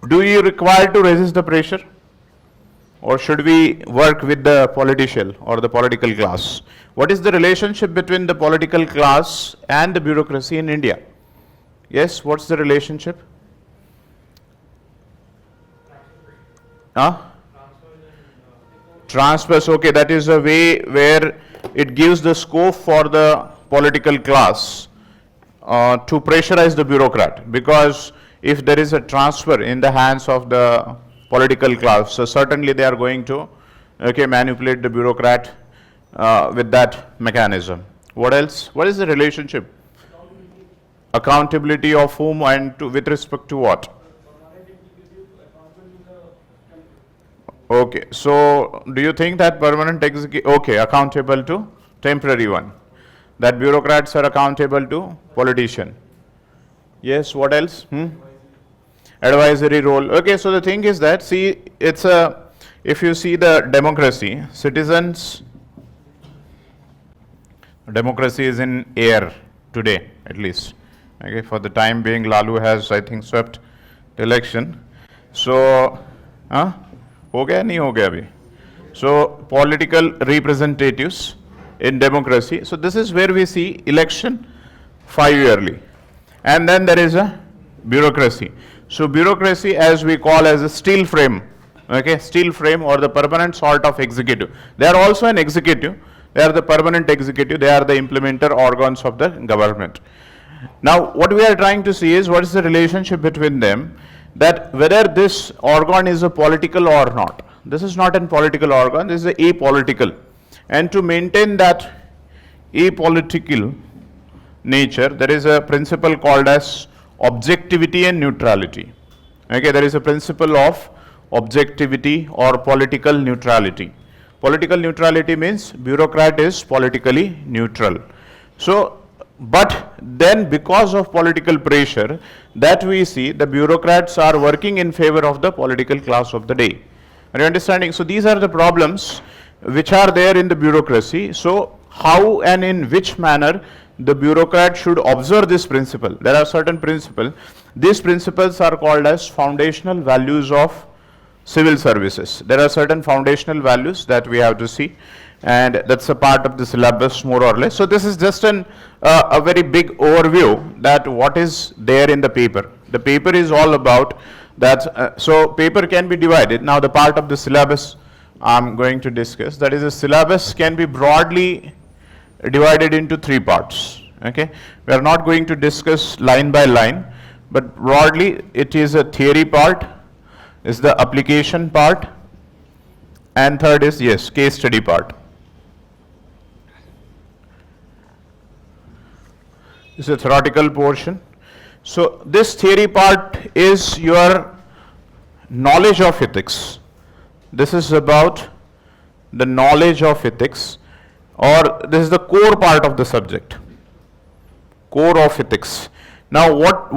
Do you require to resist the pressure, or should we work with the politician or the political class? What is the relationship between the political class and the bureaucracy in India? Yes, what's the relationship? Transfers, okay, that is a way where it gives the scope for the political class to pressurize the bureaucrat, because if there is a transfer in the hands of the political class, so certainly they are going to manipulate the bureaucrat with that mechanism. What else? What is the relationship? Accountability of whom and with respect to what? Okay, so do you think that permanent accountable to temporary one? That bureaucrats are accountable to politician? Yes, what else? Advisory role. Okay, so the thing is that, see, it's a if you see the democracy, citizens, democracy is in air today, at least. Okay, for the time being, Lalu has, I think, swept the election. So, हो गया नहीं हो गया अभी? So, political representatives in democracy. So, this is where we see election 5-yearly. And then there is a bureaucracy. So, bureaucracy, as we call as a steel frame, okay, steel frame or the permanent sort of executive. They are also an executive. They are the permanent executive. They are the implementer organs of the government. Now, what we are trying to see is what is the relationship between them, that whether this organ is a political or not. This is not a political organ, this is a apolitical. And to maintain that apolitical nature, there is a principle called as objectivity and neutrality. Okay, there is a principle of objectivity or political neutrality. Political neutrality means bureaucrat is politically neutral. So, but then because of political pressure that we see, the bureaucrats are working in favor of the political class of the day. Are you understanding? So, these are the problems which are there in the bureaucracy. So, how and in which manner the bureaucrat should observe this principle? There are certain principles. These principles are called as foundational values of civil services. There are certain foundational values that we have to see, and that's a part of the syllabus more or less. So, this is just a very big overview that what is there in the paper. The paper is all about that. So, paper can be divided. Now, the part of the syllabus I am going to discuss, that is, the syllabus can be broadly divided into 3 parts. Okay, we are not going to discuss line by line, but broadly it is a theory part, is the application part, and third is, yes, case study part. This is a theoretical portion. So, this theory part is your knowledge of ethics. This is about the knowledge of ethics, or this is the core part of the subject, core of ethics. Now, what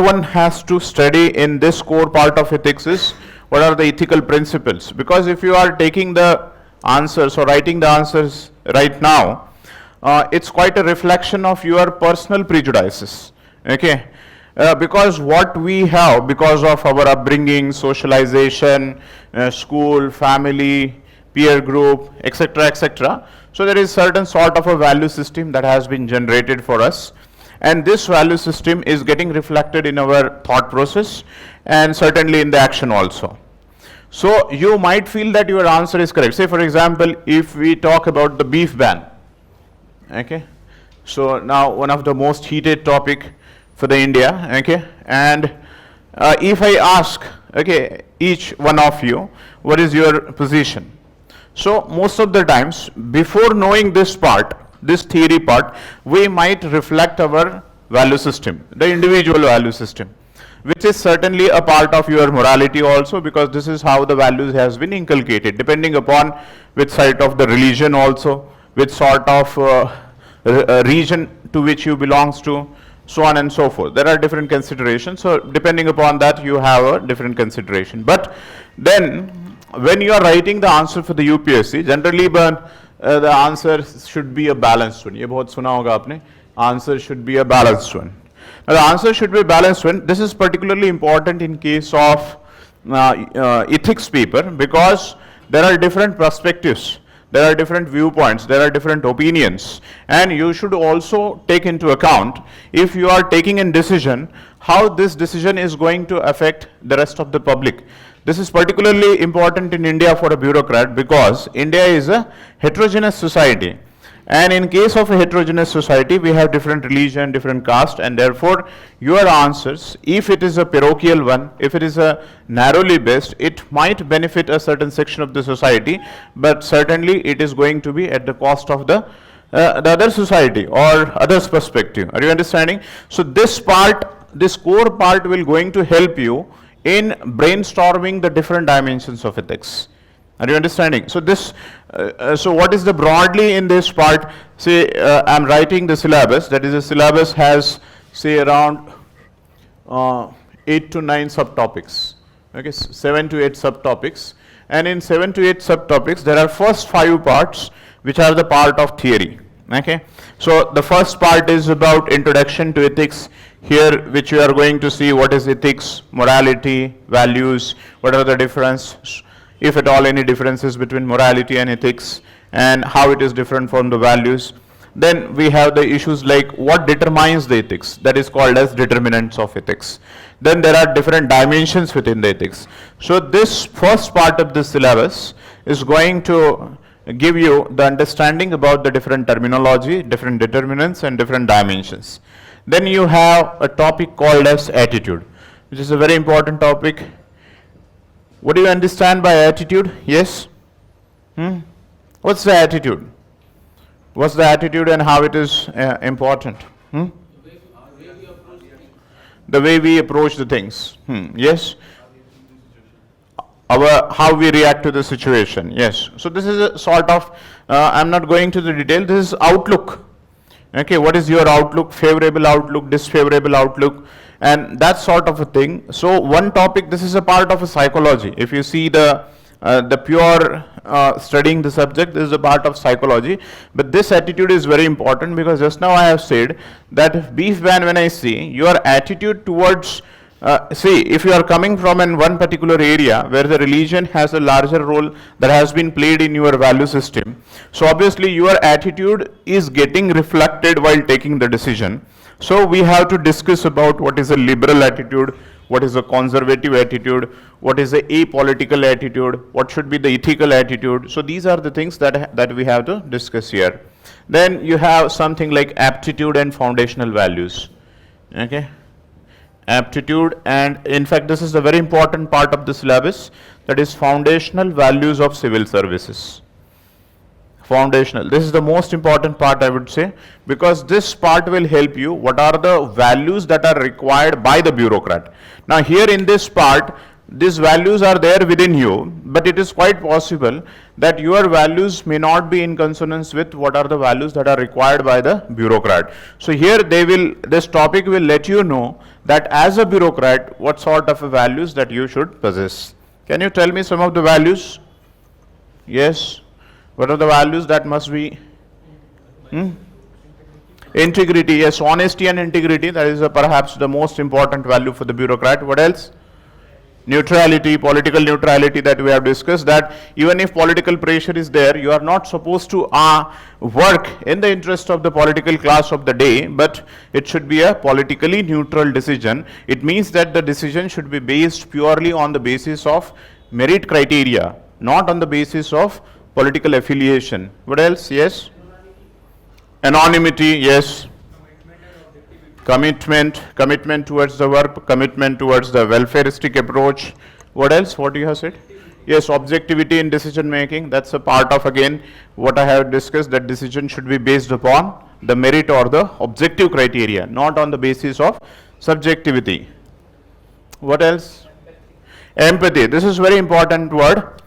one has to study in this core part of ethics is what are the ethical principles, because if you are taking the answers or writing the answers right now, it's quite a reflection of your personal prejudices. Okay, because what we have, because of our upbringing, socialization, school, family, peer group, etc., etc. So, there is certain sort of a value system that has been generated for us, and this value system is getting reflected in our thought process and certainly in the action also. So, you might feel that your answer is correct. Say for example, if we talk about the beef ban, okay, so now one of the most heated topic for the India, okay, and if I ask, okay, each one of you, what is your position? So, most of the times, before knowing this part, this theory part, we might reflect our value system, the individual value system, which is certainly a part of your morality also, because this is how the values has been inculcated, depending upon which side of the religion also, which sort of region to which you belongs to, so on and so forth. There are different considerations. So, depending upon that, you have a different consideration. But then, when you are writing the answer for the UPSC, generally the answer should be a balanced one. ये बहुत सुना होगा आपने. Answer should be a balanced one. Now, the answer should be a balanced one. This is particularly important in case of ethics paper, because there are different perspectives, there are different viewpoints, there are different opinions, and you should also take into account, if you are taking a decision, how this decision is going to affect the rest of the public. This is particularly important in India for a bureaucrat, because India is a heterogeneous society, and in case of a heterogeneous society, we have different religion, different caste, and therefore your answers, if it is a parochial one, if it is a narrowly based, it might benefit a certain section of the society, but certainly it is going to be at the cost of the other society or others' perspective. Are you understanding? So this part, this core part will going to help you in brainstorming the different dimensions of ethics. Are you understanding? So this, so what is the broadly in this part? Say I am writing the syllabus. That is, the syllabus has say around 8 to 9 subtopics. Okay, 7 to 8 subtopics, and in 7 to 8 subtopics, there are first 5 parts which are the part of theory. Okay, so the first part is about introduction to ethics, here which you are going to see what is ethics, morality, values, what are the differences, if at all any differences between morality and ethics, and how it is different from the values. Then we have the issues like what determines the ethics, that is called as determinants of ethics. Then there are different dimensions within the ethics. So this first part of the syllabus is going to give you the understanding about the different terminology, different determinants and different dimensions. Then you have a topic called as attitude, which is a very important topic. What do you understand by attitude? Yes? What's the attitude? What's the attitude and how it is important? The way we approach the things. Yes? How we react to the situation. Yes. So this is a sort of, I'm not going to the detail, this is outlook. Okay, what is your outlook, favorable outlook, disfavorable outlook, and that sort of a thing. So one topic, this is a part of a psychology. If you see the pure studying the subject, this is a part of psychology, but this attitude is very important because just now I have said that beef ban, when I see your attitude towards see, if you are coming from one particular area where the religion has a larger role that has been played in your value system, so obviously your attitude is getting reflected while taking the decision. So we have to discuss about what is a liberal attitude, what is a conservative attitude, what is a apolitical attitude, what should be the ethical attitude. So these are the things that we have to discuss here. Then you have something like aptitude and foundational values. Okay. Aptitude, and in fact this is a very important part of the syllabus, that is foundational values of civil services. Foundational, this is the most important part, I would say, because this part will help you what are the values that are required by the bureaucrat. Now here in this part, these values are there within you, but it is quite possible that your values may not be in consonance with what are the values that are required by the bureaucrat. So here this topic will let you know that as a bureaucrat, what sort of values that you should possess. Can you tell me some of the values? Yes. What are the values that must be? Integrity, yes, honesty and integrity, that is perhaps the most important value for the bureaucrat. What else? Neutrality, political neutrality that we have discussed, that even if political pressure is there, you are not supposed to work in the interest of the political class of the day, but it should be a politically neutral decision. It means that the decision should be based purely on the basis of merit criteria, not on the basis of political affiliation. What else? Yes. Anonymity, yes. Commitment towards the work, commitment towards the welfareistic approach. What else? What you have said? Yes, objectivity in decision making. That's a part of, again, what I have discussed, that decision should be based upon the merit or the objective criteria, not on the basis of subjectivity. What else? Empathy. This is very important word.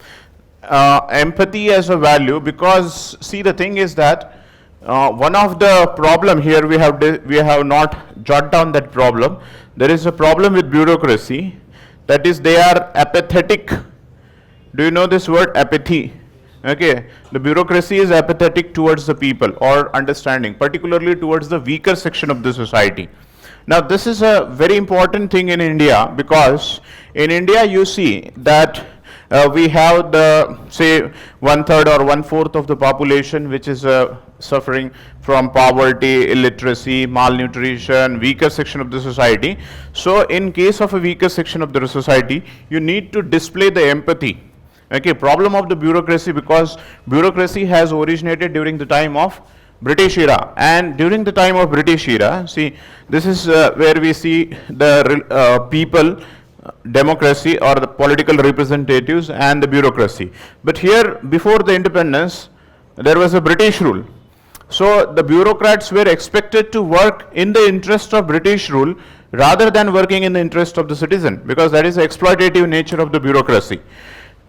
Empathy as a value, because see, the thing is that one of the problem here, we have not jotted down that problem. There is a problem with bureaucracy, that is they are apathetic. Do you know this word, apathy? Okay, the bureaucracy is apathetic towards the people or understanding, particularly towards the weaker section of the society. Now this is a very important thing in India, because in India you see that we have the, say, 1/3 or 1/4 of the population which is suffering from poverty, illiteracy, malnutrition, weaker section of the society. So in case of a weaker section of the society, you need to display the empathy. Okay, problem of the bureaucracy, because bureaucracy has originated during the time of British era, and during the time of British era, see, this is where we see the people, democracy or the political representatives and the bureaucracy. But here, before the independence, there was a British rule. So the bureaucrats were expected to work in the interest of British rule rather than working in the interest of the citizen, because that is the exploitative nature of the bureaucracy.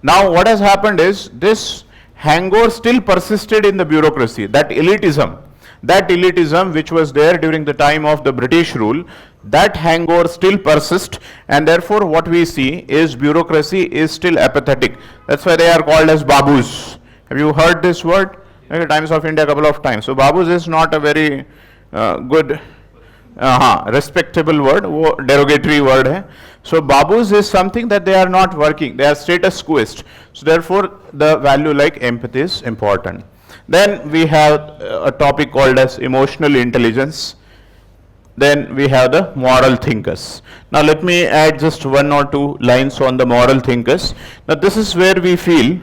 Now what has happened is, this hangover still persisted in the bureaucracy, that elitism which was there during the time of the British rule, that hangover still persists, and therefore what we see is bureaucracy is still apathetic. That's why they are called as babus. Have you heard this word? Times of India a couple of times. So babus is not a very good respectable word, derogatory word hai. So babus is something that they are not working, they are status quoist. So therefore the value like empathy is important. Then we have a topic called as emotional intelligence. Then we have the moral thinkers. Now let me add just one or two lines on the moral thinkers. Now this is where we feel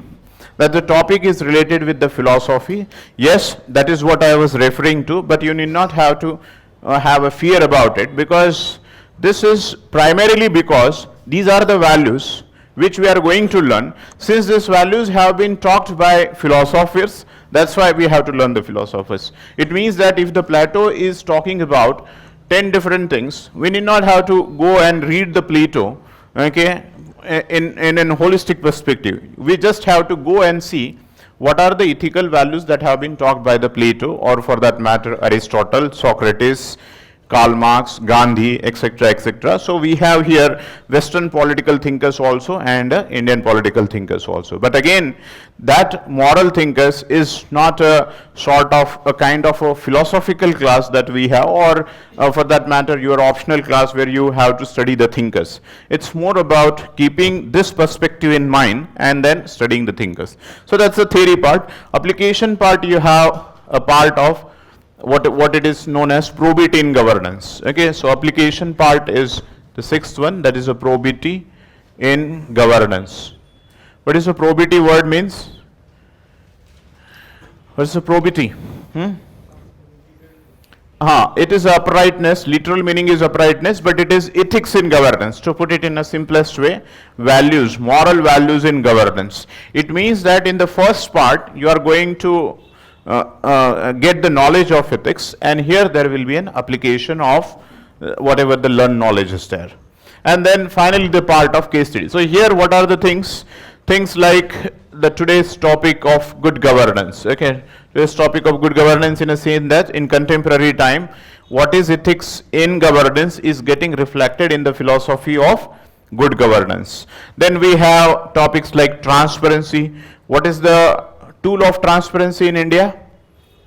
that the topic is related with the philosophy. Yes, that is what I was referring to, but you need not have to have a fear about it, because this is primarily because these are the values which we are going to learn. Since these values have been talked by philosophers, that's why we have to learn the philosophers. It means that if the Plato is talking about 10 different things, we need not have to go and read the Plato, okay, in a holistic perspective. We just have to go and see what are the ethical values that have been talked by the Plato, or for that matter Aristotle, Socrates, Karl Marx, Gandhi, etc., etc. So we have here Western political thinkers also and Indian political thinkers also. But again, that moral thinkers is not a sort of a kind of a philosophical class that we have, or for that matter your optional class where you have to study the thinkers. It's more about keeping this perspective in mind and then studying the thinkers. So that's the theory part. Application part, you have a part of what it is known as probity in governance. Okay, so application part is the sixth one, that is a probity in governance. What is a probity word means? What is a probity? It is uprightness, literal meaning is uprightness, but it is ethics in governance. To put it in a simplest way, values, moral values in governance. It means that in the first part you are going to get the knowledge of ethics, and here there will be an application of whatever the learned knowledge is there. And then finally the part of case study. So here what are the things? Things like the today's topic of good governance. Okay, today's topic of good governance, in a sense that in contemporary time, what is ethics in governance is getting reflected in the philosophy of good governance. Then we have topics like transparency. What is the tool of transparency in India?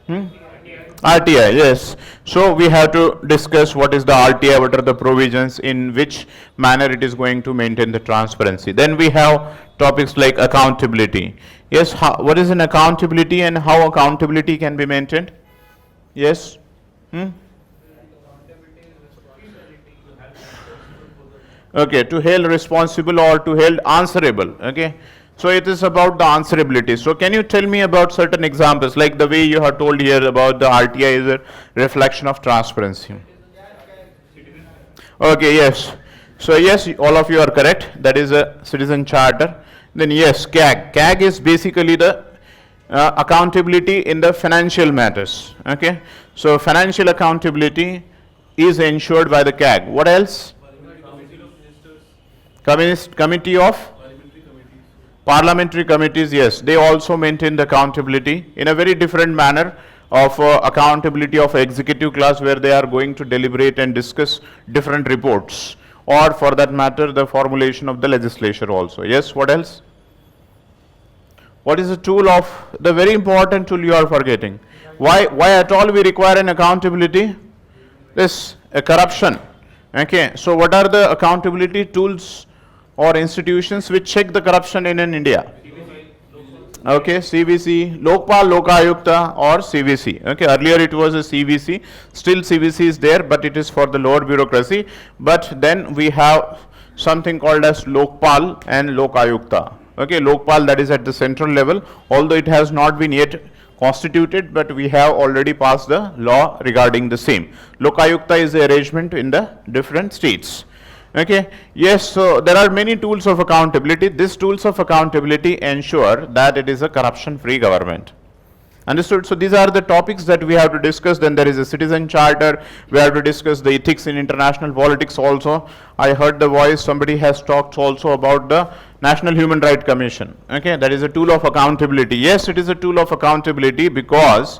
RTI, yes. So we have to discuss what is the RTI, what are the provisions, in which manner it is going to maintain the transparency. Then we have topics like accountability. Yes, what is an accountability and how accountability can be maintained? Yes? Okay, to held responsible or to held answerable. Okay. So it is about the answerability. So can you tell me about certain examples, like the way you have told here about the RTI is a reflection of transparency? Okay, yes. So yes, all of you are correct. That is a citizen charter. Then yes, CAG. CAG is basically the accountability in the financial matters. Okay. So financial accountability is ensured by the CAG. What else? Committee of Parliamentary committees, yes, they also maintain the accountability in a very different manner of accountability of executive class, where they are going to deliberate and discuss different reports, or for that matter the formulation of the legislature also. Yes, what else? What is the tool of, the very important tool you are forgetting? Why at all we require an accountability? This corruption. Okay, so what are the accountability tools or institutions which check the corruption in India? Okay, CVC, Lokpal, Lokayukta or CVC. Okay, earlier it was a CVC, still CVC is there, but it is for the lower bureaucracy. But then we have something called as Lokpal and Lokayukta. Okay, Lokpal, that is at the central level, although it has not been yet constituted, but we have already passed the law regarding the same. Lokayukta is the arrangement in the different states. Okay, yes, so there are many tools of accountability. These tools of accountability ensure that it is a corruption-free government. Understood? So these are the topics that we have to discuss. Then there is a citizen charter. We have to discuss the ethics in international politics also. I heard the voice, somebody has talked also about the National Human Rights Commission. Okay, that is a tool of accountability. Yes, it is a tool of accountability because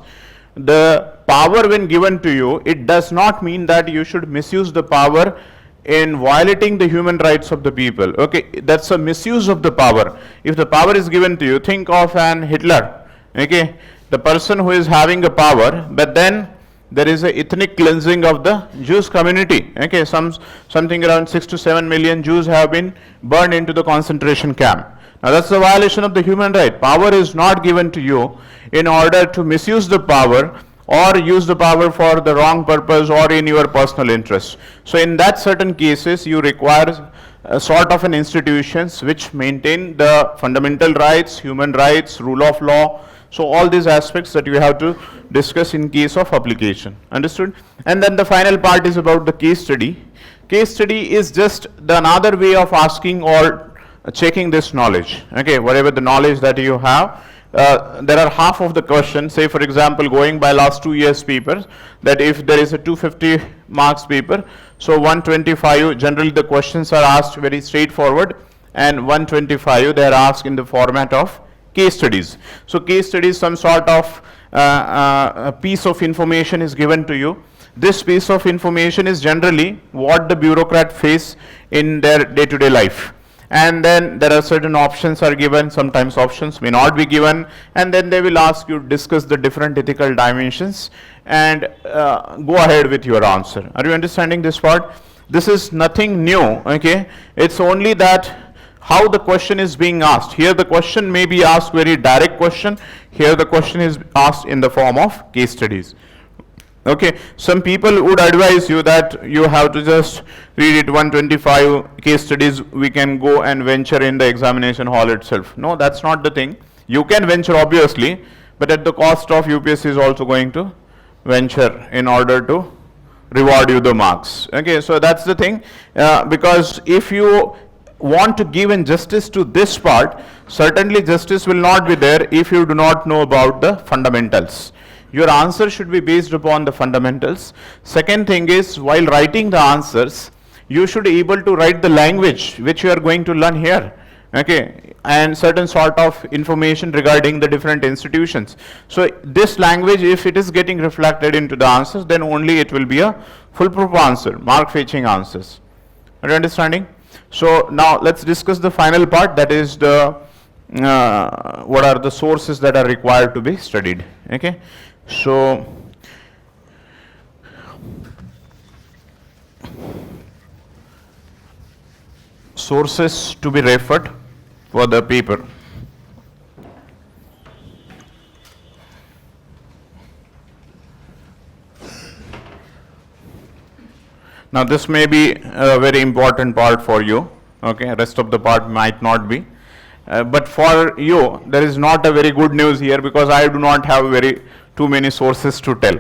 the power when given to you, it does not mean that you should misuse the power in violating the human rights of the people. Okay, that's a misuse of the power. If the power is given to you, think of an Hitler. Okay, the person who is having a power, but then there is a ethnic cleansing of the Jewish community. Okay, something around 6 to 7 million Jews have been burned into the concentration camp. Now that's a violation of the human right. Power is not given to you in order to misuse the power or use the power for the wrong purpose or in your personal interest. So in that certain cases, you require a sort of an institutions which maintain the fundamental rights, human rights, rule of law. So all these aspects that you have to discuss in case of application. Understood? And then the final part is about the case study. Case study is just another way of asking or checking this knowledge. Okay, whatever the knowledge that you have, there are half of the question. Say for example, going by last 2 years papers, that if there is a 250 marks paper, so 125 generally the questions are asked very straightforward, and 125 they are asked in the format of case studies. So case studies, some sort of a piece of information is given to you. This piece of information is generally what the bureaucrat face in their day-to-day life. And then there are certain options are given, sometimes options may not be given, and then they will ask you to discuss the different ethical dimensions and go ahead with your answer. Are you understanding this part? This is nothing new, okay? It's only that how the question is being asked. Here the question may be asked very direct question. Here the question is asked in the form of case studies. Okay, some people would advise you that you have to just read it 125 case studies, we can go and venture in the examination hall itself. No, that's not the thing. You can venture obviously, but at the cost of UPSC is also going to venture in order to reward you the marks. Okay, so that's the thing, because if you want to give in justice to this part, certainly justice will not be there if you do not know about the fundamentals. Your answer should be based upon the fundamentals. Second thing is, while writing the answers, you should be able to write the language which you are going to learn here. Okay, and certain sort of information regarding the different institutions. So this language, if it is getting reflected into the answers, then only it will be a foolproof answer, mark fetching answers. Are you understanding? So now let's discuss the final part, that is the what are the sources that are required to be studied. Okay, so sources to be referred for the paper. Now this may be a very important part for you, okay, rest of the part might not be. But for you, there is not a very good news here, because I do not have too many sources to tell.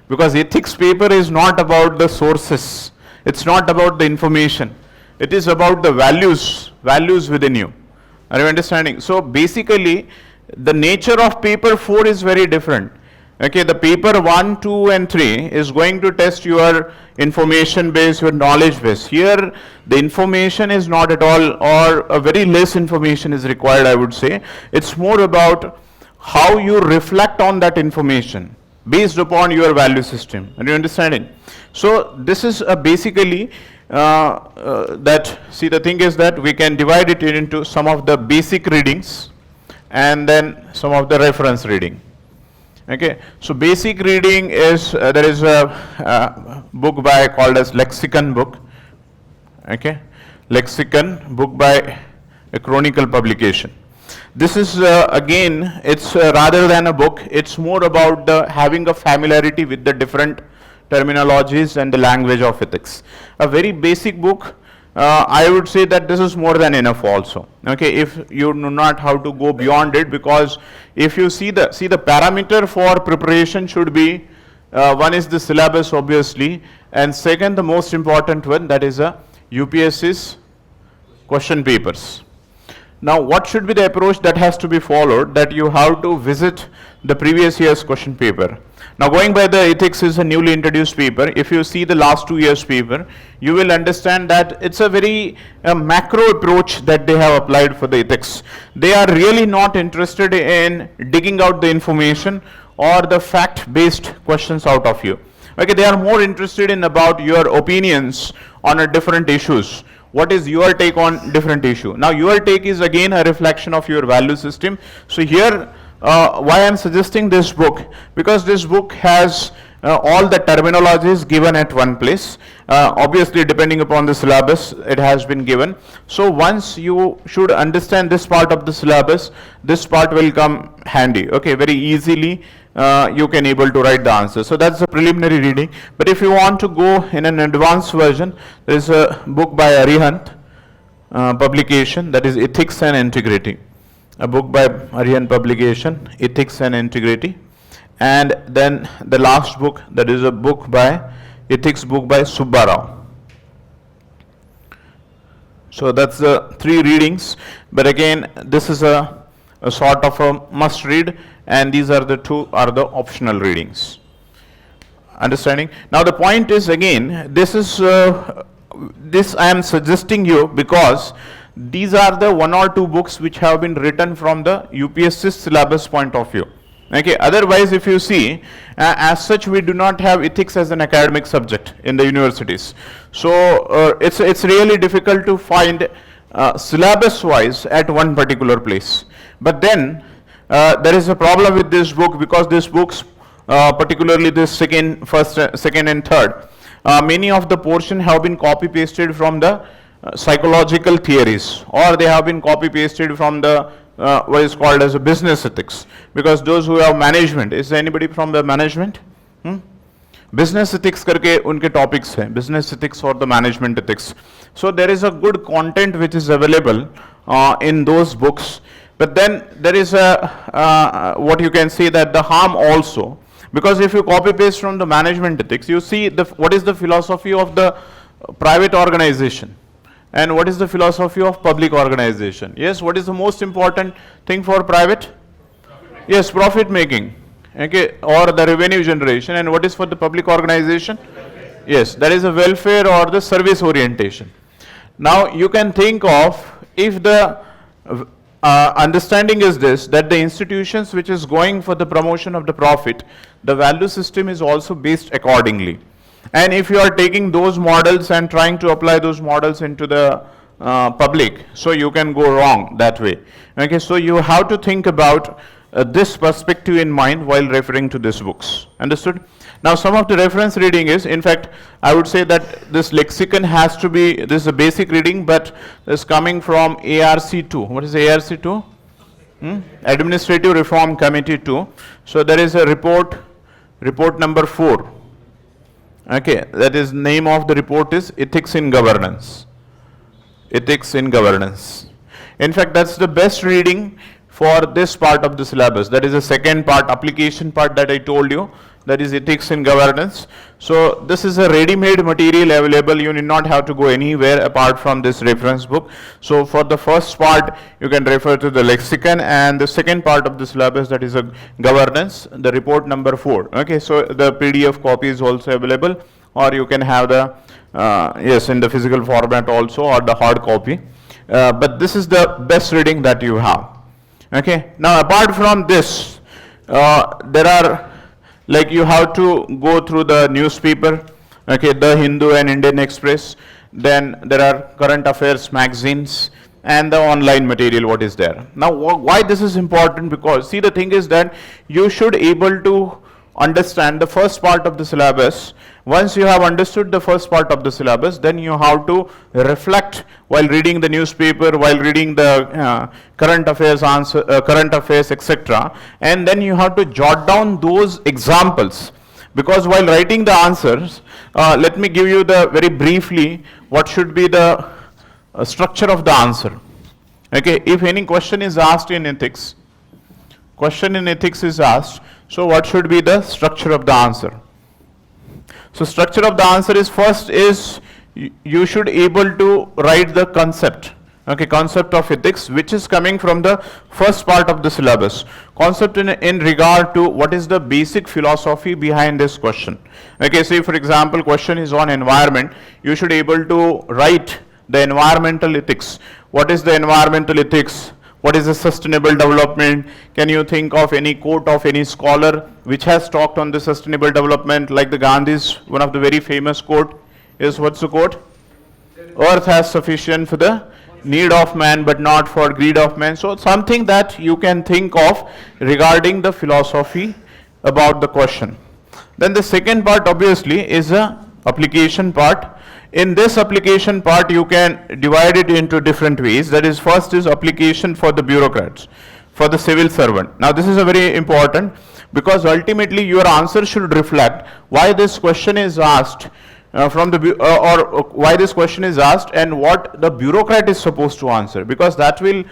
Because ethics paper is not about the sources, it's not about the information, it is about the values within you. Are you understanding? So basically, the nature of paper 4 is very different. Okay, the paper 1, 2 and 3 is going to test your information base, your knowledge base. Here the information is not at all, or a very less information is required, I would say. It's more about how you reflect on that information based upon your value system. Are you understanding? So this is basically that, see, the thing is that we can divide it into some of the basic readings and then some of the reference reading. Okay, so basic reading is, there is a book called as Lexicon book. Okay, Lexicon book by a Chronicle publication. This is again, it's rather than a book, it's more about having a familiarity with the different terminologies and the language of ethics. A very basic book. I would say that this is more than enough also. Okay, if you know not how to go beyond it, because if you see the parameter for preparation should be, one is the syllabus obviously, and second, the most important one, that is UPSC's question papers. Now what should be the approach that has to be followed? That you have to visit the previous year's question paper. Now going by the ethics is a newly introduced paper. If you see the last 2 years paper, you will understand that it's a very macro approach that they have applied for the ethics. They are really not interested in digging out the information or the fact-based questions out of you. Okay, they are more interested in about your opinions on a different issues. What is your take on different issue? Now, your take is again a reflection of your value system. So here, why I am suggesting this book, because this book has all the terminologies given at one place. Obviously, depending upon the syllabus, it has been given. So once you should understand this part of the syllabus, this part will come handy. Okay, very easily you can able to write the answer. So that's the preliminary reading. But if you want to go in an advanced version, there is a book by Arihant publication, that is Ethics and Integrity. A book by Arihant publication, Ethics and Integrity. And then the last book, that is a book by ethics book by Subba Rao. So that's the 3 readings, but again this is a sort of a must read, and these are the 2 are the optional readings. Understanding? Now the point is, again, this is this I am suggesting you because these are the 1 or 2 books which have been written from the UPSC syllabus point of view. Okay, otherwise if you see, as such we do not have ethics as an academic subject in the universities. So it's really difficult to find syllabus wise at one particular place. But then there is a problem with this book, because this books, particularly this second and third, many of the portion have been copy pasted from the psychological theories, or they have been copy pasted from the what is called as a business ethics, because those who have management, is there anybody from the management? Business ethics करके उनके topics हैं, business ethics or the management ethics. So there is a good content which is available in those books, but then there is a what you can say that the harm also, because if you copy paste from the management ethics, you see what is the philosophy of the private organization and what is the philosophy of public organization. Yes, what is the most important thing for private? Yes, profit making, okay, or the revenue generation. And what is for the public organization? Yes, that is a welfare or the service orientation. Now you can think of, if the understanding is this, that the institutions which is going for the promotion of the profit, the value system is also based accordingly. And if you are taking those models and trying to apply those models into the public, so you can go wrong that way. Okay, so you have to think about this perspective in mind while referring to these books. Understood? Now some of the reference reading is, in fact, I would say that this lexicon has to be, this is a basic reading, but is coming from ARC2. What is ARC2? Administrative Reform Committee 2. So there is a report number 4. Okay, that is, name of the report is Ethics in Governance. Ethics in Governance. In fact, that's the best reading for this part of the syllabus. That is the second part, application part that I told you. That is Ethics in Governance. So this is a ready-made material available. You need not have to go anywhere apart from this reference book. So for the first part, you can refer to the lexicon, and the second part of the syllabus, that is a governance, the report number 4. Okay, so the PDF copy is also available, or you can have the yes, in the physical format also, or the hard copy. But this is the best reading that you have. Okay. Now apart from this, there are, like, you have to go through the newspaper, okay, The Hindu and Indian Express. Then there are current affairs magazines and the online material what is there. Now why this is important? Because see, the thing is that you should able to understand the first part of the syllabus. Once you have understood the first part of the syllabus, then you have to reflect while reading the newspaper, while reading the current affairs answer, current affairs, etc. And then you have to jot down those examples, because while writing the answers, let me give you the very briefly what should be the structure of the answer. Okay, if any question is asked in ethics, is asked, so what should be the structure of the answer? So structure of the answer is, first is you should able to write the concept, okay, concept of ethics, which is coming from the first part of the syllabus. Concept in regard to what is the basic philosophy behind this question. Okay, say for example, question is on environment, you should able to write the environmental ethics. What is the environmental ethics? What is a sustainable development? Can you think of any quote of any scholar which has talked on the sustainable development, like the Gandhi's, one of the very famous quote is, what's the quote? Earth has sufficient for the need of man, but not for greed of man. So something that you can think of regarding the philosophy about the question. Then the second part obviously is a application part. In this application part, you can divide it into different ways. That is, first is application for the bureaucrats, for the civil servant. Now this is a very important, because ultimately your answer should reflect why this question is asked or why this question is asked and what the bureaucrat is supposed to answer, because that will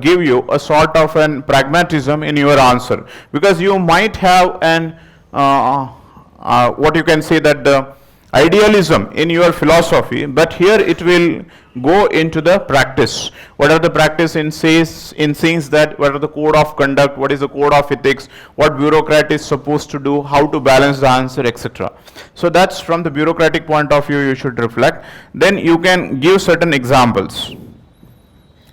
give you a sort of an pragmatism in your answer. Because you might have an what you can say that the idealism in your philosophy, but here it will go into the practice. What are the practice in sense that what are the code of conduct, what is the code of ethics, what bureaucrat is supposed to do, how to balance the answer, etc. So that's from the bureaucratic point of view you should reflect. Then you can give certain examples.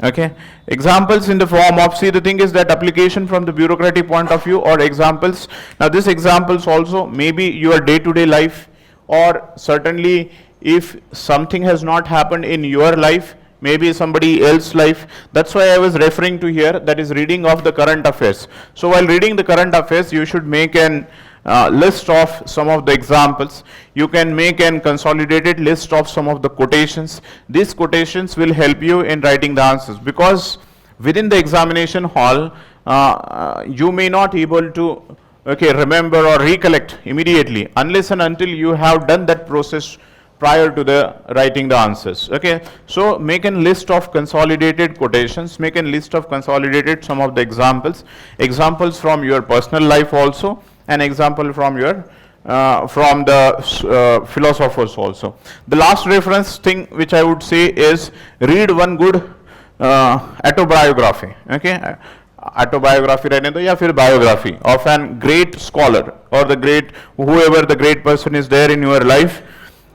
Okay, examples in the form of, see, the thing is that application from the bureaucratic point of view or examples. Now these examples also maybe your day-to-day life, or certainly if something has not happened in your life, maybe somebody else's life. That's why I was referring to here, that is reading of the current affairs. So while reading the current affairs, you should make an list of some of the examples. You can make an consolidated list of some of the quotations. These quotations will help you in writing the answers, because within the examination hall, you may not able to remember or recollect immediately unless and until you have done that process prior to the writing the answers. Okay, so make a list of consolidated quotations, make a list of consolidated some of the examples from your personal life also, an example from your from the philosophers also. The last reference thing which I would say is read one good autobiography. Okay, autobiography रहने दो या फिर biography of an great scholar or the great, whoever the great person is there in your life.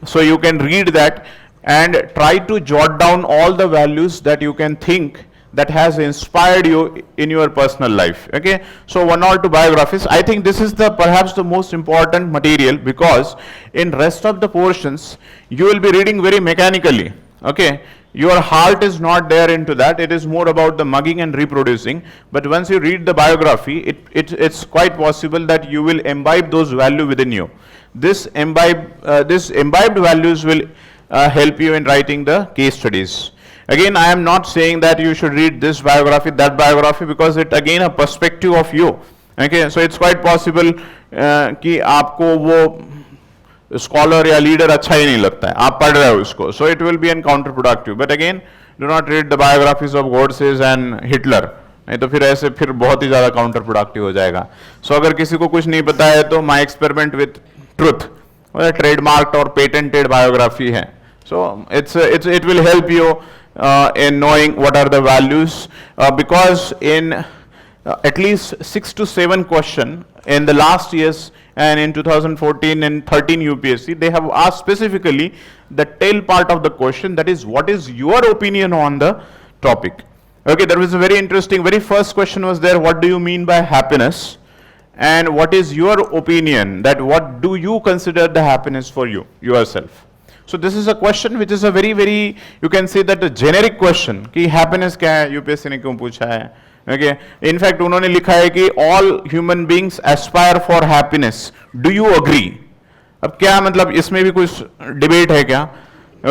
So you can read that and try to jot down all the values that you can think that has inspired you in your personal life. Okay, so one or two biographies. I think this is the perhaps the most important material, because in rest of the portions you will be reading very mechanically. Okay, your heart is not there into that. It is more about the mugging and reproducing. But once you read the biography, it's quite possible that you will imbibe those values within you. This imbibed values will help you in writing the case studies. Again, I am not saying that you should read this biography, that biography, because it again a perspective of you. Okay, so it's quite possible कि आपको वो scholar या leader अच्छा ही नहीं लगता है, आप पढ़ रहे हो उसको, so it will be an counterproductive. But again do not read the biographies of Godses and Hitler, नहीं तो फिर ऐसे फिर बहुत ही ज़्यादा काउंटर प्रोडक्टिव हो जाएगा. सो अगर किसी को कुछ नहीं पता है तो माई एक्सपेरिमेंट विथ ट्रुथ ट्रेडमार्क्ड और पेटेंटेड बायोग्राफी है. सो it will help you in knowing what are the values, because in at least 6 to 7 question in the last years and in 2014 and 13 UPSC, they have asked specifically the tail part of the question, that is what is your opinion on the topic. Okay, there was a very interesting, very first question was there, what do you mean by happiness, and what is your opinion, that what do you consider the happiness for you yourself. So this is a question which is a very you can say that a generic question कि happiness क्या है, UPSC ने क्यों पूछा है. Okay, in fact उन्होंने लिखा है कि all human beings aspire for happiness. Do you agree? अब क्या मतलब इसमें भी कुछ डिबेट है क्या?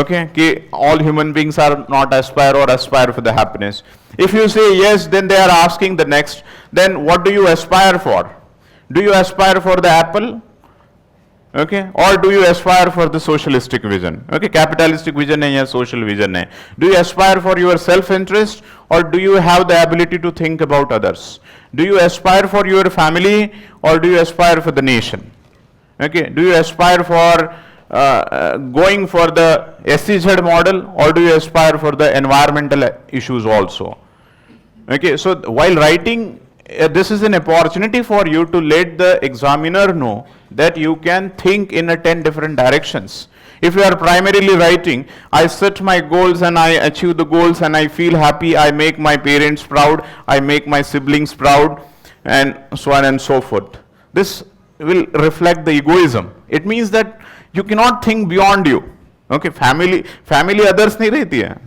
Okay, कि all human beings are not aspire or aspire for the happiness. If you say yes, then they are asking the next, then what do you aspire for? Do you aspire for the apple? Okay, or do you aspire for the socialistic vision? Okay, capitalistic vision है या social vision है. Do you aspire for your self-interest, or do you have the ability to think about others? Do you aspire for your family, or do you aspire for the nation? Okay, do you aspire for going for the SEZ model, or do you aspire for the environmental issues also? Okay, so while writing this is an opportunity for you to let the examiner know that you can think in a 10 different directions. If you are primarily writing, I set my goals and I achieve the goals and I feel happy, I make my parents proud, I make my siblings proud, and so on and so forth. This will reflect the egoism. It means that you cannot think beyond you. Okay, family others नहीं रहती है.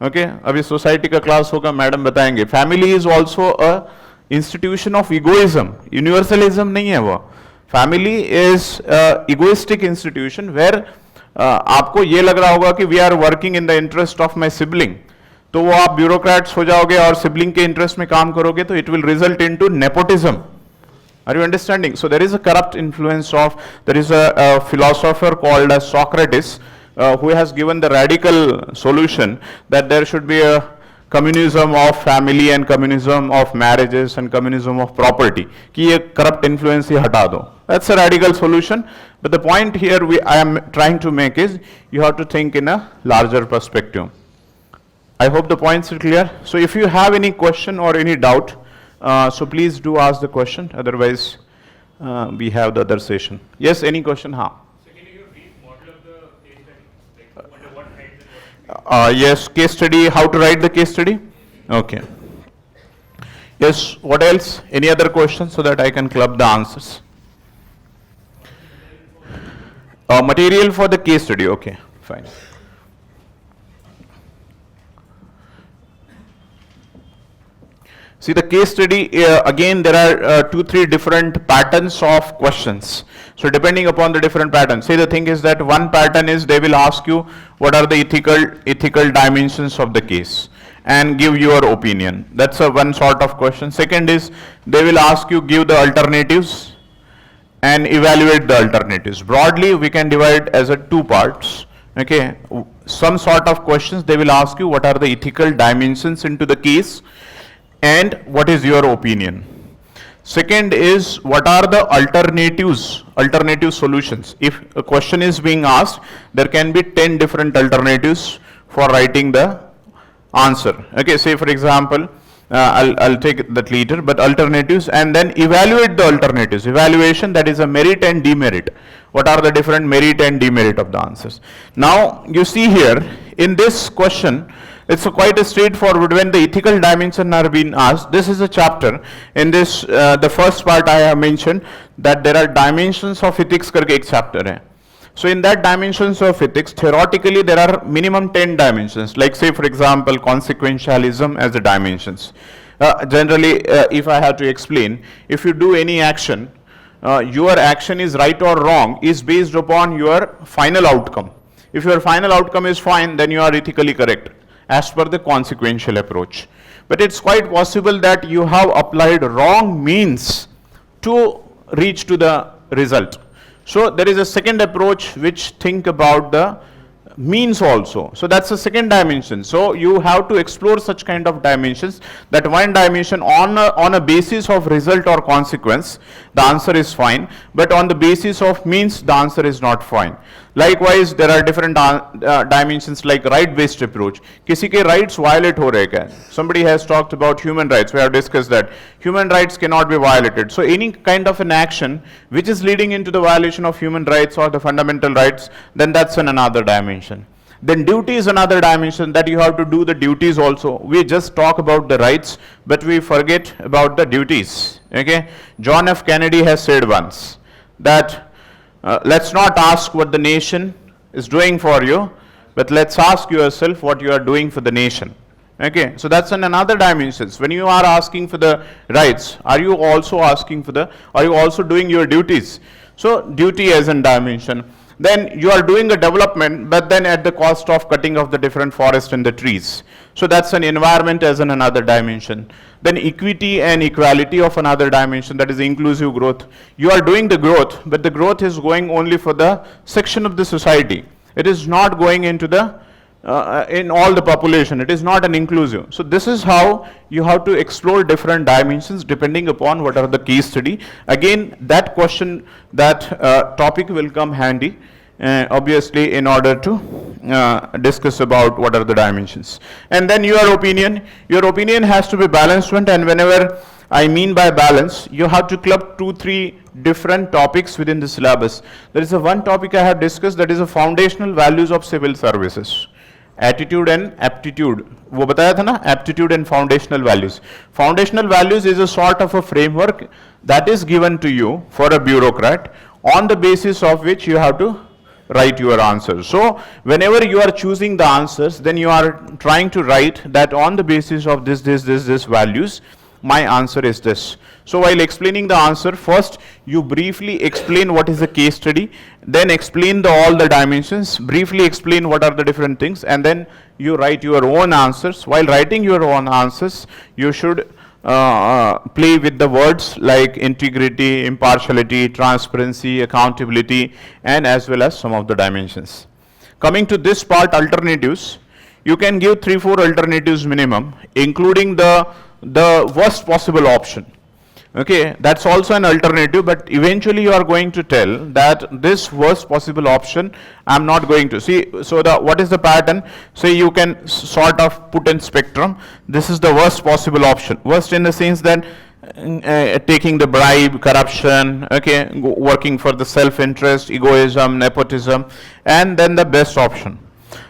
Okay, अभी society का class होगा, madam बताएंगे. Family is also a institution of egoism. Universalism नहीं है वो. Family is a egoistic institution where आपको ये लग रहा होगा कि we are working in the interest of my sibling, तो वो आप ब्यूरोक्रेट्स हो जाओगे और सिबलिंग के इंटरेस्ट में काम करोगे, तो it will result into nepotism. Are you understanding? So there is a corrupt influence of, there is a philosopher called as Socrates who has given the radical solution that there should be a communism of family and communism of marriages and communism of property. कि ये corrupt influence ही हटा दो. That's a radical solution. But the point here I am trying to make is you have to think in a larger perspective. I hope the points are clear. So if you have any question or any doubt, so please do ask the question. Otherwise, we have the other session. Yes, any question? Ha. So can you give a brief model of the case study? Like what writes and what? Yes, case study. How to write the case study? Okay. Yes. What else? Any other questions so that I can club the answers? Material for the case study. Okay, fine. See the case study, again there are 2-3 different patterns of questions. So depending upon the different patterns, say the thing is that one pattern is they will ask you what are the ethical dimensions of the case and give your opinion. That's a one sort of question. Second is they will ask you give the alternatives and evaluate the alternatives. Broadly we can divide as a 2 parts. Okay, some sort of questions they will ask you what are the ethical dimensions into the case and what is your opinion. Second is what are the alternative solutions. If a question is being asked, there can be 10 different alternatives for writing the answer. Okay, say for example, I'll take that later, but alternatives, and then evaluate the alternatives. Evaluation, that is a merit and demerit. What are the different merit and demerit of the answers? Now you see here in this question, it's quite a straightforward when the ethical dimensions are being asked. This is a chapter. In this, the first part I have mentioned that there are dimensions of ethics करके एक chapter है. So in that dimensions of ethics, theoretically there are minimum 10 dimensions. Like say for example, consequentialism as the dimensions. Generally, if I have to explain, if you do any action, your action is right or wrong is based upon your final outcome. If your final outcome is fine, then you are ethically correct as per the consequential approach. But it's quite possible that you have applied wrong means to reach to the result. So there is a second approach which think about the means also. So that's the second dimension. So you have to explore such kind of dimensions. That one dimension on a basis of result or consequence, the answer is fine. But on the basis of means, the answer is not fine. Likewise, there are different dimensions like right-based approach. किसी के rights violate हो रहे क्या? Somebody has talked about human rights. We have discussed that human rights cannot be violated. So any kind of an action which is leading into the violation of human rights or the fundamental rights, then that's another dimension. Then duty is another dimension that you have to do the duties also. We just talk about the rights, but we forget about the duties. Okay? John F. Kennedy has said once that let's not ask what the nation is doing for you, but let's ask yourself what you are doing for the nation. Okay, so that's another dimension. When you are asking for the rights, are you also doing your duties? So duty as a dimension. Then you are doing a development, but then at the cost of cutting off the different forests and the trees. So that's an environment as another dimension. Then equity and equality of another dimension, that is inclusive growth. You are doing the growth, but the growth is going only for the section of the society. It is not going into the in all the population. It is not an inclusive. So this is how you have to explore different dimensions depending upon what are the case study. Again, that question, that topic will come handy obviously in order to discuss about what are the dimensions. And then your opinion has to be balanced, and whenever I mean by balance, you have to club 2-3 different topics within the syllabus. There is a one topic I have discussed, that is the foundational values of civil services. Attitude and aptitude. वो बताया था ना, aptitude and foundational values. Foundational values is a sort of a framework that is given to you for a bureaucrat, on the basis of which you have to write your answers. So whenever you are choosing the answers, then you are trying to write that on the basis of this values, my answer is this. So while explaining the answer, first you briefly explain what is the case study, then explain all the dimensions, briefly explain what are the different things, and then you write your own answers. While writing your own answers, you should play with the words like integrity, impartiality, transparency, accountability, and as well as some of the dimensions. Coming to this part, alternatives, you can give 3-4 alternatives minimum, including the worst possible option. Okay, that's also an alternative, but eventually you are going to tell that this worst possible option I'm not going to see. So what is the pattern? So you can sort of put in spectrum. This is the worst possible option. Worst in the sense that taking the bribe, corruption, okay, working for the self-interest, egoism, nepotism, and then the best option.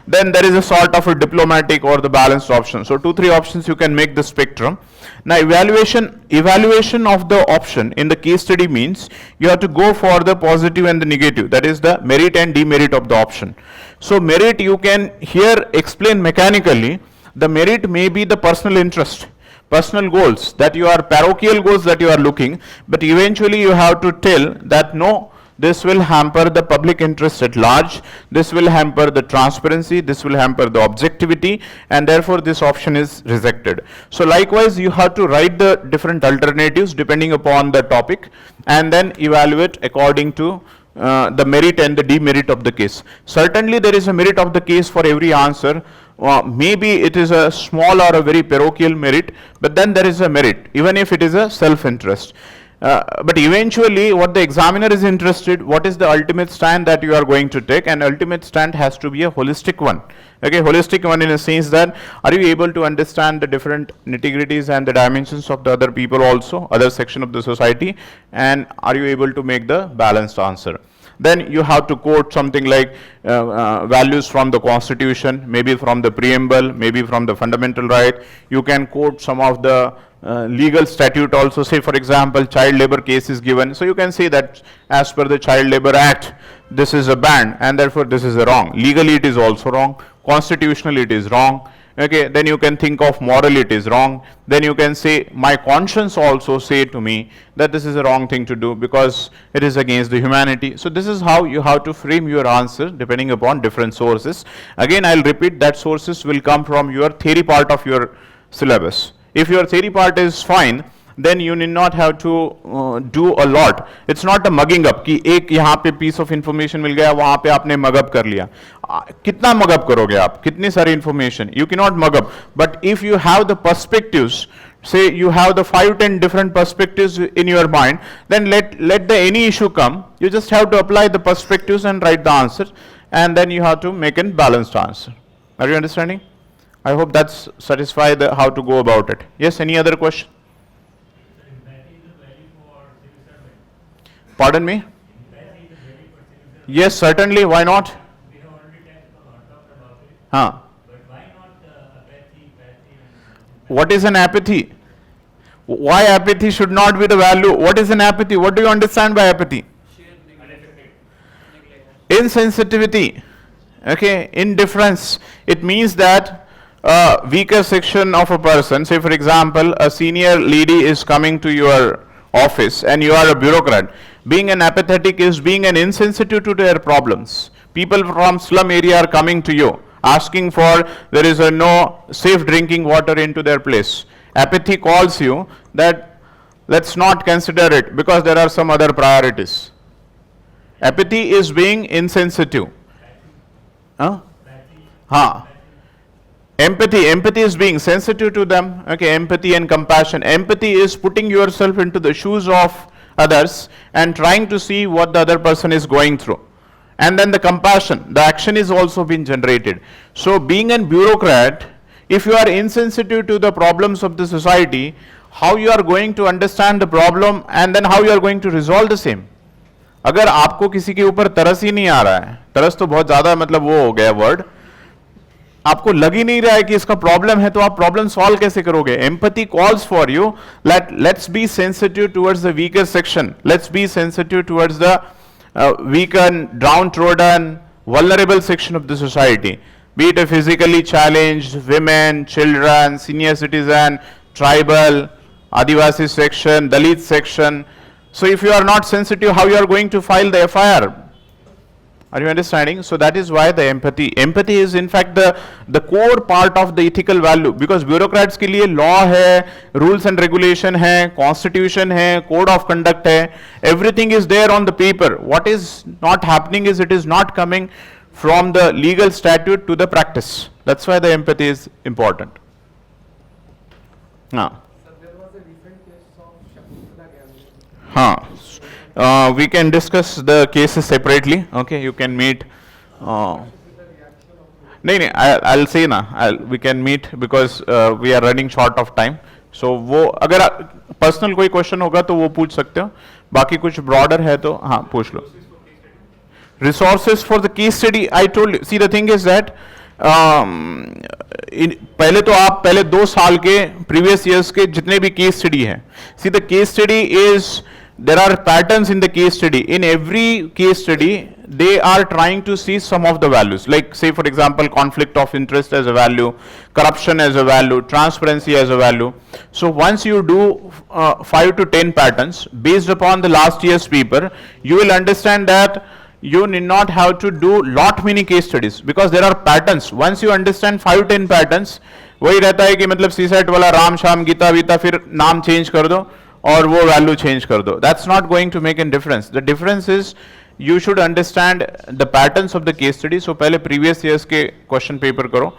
Then there is a sort of a diplomatic or the balanced option. So 2-3 options you can make the spectrum. Now evaluation of the option in the case study means you have to go for the positive and the negative, that is the merit and demerit of the option. So merit you can here explain mechanically. The merit may be the personal interest, personal goals, that you are parochial goals that you are looking, but eventually you have to tell that no, this will hamper the public interest at large, this will hamper the transparency, this will hamper the objectivity, and therefore this option is rejected. So likewise you have to write the different alternatives depending upon the topic, and then evaluate according to the merit and the demerit of the case. Certainly there is a merit of the case for every answer. Maybe it is a small or a very parochial merit, but then there is a merit, even if it is a self-interest. But eventually what the examiner is interested, what is the ultimate stand that you are going to take, and ultimate stand has to be a holistic one. Okay, holistic one in a sense that are you able to understand the different nitty-gritties and the dimensions of the other people also, other section of the society, and are you able to make the balanced answer. Then you have to quote something like values from the constitution, maybe from the preamble, maybe from the fundamental right. You can quote some of the legal statute also. Say for example, child labor case is given, so you can say that as per the Child Labor Act, this is a ban and therefore this is a wrong. Legally it is also wrong, constitutionally it is wrong. Okay, then you can think of morally it is wrong. Then you can say my conscience also say to me that this is a wrong thing to do because it is against the humanity. So this is how you have to frame your answer depending upon different sources. Again I'll repeat that sources will come from your theory part of your syllabus. If your theory part is fine, then you need not have to do a lot. It's not a mugging up कि एक यहाँ पे piece of information मिल गया, वहाँ पे आपने mug up कर लिया. कितना mug up करोगे आप? कितनी सारी information? You cannot mug up. But if you have the perspectives, say you have the 5-10 different perspectives in your mind, then let the any issue come. You just have to apply the perspectives and write the answer, and then you have to make a balanced answer. Are you understanding? I hope that's satisfy the how to go about it. Yes, any other question? Pardon me? Yes, certainly, why not? Huh. What is an apathy? Why apathy should not be the value? What is an apathy? What do you understand by apathy? Insensitivity, okay, indifference. It means that a weaker section of a person, say for example, a senior lady is coming to your office and you are a bureaucrat. Being an apathetic is being an insensitive to their problems. People from slum area are coming to you, asking for there is no safe drinking water into their place. Apathy calls you that let's not consider it because there are some other priorities. Apathy is being insensitive. Empathy is being sensitive to them. Okay, empathy and compassion. Empathy is putting yourself into the shoes of others and trying to see what the other person is going through. and then the compassion, the action is also being generated. So being a bureaucrat, if you are insensitive to the problems of the society, how you are going to understand the problem and then how you are going to resolve the same? अगर आपको किसी के ऊपर तरस ही नहीं आ रहा है, तरस तो बहुत ज्यादा मतलब वो हो गया वर्ड, आपको लग ही नहीं रहा है कि इसका प्रॉब्लम है, तो आप प्रॉब्लम सॉल्व कैसे करोगे? Empathy calls for you let's be sensitive towards the weaker section, let's be sensitive towards the weakened, downtrodden, vulnerable section of the society, be it a physically challenged, women, children, senior citizen, tribal, Adivasi section, Dalit section. So if you are not sensitive, how you are going to file the FIR? Are you understanding? So that is why the empathy is in fact the core part of the ethical value, because bureaucrats के लिए law है, rules and regulation है, constitution है, code of conduct है, everything is there on the paper. What is not happening is it is not coming from the legal statute to the practice. That's why the empathy is important. Now, There was a recent case of Shakuntala gambling. we can discuss the cases separately. Okay, you can meet. नहीं, I'll say ना, we can meet because we are running short of time. So वो अगर personal कोई question होगा तो वो पूछ सकते हो, बाकी कुछ ब्रॉडर है तो हाँ पूछ लो. Resources for the case study, I told you. See, the thing is that पहले तो आप पहले 2 साल के previous years के जितने भी case study हैं. See, the case study is, there are patterns in the case study. In every case study, they are trying to see some of the values. Like, say for example, conflict of interest as a value, corruption as a value, transparency as a value. So once you do 5 to 10 patterns based upon the last year's paper, you will understand that you need not have to do lot many case studies, because there are patterns. Once you understand 5-10 patterns, वही रहता है कि मतलब CSAT वाला राम शाम गीता वीता फिर नाम change कर दो और वो वैल्यू चेंज कर दो. That's not going to make a difference. The difference is you should understand the patterns of the case study. So पहले previous years के question paper करो.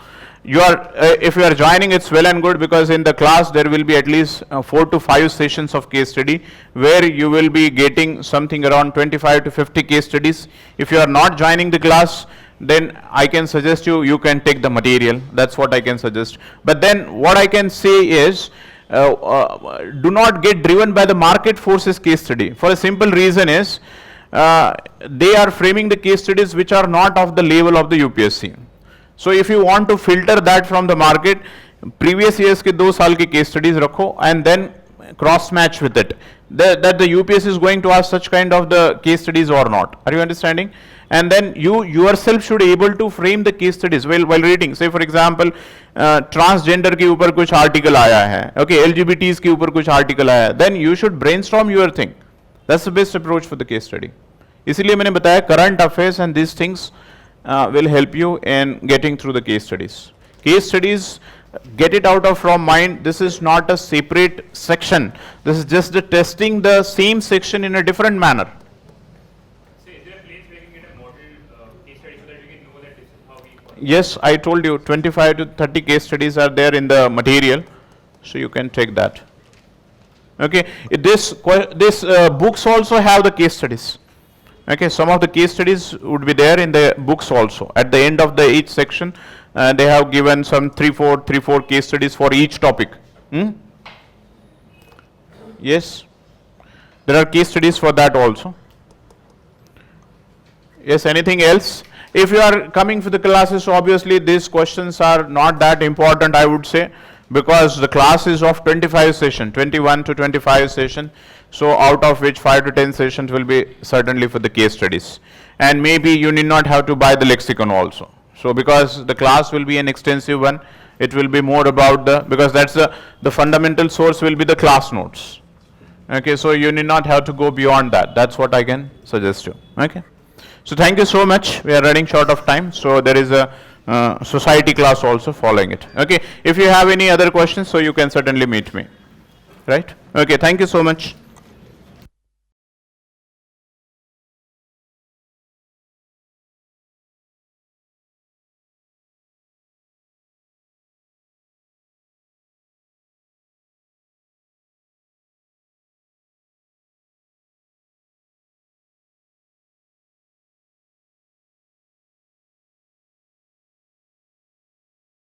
You are if you are joining, it's well and good, because in the class there will be at least 4 to 5 sessions of case study where you will be getting something around 25 to 50 case studies. If you are not joining the class, then I can suggest you can take the material. That's what I can suggest. But then what I can say is, do not get driven by the market forces case study. For a simple reason is, they are framing the case studies which are not of the level of the UPSC. So if you want to filter that from the market, previous years के 2 साल के case studies रखो and then cross match with it. That the UPSC is going to ask such kind of the case studies or not. Are you understanding? And then you yourself should able to frame the case studies while reading. Say for example, transgender के ऊपर कुछ article आया है, okay, LGBTs के ऊपर कुछ article आया है, then you should brainstorm your thing. That's the best approach for the case study. इसीलिए मैंने बताया current affairs and these things will help you in getting through the case studies. Case studies, get it out of from mind. This is not a separate section. This is just the testing the same section in a different manner. So is there a place where you can get a model case study so that you can know that this is how we follow? Yes, I told you 25 to 30 case studies are there in the material, so you can take that. Okay, this books also have the case studies. Okay, some of the case studies would be there in the books also. At the end of each section, they have given some 3-4 case studies for each topic. Yes, there are case studies for that also. Yes, anything else? If you are coming for the classes, obviously these questions are not that important, I would say, because the class is of 25 session, 21 to 25 session. So out of which 5 to 10 sessions will be certainly for the case studies. And maybe you need not have to buy the lexicon also. So because the class will be an extensive one, it will be more about because that's the fundamental source will be the class notes. Okay, so you need not have to go beyond that. That's what I can suggest you. Okay. So thank you so much. We are running short of time. So there is a society class also following it. Okay. If you have any other questions, so you can certainly meet me. Right? Okay. Thank you so much.